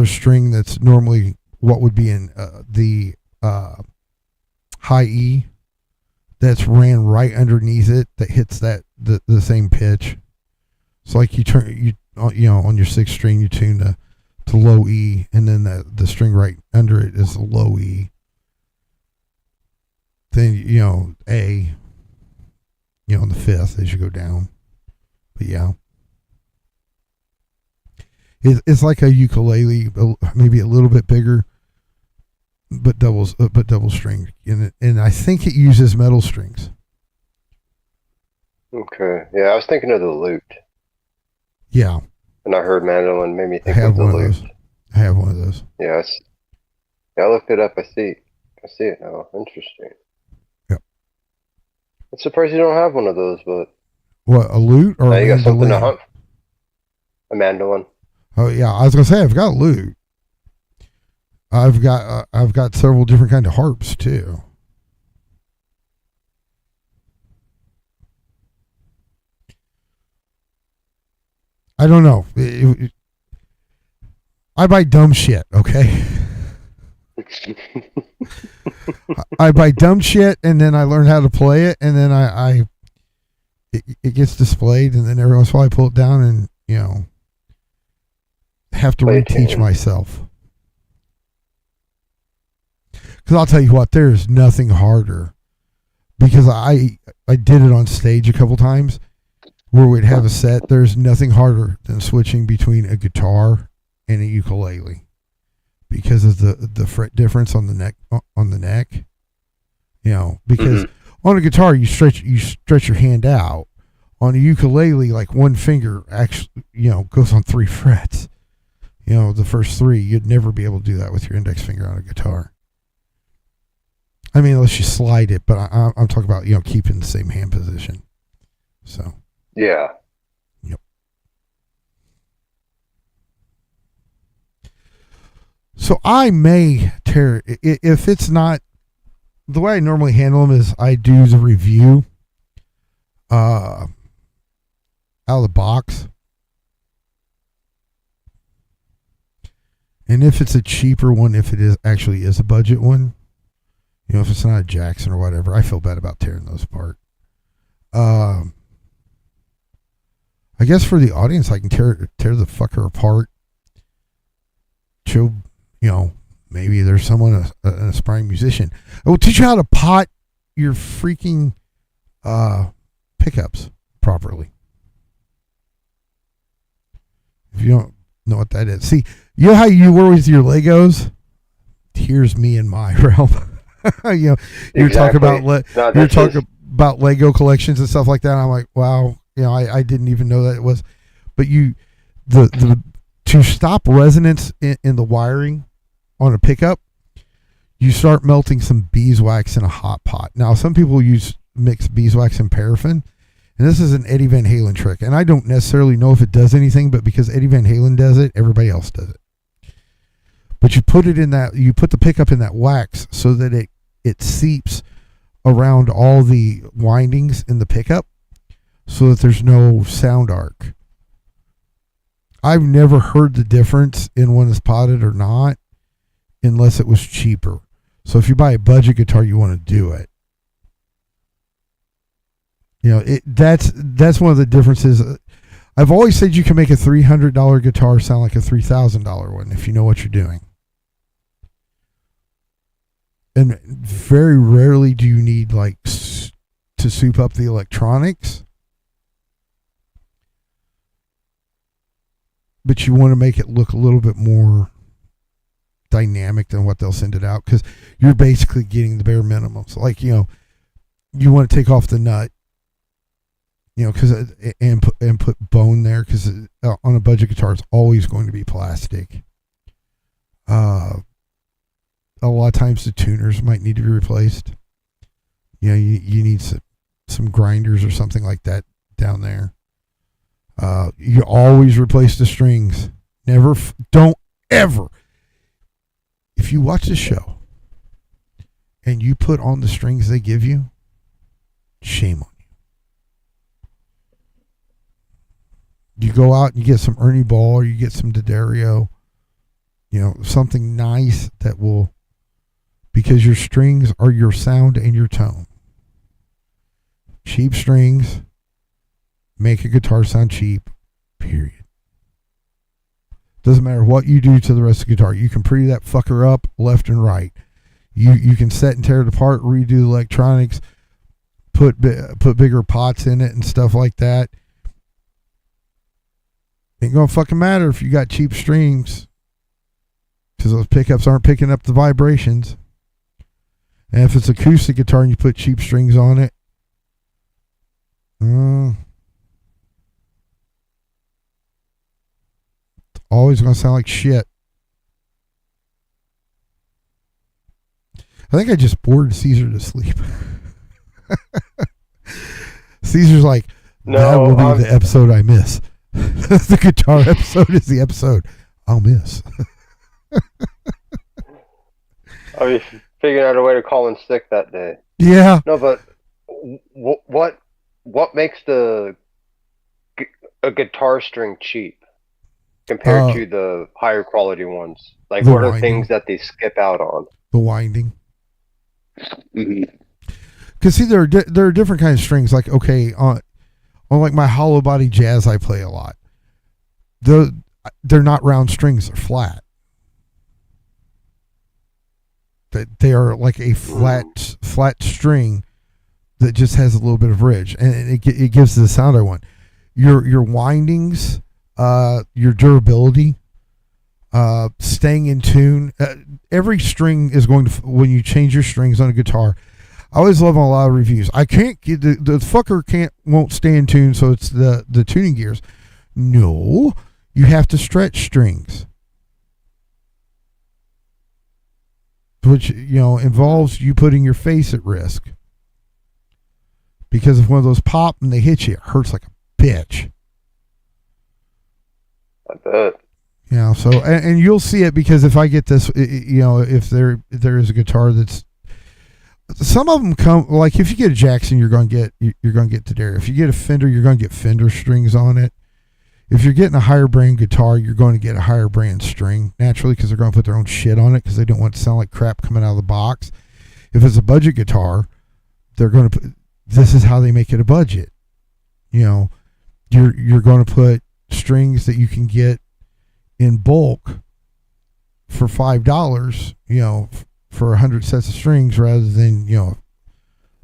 string that's normally what would be in the high E that's ran right underneath it that hits the same pitch. So like you turn on your 6th string you tune to low E, and then the string right under it is a low E. Then A, on the 5th as you go down. But yeah. It's like a ukulele, maybe a little bit bigger, but double string. And I think it uses metal strings. Okay. Yeah, I was thinking of the lute. Yeah. And I heard mandolin, made me I think have of the one of lute. those. have one of those. Yes. Yeah, I looked it up. I see it now. Interesting. Yep. I'm surprised you don't have one of those, but What, a lute or now a you got something to mandolin? hunt. A mandolin. Oh yeah, I was gonna say I've got a lute. I've got several different kind of harps too. I don't know. I buy dumb shit, okay? I buy dumb shit, and then I learn how to play it, and then it gets displayed, and then every once in a while I pull it down and, have to Play a reteach tune. myself. Because I'll tell you what, there's nothing harder. Because I did it on stage a couple times where we'd have a set. There's nothing harder than switching between a guitar and a ukulele because of the fret difference on the neck. Because on a guitar you stretch your hand out. On a ukulele, like one finger actually goes on 3 frets. The first 3, you'd never be able to do that with your index finger on a guitar. I mean, unless you slide it, but I'm talking about keeping the same hand position. So Yeah. yep. So I may tear if it's not the way I normally handle them is I do the review out of the box. And if it's a cheaper one, if it is actually is a budget one, if it's not a Jackson or whatever, I feel bad about tearing those apart. I guess for the audience, I can tear the fucker apart. Show, maybe there's someone, an aspiring musician. I will teach you how to pot your freaking pickups properly. If you don't know what that is. See, you know how you were with your Legos? Here's me in my realm. You're talking about about Lego collections and stuff like that. I'm like, wow, I didn't even know that it was. But to stop resonance in the wiring on a pickup, you start melting some beeswax in a hot pot. Now, some people mix beeswax and paraffin, and this is an Eddie Van Halen trick. And I don't necessarily know if it does anything, but because Eddie Van Halen does it, everybody else does it. But you put the pickup in that wax so that it seeps around all the windings in the pickup so that there's no sound arc. I've never heard the difference in one that's potted or not unless it was cheaper. So if you buy a budget guitar, you want to do it. That's one of the differences. I've always said you can make a $300 guitar sound like a $3,000 one if you know what you're doing. And very rarely do you need to soup up the electronics. But you want to make it look a little bit more dynamic than what they'll send it out because you're basically getting the bare minimum. So you want to take off the nut, because and put bone there because on a budget guitar it's always going to be plastic. A lot of times the tuners might need to be replaced. You need some grinders or something like that down there. You always replace the strings. Don't ever. If you watch the show and you put on the strings they give you, shame on you. You go out and you get some Ernie Ball or you get some D'Addario, something nice that will, because your strings are your sound and your tone. Cheap strings make a guitar sound cheap, period. Doesn't matter what you do to the rest of the guitar. You can pretty that fucker up left and right. You can set and tear it apart, redo the electronics, put bigger pots in it and stuff like that. Ain't gonna fucking matter if you got cheap strings because those pickups aren't picking up the vibrations. And if it's acoustic guitar and you put cheap strings on it, it's always going to sound like shit. I think I just bored Caesar to sleep. Caesar's like, that No, will be the episode I miss. The guitar episode is the episode I'll miss. I was figuring out a way to call in sick that day. Yeah. No, but what makes a guitar string cheap compared to the higher quality ones? Like, the what are winding. things that they skip out on? The winding. Mm-hmm. Because see, there are different kinds of strings. Like, okay, on like my hollow body jazz I play a lot. They're not round strings, they're flat. They are like a flat string that just has a little bit of ridge, and it gives the sound I want. Your windings, your durability, staying in tune. Every string is going to, when you change your strings on a guitar. I always love on a lot of reviews. I can't get the fucker won't stay in tune, so it's the tuning gears. No, you have to stretch strings, which involves you putting your face at risk. Because if one of those pop and they hit you, it hurts like a bitch. I bet. So and you'll see it, because if I get this, if there is a guitar that's, some of them come, like if you get a Jackson, you're going to get Tadera. If you get a Fender, you're going to get Fender strings on it. If you're getting a higher brand guitar, you're going to get a higher brand string, naturally, because they're going to put their own shit on it, because they don't want it to sound like crap coming out of the box. If it's a budget guitar, they're going to put, this is how they make it a budget. You're going to put strings that you can get in bulk for $5, for 100 sets of strings, rather than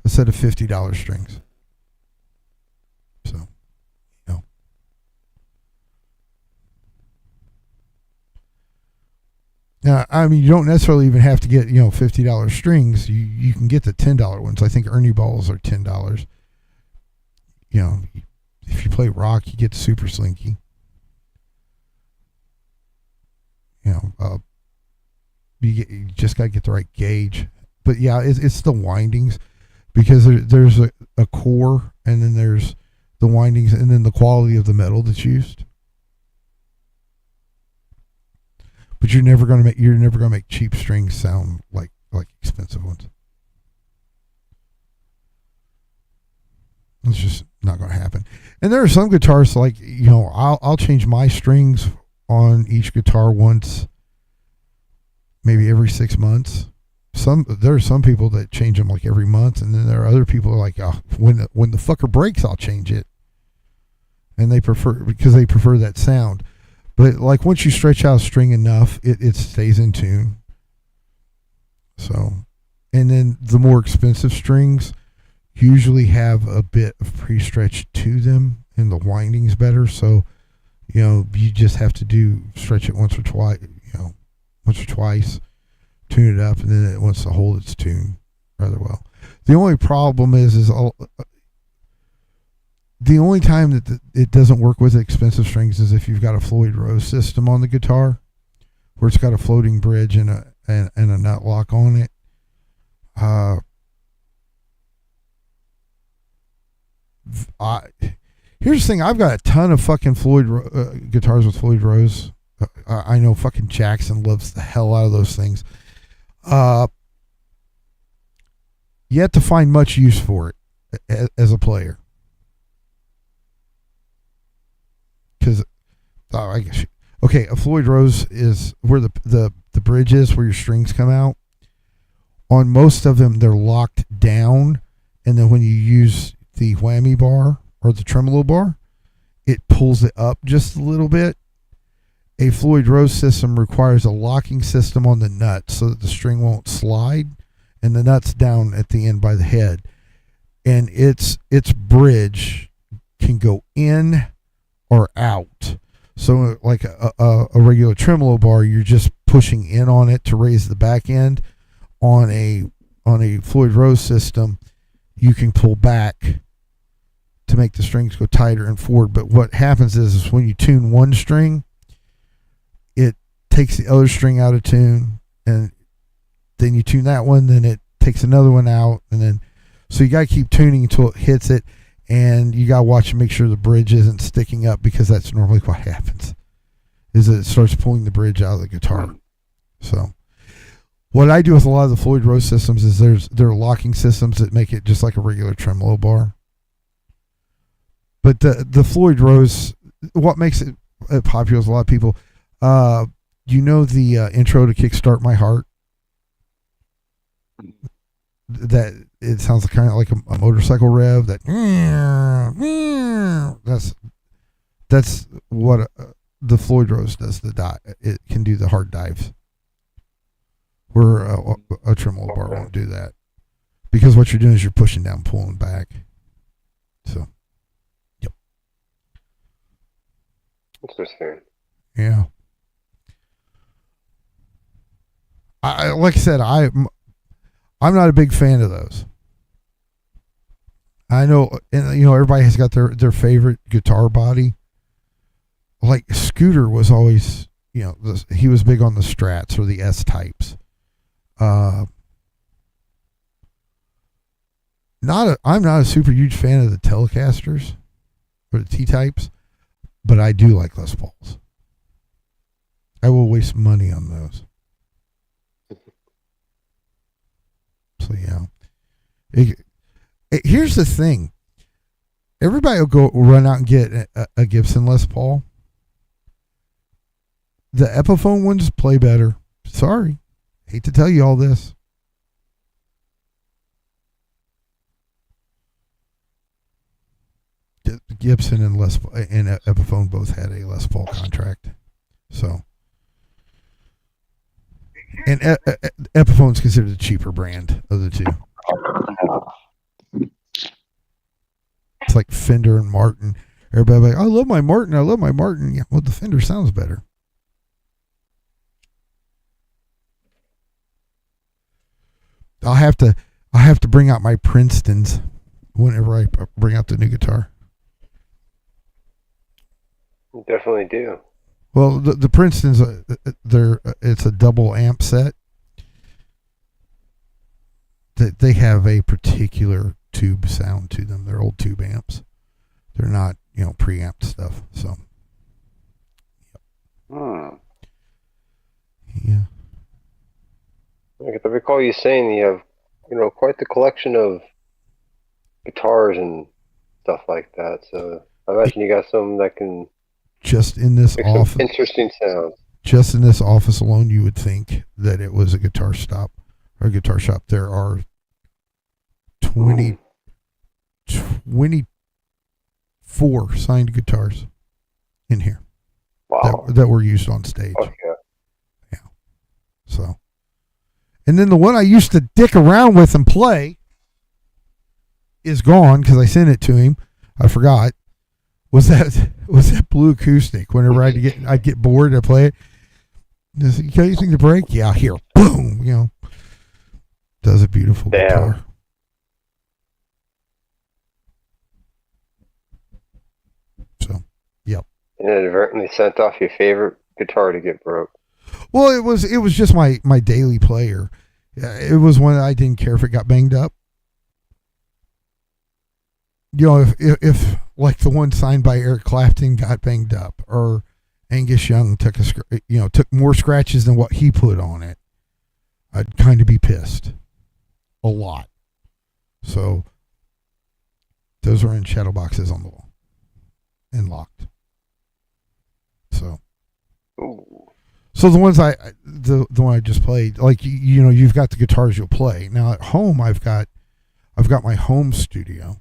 a set of $50 strings. So now, I mean, you don't necessarily even have to get $50 strings. You can get the $10 ones. I think Ernie balls are $10. If you play rock, you get super slinky. You just got to get the right gauge. But yeah, it's the windings, because there's a core, and then there's the windings, and then the quality of the metal that's used. But you're never gonna make cheap strings sound like expensive ones. It's just not gonna happen. And there are some guitars, like I'll change my strings on each guitar once, maybe every 6 months. There are some people that change them like every month, and then there are other people who are like, oh, when the fucker breaks, I'll change it. And they prefer that sound. But like once you stretch out a string enough, it stays in tune. So, and then the more expensive strings usually have a bit of pre-stretch to them, and the winding's better. So, you just have to stretch it once or twice, tune it up, and then it wants to hold its tune rather well. The only problem is the only time that it doesn't work with expensive strings is if you've got a Floyd Rose system on the guitar, where it's got a floating bridge and a nut lock on it. Here's the thing: I've got a ton of fucking Floyd guitars with Floyd Rose. I know fucking Jackson loves the hell out of those things. Yet to find much use for it as a player. Because, okay, a Floyd Rose is where the bridge is, where your strings come out. On most of them, they're locked down, and then when you use the whammy bar or the tremolo bar, it pulls it up just a little bit. A Floyd Rose system requires a locking system on the nut so that the string won't slide, and the nut's down at the end by the head, and its bridge can go in or out. So like a regular tremolo bar, you're just pushing in on it to raise the back end. On a Floyd Rose system, you can pull back to make the strings go tighter and forward. But what happens is when you tune one string, it takes the other string out of tune, and then you tune that one, then it takes another one out, and then so you got to keep tuning until it hits it, and you got to watch and make sure the bridge isn't sticking up, because that's normally what happens, is that it starts pulling the bridge out of the guitar. So what I do with a lot of the Floyd Rose systems is there are locking systems that make it just like a regular tremolo bar. But the Floyd Rose, what makes it popular with a lot of people, you know the intro to Kickstart My Heart? That it sounds kind of like a motorcycle rev. That's what the Floyd Rose does. It can do the hard dives, where a tremolo bar won't do that, because what you're doing is you're pushing down, pulling back. So, yep. Interesting. Yeah. I like I said, I'm not a big fan of those. I know, and everybody has got their favorite guitar body. Like Scooter was always, he was big on the Strats or the S types. I'm not a super huge fan of the Telecasters or the T types, but I do like Les Pauls. I will waste money on those. So yeah, here's the thing. Everybody will run out and get a Gibson Les Paul. The Epiphone ones play better. Sorry, hate to tell you all this. Gibson and Epiphone both had a Les Paul contract, so. And Epiphone's considered the cheaper brand of the two. It's like Fender and Martin. Everybody like, I love my Martin. Yeah, well, the Fender sounds better. I'll have to bring out my Princetons whenever I bring out the new guitar. You definitely do. Well, the Princeton's it's a double amp set. They have a particular tube sound to them. They're old tube amps. They're not preamp stuff. So yeah. I recall you saying you have quite the collection of guitars and stuff like that. So I imagine you got some that can. Just in this office, interesting sounds. Just in this office alone, you would think that it was a guitar shop or a guitar shop. There are 24 signed guitars in here. Wow. That were used on stage. Oh, yeah. So, and then the one I used to dick around with and play is gone because I sent it to him. I forgot. Was that blue acoustic? Whenever I'd get bored, I'd play it. Does it got anything to break? Yeah, here, boom. Does a beautiful guitar. So, yep. And inadvertently sent off your favorite guitar to get broke. Well, it was just my daily player. It was one that I didn't care if it got banged up. If like the one signed by Eric Clapton got banged up, or Angus Young took more scratches than what he put on it, I'd kind of be pissed a lot. So those are in shadow boxes on the wall and locked. So the ones the one I just played, like you've got the guitars you'll play. Now at home I've got my home studio.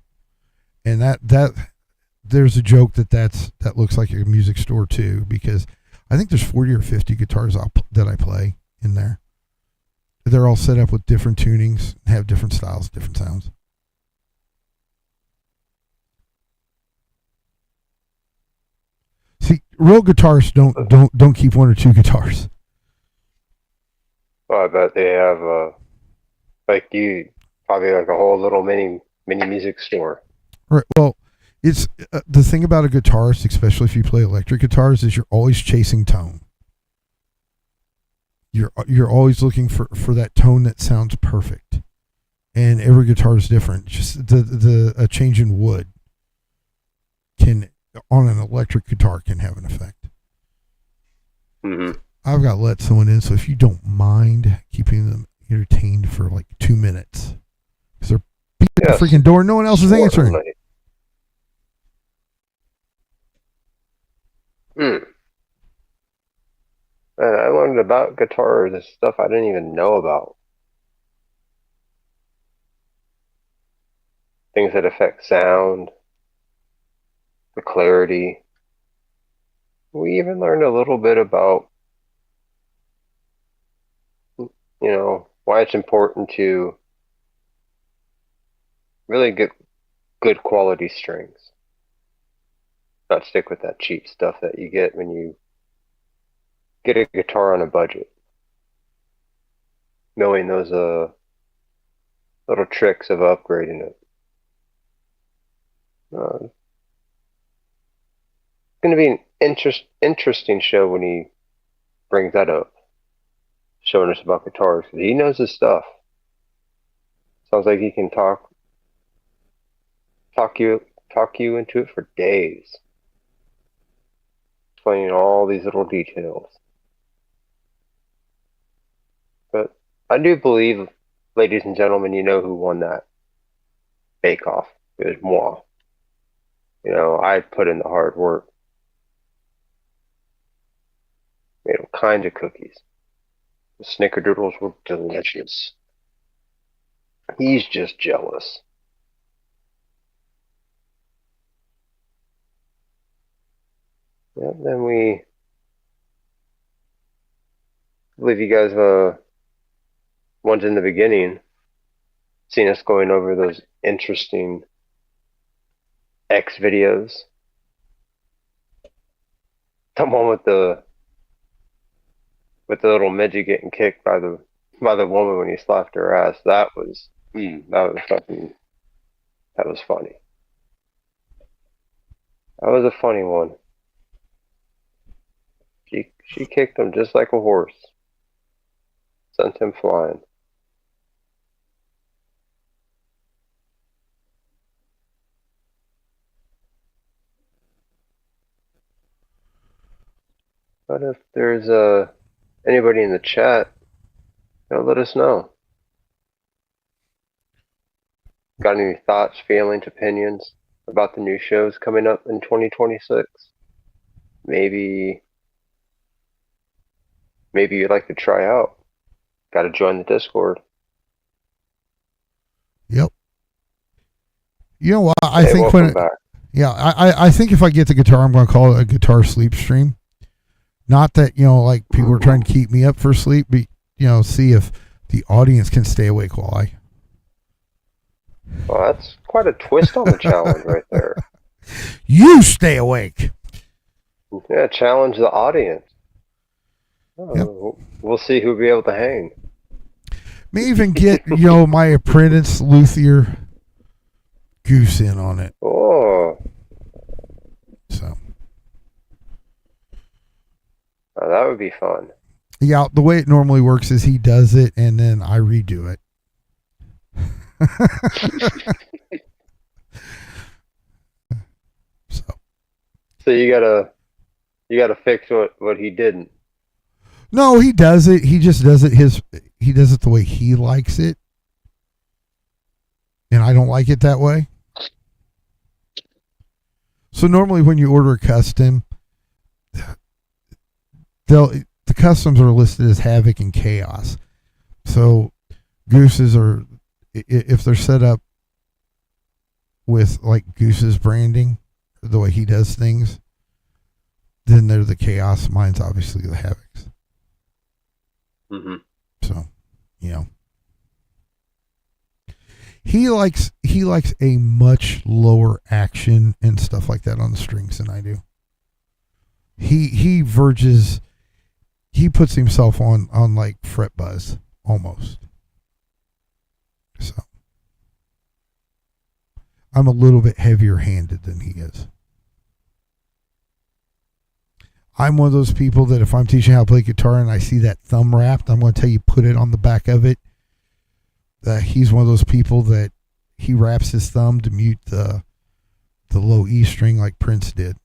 And that there's a joke that looks like a music store too, because I think there's 40 or 50 guitars that I play in there. They're all set up with different tunings, have different styles, different sounds. See, real guitarists don't keep one or two guitars. Well, I bet they have like you probably like a whole little mini music store. Right. Well, it's the thing about a guitarist, especially if you play electric guitars, is you're always chasing tone. you're always looking for that tone that sounds perfect, and every guitar is different. Just a change in wood can on an electric guitar can have an effect. Mm-hmm. I've got to let someone in, so if you don't mind keeping them entertained for like 2 minutes, because they're beating Yes, the freaking door, no one else is answering. certainly. Hmm. Man, I learned about guitars and stuff I didn't even know about. Things that affect sound, the clarity. We even learned a little bit about, why it's important to really get good quality strings. Not stick with that cheap stuff that you get when you get a guitar on a budget. Knowing those little tricks of upgrading it. It's going to be an interesting show when he brings that up, showing us about guitars, because he knows his stuff. Sounds like he can talk you into it for days, explaining all these little details. But I do believe, ladies and gentlemen, you know who won that bake-off. It was moi. I put in the hard work. Made all kinds of cookies. The snickerdoodles were delicious. He's just jealous. Yeah, then I believe you guys, ones in the beginning, seen us going over those interesting X videos. The one with the little midget getting kicked by the woman when he slapped her ass. That was fucking, that was funny. That was a funny one. She kicked him just like a horse. Sent him flying. But if there's anybody in the chat, let us know. Got any thoughts, feelings, opinions about the new shows coming up in 2026? Maybe you'd like to try out. Got to join the Discord. Yep. You know what? I Hey, think welcome back. Yeah, I think if I get the guitar, I'm going to call it a guitar sleep stream. Not that, like people are trying to keep me up for sleep, but, see if the audience can stay awake while I. Well, that's quite a twist on the challenge right there. You stay awake. Yeah, challenge the audience. Yep. We'll see who'll be able to hang. May even get, my apprentice luthier Goose in on it. Oh. So. That would be fun. Yeah, the way it normally works is he does it and then I redo it. So you gotta fix what he didn't. No, he does it. He just does it he does it the way he likes it. And I don't like it that way. So normally when you order a custom, the customs are listed as Havoc and Chaos. So Gooses are, if they're set up with like Goose's branding, the way he does things, then they're the Chaos. Mine's obviously the Havocs. Mm-hmm. So, he likes a much lower action and stuff like that on the strings than I do. He puts himself on like fret buzz almost. So I'm a little bit heavier handed than he is. I'm one of those people that if I'm teaching how to play guitar and I see that thumb wrapped, I'm going to tell you put it on the back of it. He's one of those people that he wraps his thumb to mute the low E string like Prince did,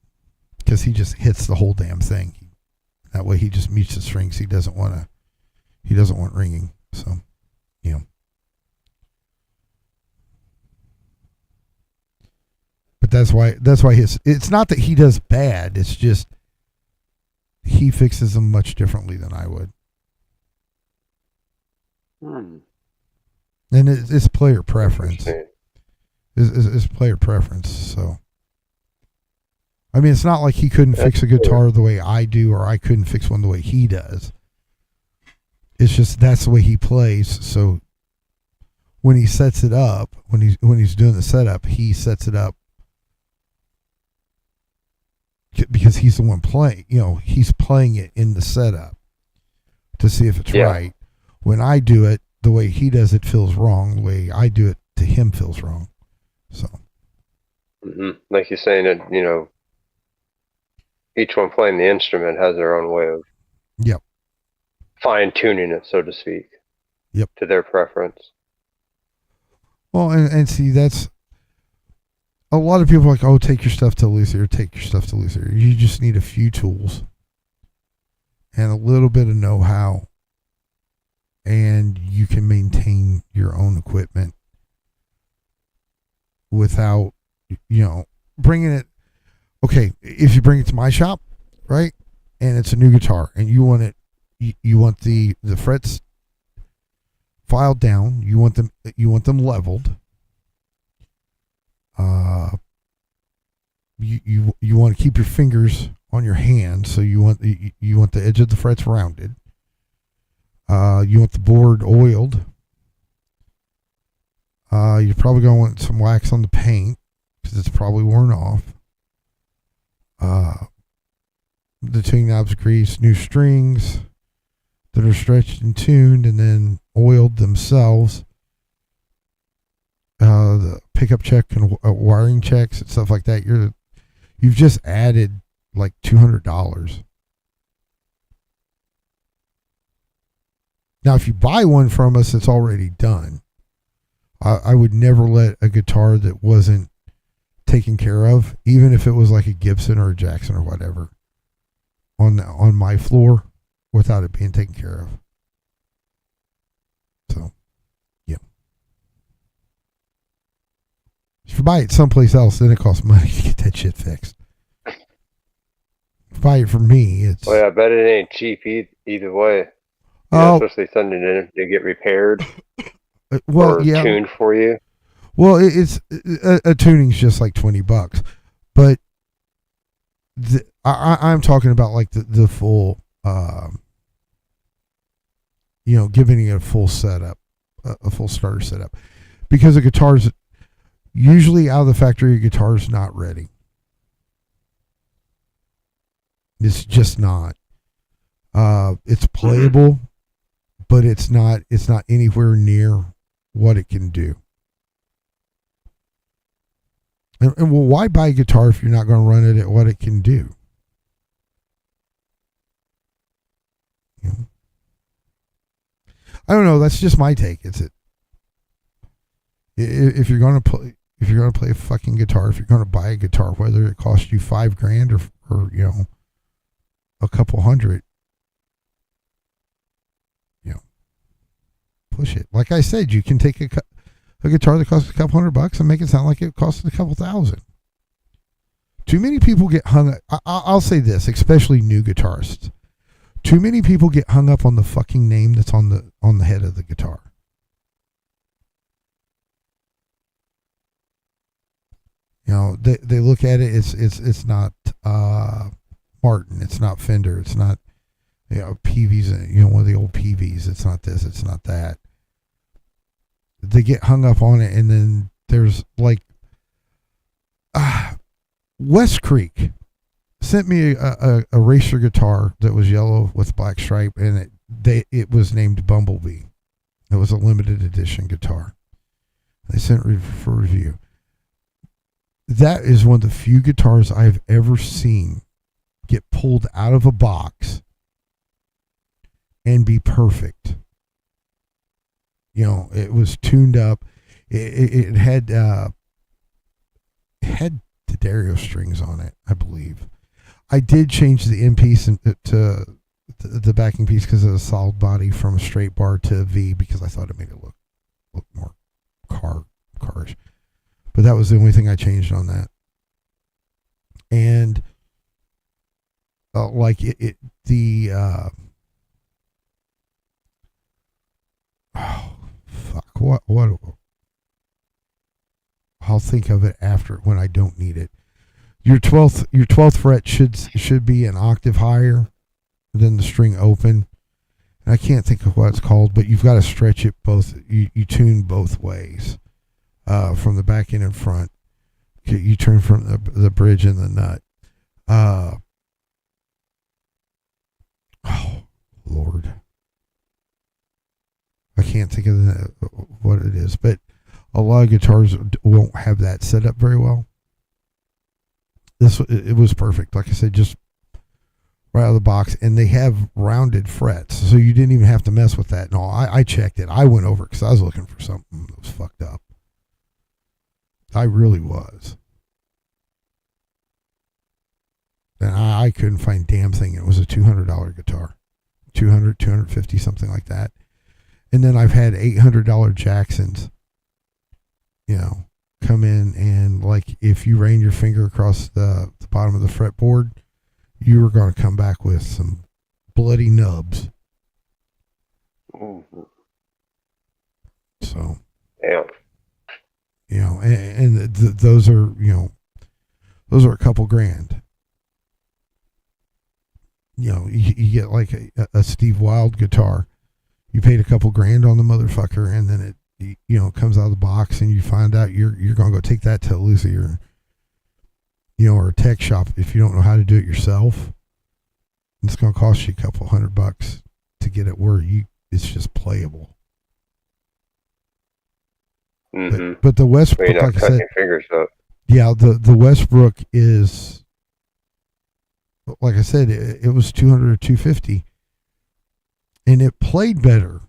because he just hits the whole damn thing. That way he just mutes the strings. He doesn't want ringing. So, you know. But that's why it's not that he does bad. It's just he fixes them much differently than I would. And it's player preference. It's player preference. So, I mean, it's not like he couldn't fix a guitar the way I do, or I couldn't fix one the way he does. It's just that's the way he plays. So when he sets it up, when he's doing the setup, he sets it up because he's the one playing. You know, he's playing it in the setup to see if it's right. When I do it, the way he does it feels wrong. The way I do it to him feels wrong. So, like you're saying, that you know, each one playing the instrument has their own way of fine tuning it, so to speak. To their preference. Well, and see, that's a lot of people are like, oh, take your stuff to Luthier, take your stuff to Luthier. You just need a few tools and a little bit of know-how, and you can maintain your own equipment without, you know, bringing it. Okay, if you bring it to my shop, right, and it's a new guitar, and you want it, you want the frets filed down, you want them leveled. You want to keep your fingers on your hand, so you want the edge of the frets rounded. You want the board oiled. You're probably going to want some wax on the paint because it's probably worn off. The tuning knobs greased, new strings that are stretched and tuned and then oiled themselves. The pickup check and wiring checks and stuff like that. You've just added like $200. Now, if you buy one from us, it's already done. I would never let a guitar that wasn't taken care of, even if it was like a Gibson or a Jackson or whatever, on my floor without it being taken care of. So, yeah. If you buy it someplace else, then it costs money to get that shit fixed. If you buy it from me, it's... Well, yeah, I bet it ain't cheap either way. You know, especially something to get repaired or tuned for you. Well, it's a tuning's just like $20, but I'm talking about like the full, you know, giving it a full setup, a full starter setup, because the guitar's usually out of the factory. A guitar's not ready. It's just not. It's playable, but it's not anywhere near what it can do. And well, why buy a guitar if you're not going to run it at what it can do? You know? I don't know. That's just my take. If you're going to play a fucking guitar, if you're going to buy a guitar, whether it costs you $5,000 or you know, a couple hundred, you know, push it. Like I said, you can take a guitar that costs a couple $100 and make it sound like it costs a couple $1,000. Too many people get hung up. I'll say this, especially new guitarists. Too many people get hung up on the fucking name that's on the head of the guitar. You know, they look at it. It's not Martin. It's not Fender. It's not, you know, PVs. You know, one of the old PVs. It's not this. It's not that. They get hung up on it, and then there's like West Creek sent me a racer guitar that was yellow with black stripe, and it was named Bumblebee. It was a limited edition guitar. They sent it for review. That is one of the few guitars I've ever seen get pulled out of a box and be perfect. You know, it was tuned up. It had the Dario strings on it, I believe. I did change the end piece to the backing piece because of the solid body from a straight bar to a V, because I thought it made it look more carish. But that was the only thing I changed on that. And what I'll think of it after when I don't need it. Your 12th fret should be an octave higher than the string open. And I can't think of what it's called, but you've got to stretch it both. You tune both ways, from the back end and front. You turn from the bridge and the nut. Oh Lord, I can't think of what it is, but a lot of guitars won't have that set up very well. It was perfect. Like I said, just right out of the box, and they have rounded frets, so you didn't even have to mess with that. No, I checked it. I went over because I was looking for something that was fucked up. I really was. And I couldn't find a damn thing. It was a $200 guitar. $250, something like that. And then I've had $800 Jacksons, you know, come in, and like if you ran your finger across the bottom of the fretboard, you were going to come back with some bloody nubs. Mm-hmm. So, damn. You know, and those are, you know, those are a couple grand. You know, you get like a Steve Wild guitar. You paid a couple grand on the motherfucker, and then it, you know, comes out of the box, and you find out you're going to go take that to Lucy or, you know, or a tech shop if you don't know how to do it yourself. It's going to cost you a couple $100 to get it where it's just playable. Mm-hmm. But the Westbrook, you're not like I cutting said, your fingers up. Yeah, the Westbrook is, like I said, it was 200 or 250, and it played better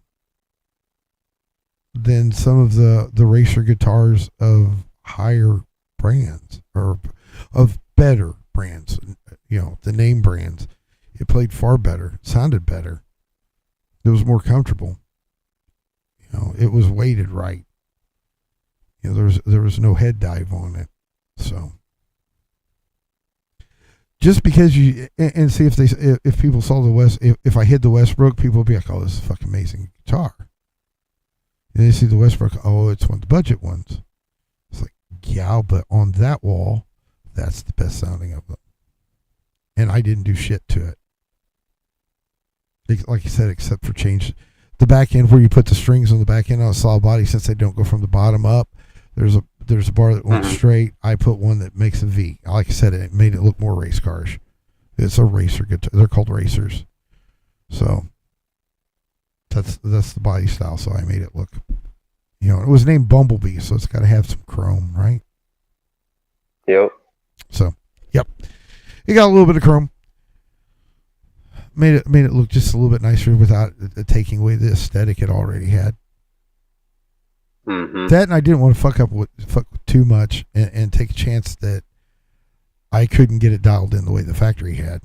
than some of the racer guitars of higher brands, or of better brands, you know, the name brands. It played far better, sounded better. It was more comfortable. You know, it was weighted right. You know, there was no head dive on it. So just because you, and see if people saw if I hit the Westbrook, people would be like, oh, this is a fucking amazing guitar. And they see the Westbrook, oh, it's one of the budget ones. It's like, yeah, but on that wall, that's the best sounding of them. And I didn't do shit to it. Like I said, except for change the back end where you put the strings on the back end on a solid body, since they don't go from the bottom up. There's a bar that went straight. I put one that makes a V. Like I said, it made it look more race carish. It's a racer guitar. They're called racers. So that's the body style. So I made it look, you know, it was named Bumblebee, so it's got to have some chrome, right? Yep. So, yep, it got a little bit of chrome. Made it look just a little bit nicer without taking away the aesthetic it already had. Mm-hmm. That, and I didn't want to fuck too much and take a chance that I couldn't get it dialed in the way the factory had.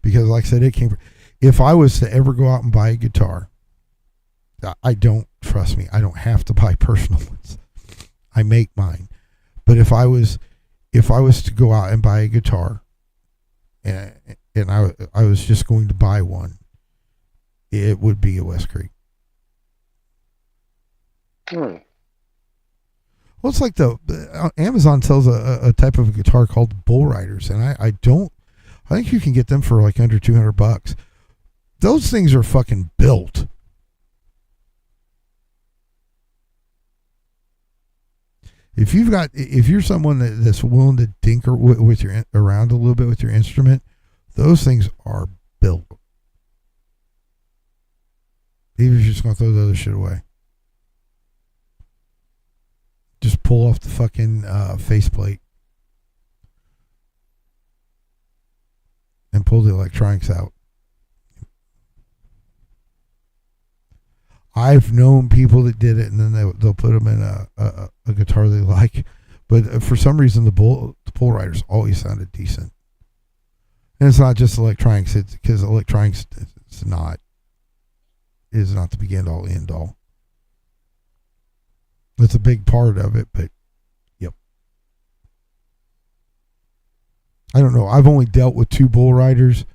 Because, like I said, it came. If I was to ever go out and buy a guitar, I don't, trust me, I don't have to buy personal ones. I make mine. But if I was to go out and buy a guitar, and I was just going to buy one, it would be a West Creek. Well, it's like Amazon sells a type of a guitar called Bull Riders, and I think you can get them for like under $200. Those things are fucking built. If you're someone that's willing to tinker with your around a little bit with your instrument, those things are built. Even if you're just gonna throw the other shit away, Just pull off the fucking faceplate and pull the electronics out. I've known people that did it, and then they'll put them in a guitar they like, but for some reason the pull riders always sounded decent. And it's not just electronics, it's because electronics is not the begin all end all. It's a big part of it, but yep. I don't know. I've only dealt with 2 bull riders,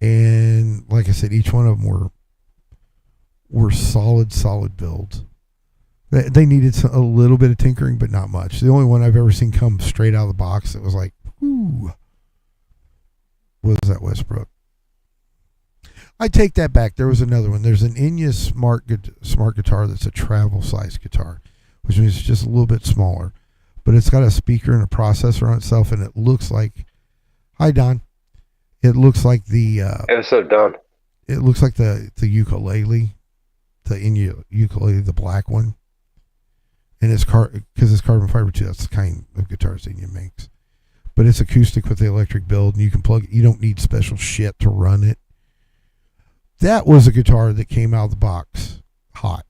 and like I said, each one of them were solid builds. They needed a little bit of tinkering, but not much. The only one I've ever seen come straight out of the box that was like, ooh, was that Westbrook. I take that back. There was another one. There's an Enya smart guitar that's a travel size guitar, which means it's just a little bit smaller, but it's got a speaker and a processor on itself, and it looks like, hi Don, it looks like the Episode done. It looks like the ukulele, the Enya ukulele, the black one, and it's because it's carbon fiber too. That's the kind of guitars Enya makes, but it's acoustic with the electric build, and you can plug it. You don't need special shit to run it. That was a guitar that came out of the box hot,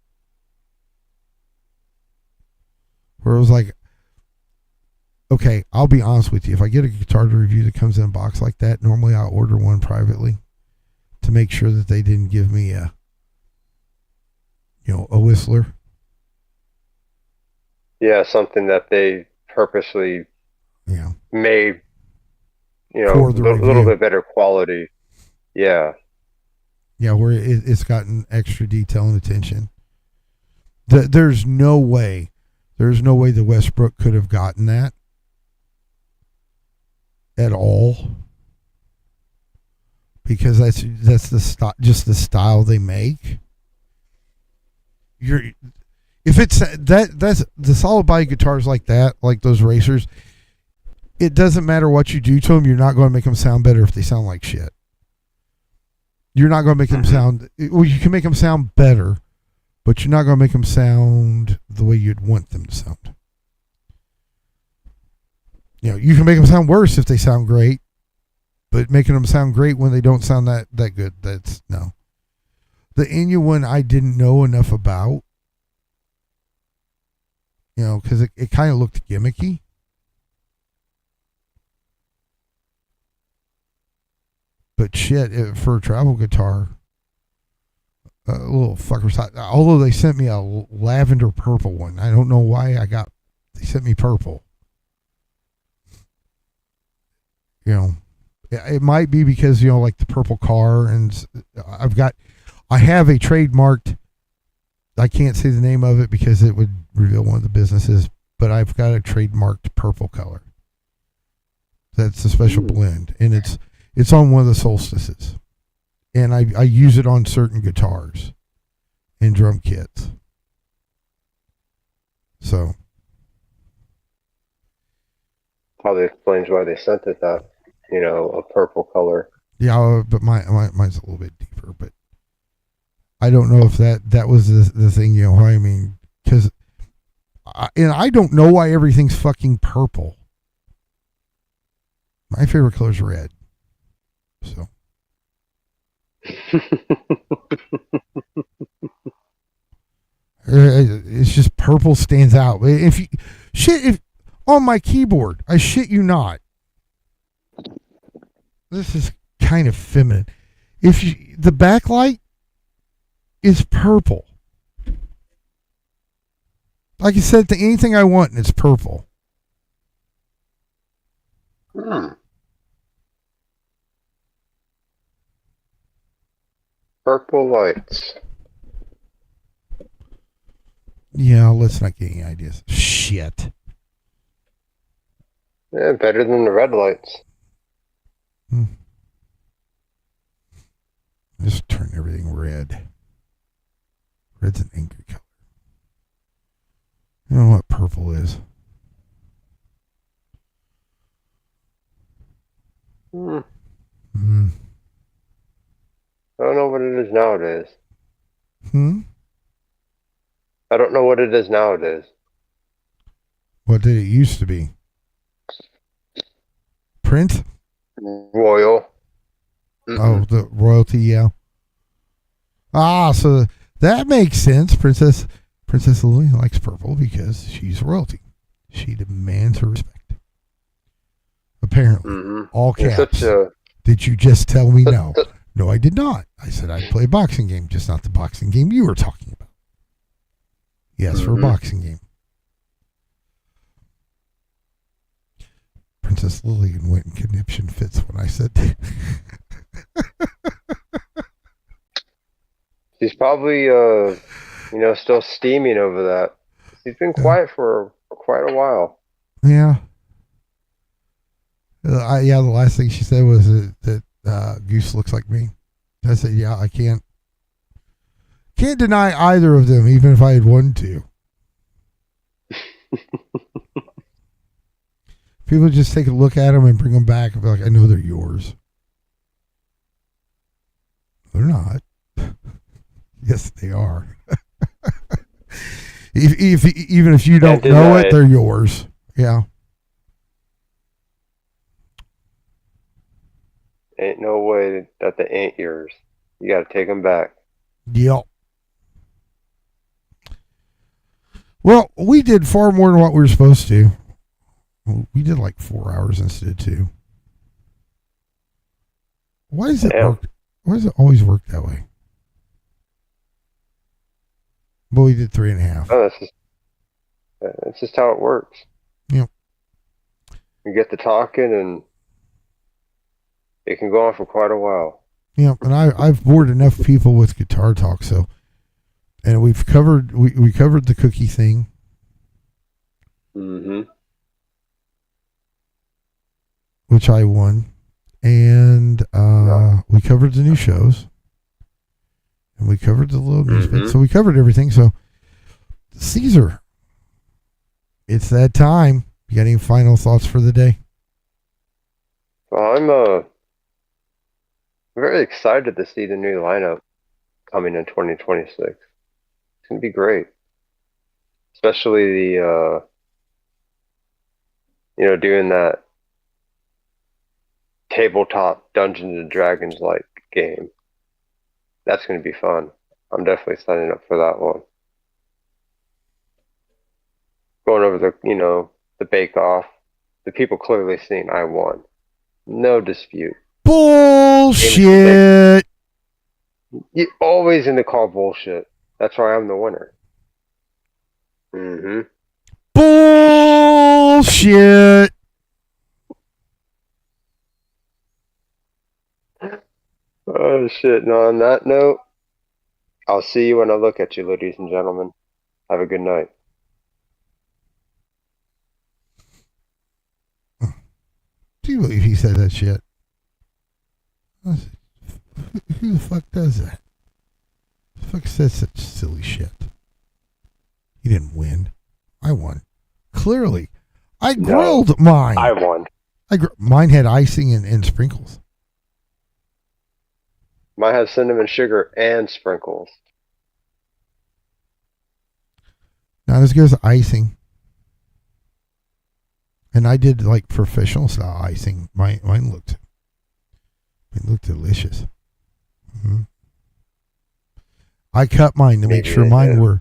where it was like, okay, I'll be honest with you. If I get a guitar to review that comes in a box like that, normally I'll order one privately to make sure that they didn't give me a whistler. Yeah, something that they purposely made, For the a little review. bit better quality. Yeah. Yeah, where it's gotten extra detail and attention. There's no way the Westbrook could have gotten that at all, because that's just the style they make. If it's that's the solid body guitars like that, like those racers, it doesn't matter what you do to them, you're not going to make them sound better if they sound like shit. You're not going to make them sound, well, you can make them sound better, but you're not going to make them sound the way you'd want them to sound. You can make them sound worse if they sound great, but making them sound great when they don't sound that good, that's no. The Enya one I didn't know enough about, because it kind of looked gimmicky. But shit, for a travel guitar, a little fucker's hot. Although they sent me a lavender purple one. I don't know why they sent me purple. It might be because, like the purple car, and I have a trademarked, I can't say the name of it because it would reveal one of the businesses, but I've got a trademarked purple color. That's a special blend, and it's on one of the solstices, and I use it on certain guitars and drum kits. So Probably explains why they sent it that, a purple color. yeah, but mine's a little bit deeper, but I don't know if that was the thing. I mean, because I don't know why everything's fucking purple. My favorite color is red. So it's just purple stands out. If on my keyboard, I shit you not. This is kind of feminine. The backlight is purple. I can set it to anything I want, and it's purple. Purple lights. Yeah, let's not get any ideas. Shit. Yeah, better than the red lights. Just turn everything red. Red's an angry color. You know what purple is? I don't know what it is nowadays. I don't know what it is nowadays. What did it used to be? Prince? Royal. Oh, the royalty, yeah. Ah, so that makes sense. Princess Lily likes purple because she's royalty. She demands her respect. Apparently. All It's caps. such a Did you just tell me no? No, I did not. I said I'd play a boxing game, just not the boxing game you were talking about. Yes, for a boxing game. Princess Lillian went in conniption fits when I said that. She's probably still steaming over that. She's been quiet for quite a while. Yeah. The last thing she said was that Goose looks like me. I said, yeah, I can't deny either of them, even if I had wanted to. People just take a look at them and bring them back and be like, I know they're yours. They're not. Yes, they are. Even if you don't know it, they're yours. Yeah. Ain't no way that they ain't yours. You got to take them back. Yep. Well, we did far more than what we were supposed to. We did like 4 hours instead of 2. Why does it work? Why does it always work that way? Well, we did 3.5. Oh, that's just how it works. Yep. You get to talking, and it can go on for quite a while. Yeah, and I've bored enough people with guitar talk, and we covered the cookie thing. Which I won, and we covered the new shows, and we covered the little news bits. So we covered everything. So Caesar, it's that time. You got any final thoughts for the day? Well, I'm very excited to see the new lineup coming in 2026. It's gonna be great, especially the doing that tabletop Dungeons and Dragons like game. That's going to be fun. I'm definitely signing up for that one. Going over the Bake Off. The people clearly seen I won. No dispute. Bullshit. You always in the call bullshit. That's why I'm the winner. Bullshit. Oh shit. No, on that note, I'll see you when I look at you, ladies and gentlemen. Have a good night. Do you believe he said that shit? Who the fuck does that? Who the fuck says such silly shit? He didn't win. I won. Clearly. I grilled mine. I won. Mine had icing and sprinkles. Mine has cinnamon sugar and sprinkles. Not as good as icing. And I did like professional style icing. Mine looked delicious. I cut mine to make sure mine were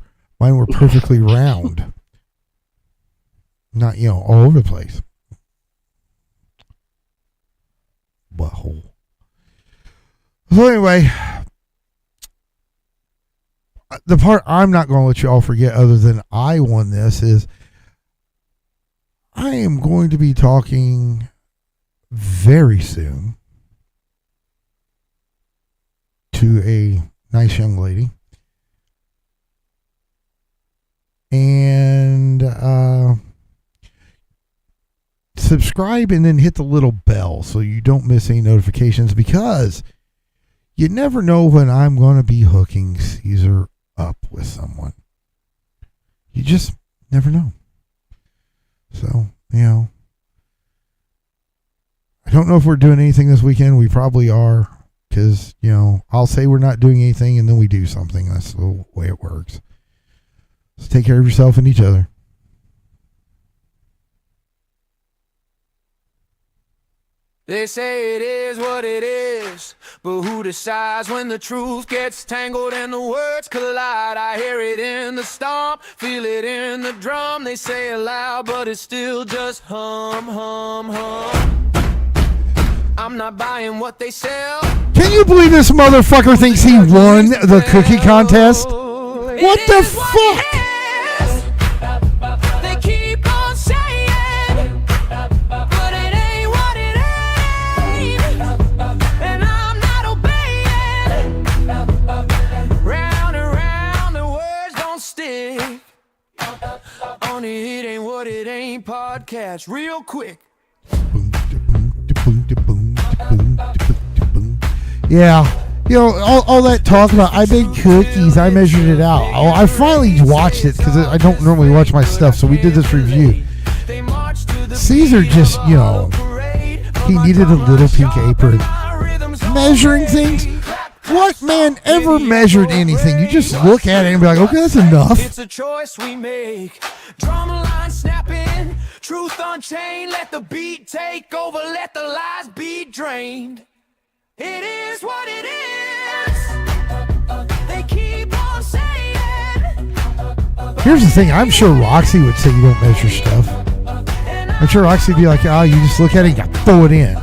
perfectly round. Not, all over the place. Butthole. So anyway, the part I'm not going to let you all forget other than I won this is I am going to be talking very soon to a nice young lady. And subscribe and then hit the little bell so you don't miss any notifications, because you never know when I'm going to be hooking Caesar up with someone. You just never know. So, I don't know if we're doing anything this weekend. We probably are, because, I'll say we're not doing anything and then we do something. That's the way it works. So take care of yourself and each other. They say it is what it is, but who decides when the truth gets tangled and the words collide? I hear it in the stomp, feel it in the drum. They say it loud, but it's still just hum, hum, hum. I'm not buying what they sell. Can you believe this motherfucker thinks he won the cookie contest? What the fuck? They keep on saying, but it ain't what it ain't. And I'm not obeying. Round and round, the words don't stick. On the It Ain't What It Ain't podcast, real quick. Yeah, you know, all that talk about I made cookies, I measured it out. Oh, I finally watched it because I don't normally watch my stuff, so we did this review. Caesar just, you know, he needed a little pink apron. Measuring things? What man ever measured anything? You just look at it and be like, okay, that's enough. It's a choice we make. Drama line snapping, truth unchained. Let the beat take over, let the lies be drained. It is what it is. They keep on saying. Here's the thing, I'm sure Roxy would say you don't measure stuff. I'm sure Roxy would be like, oh, you just look at it and you throw it in.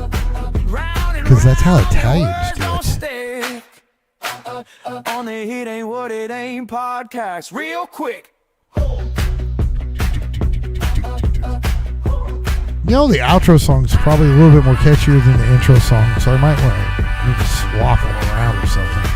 Because that's how Italians do it. On the It Ain't What It Ain't podcast, real quick. You know, the outro song's probably a little bit more catchier than the intro song, so I might want to swap them around or something.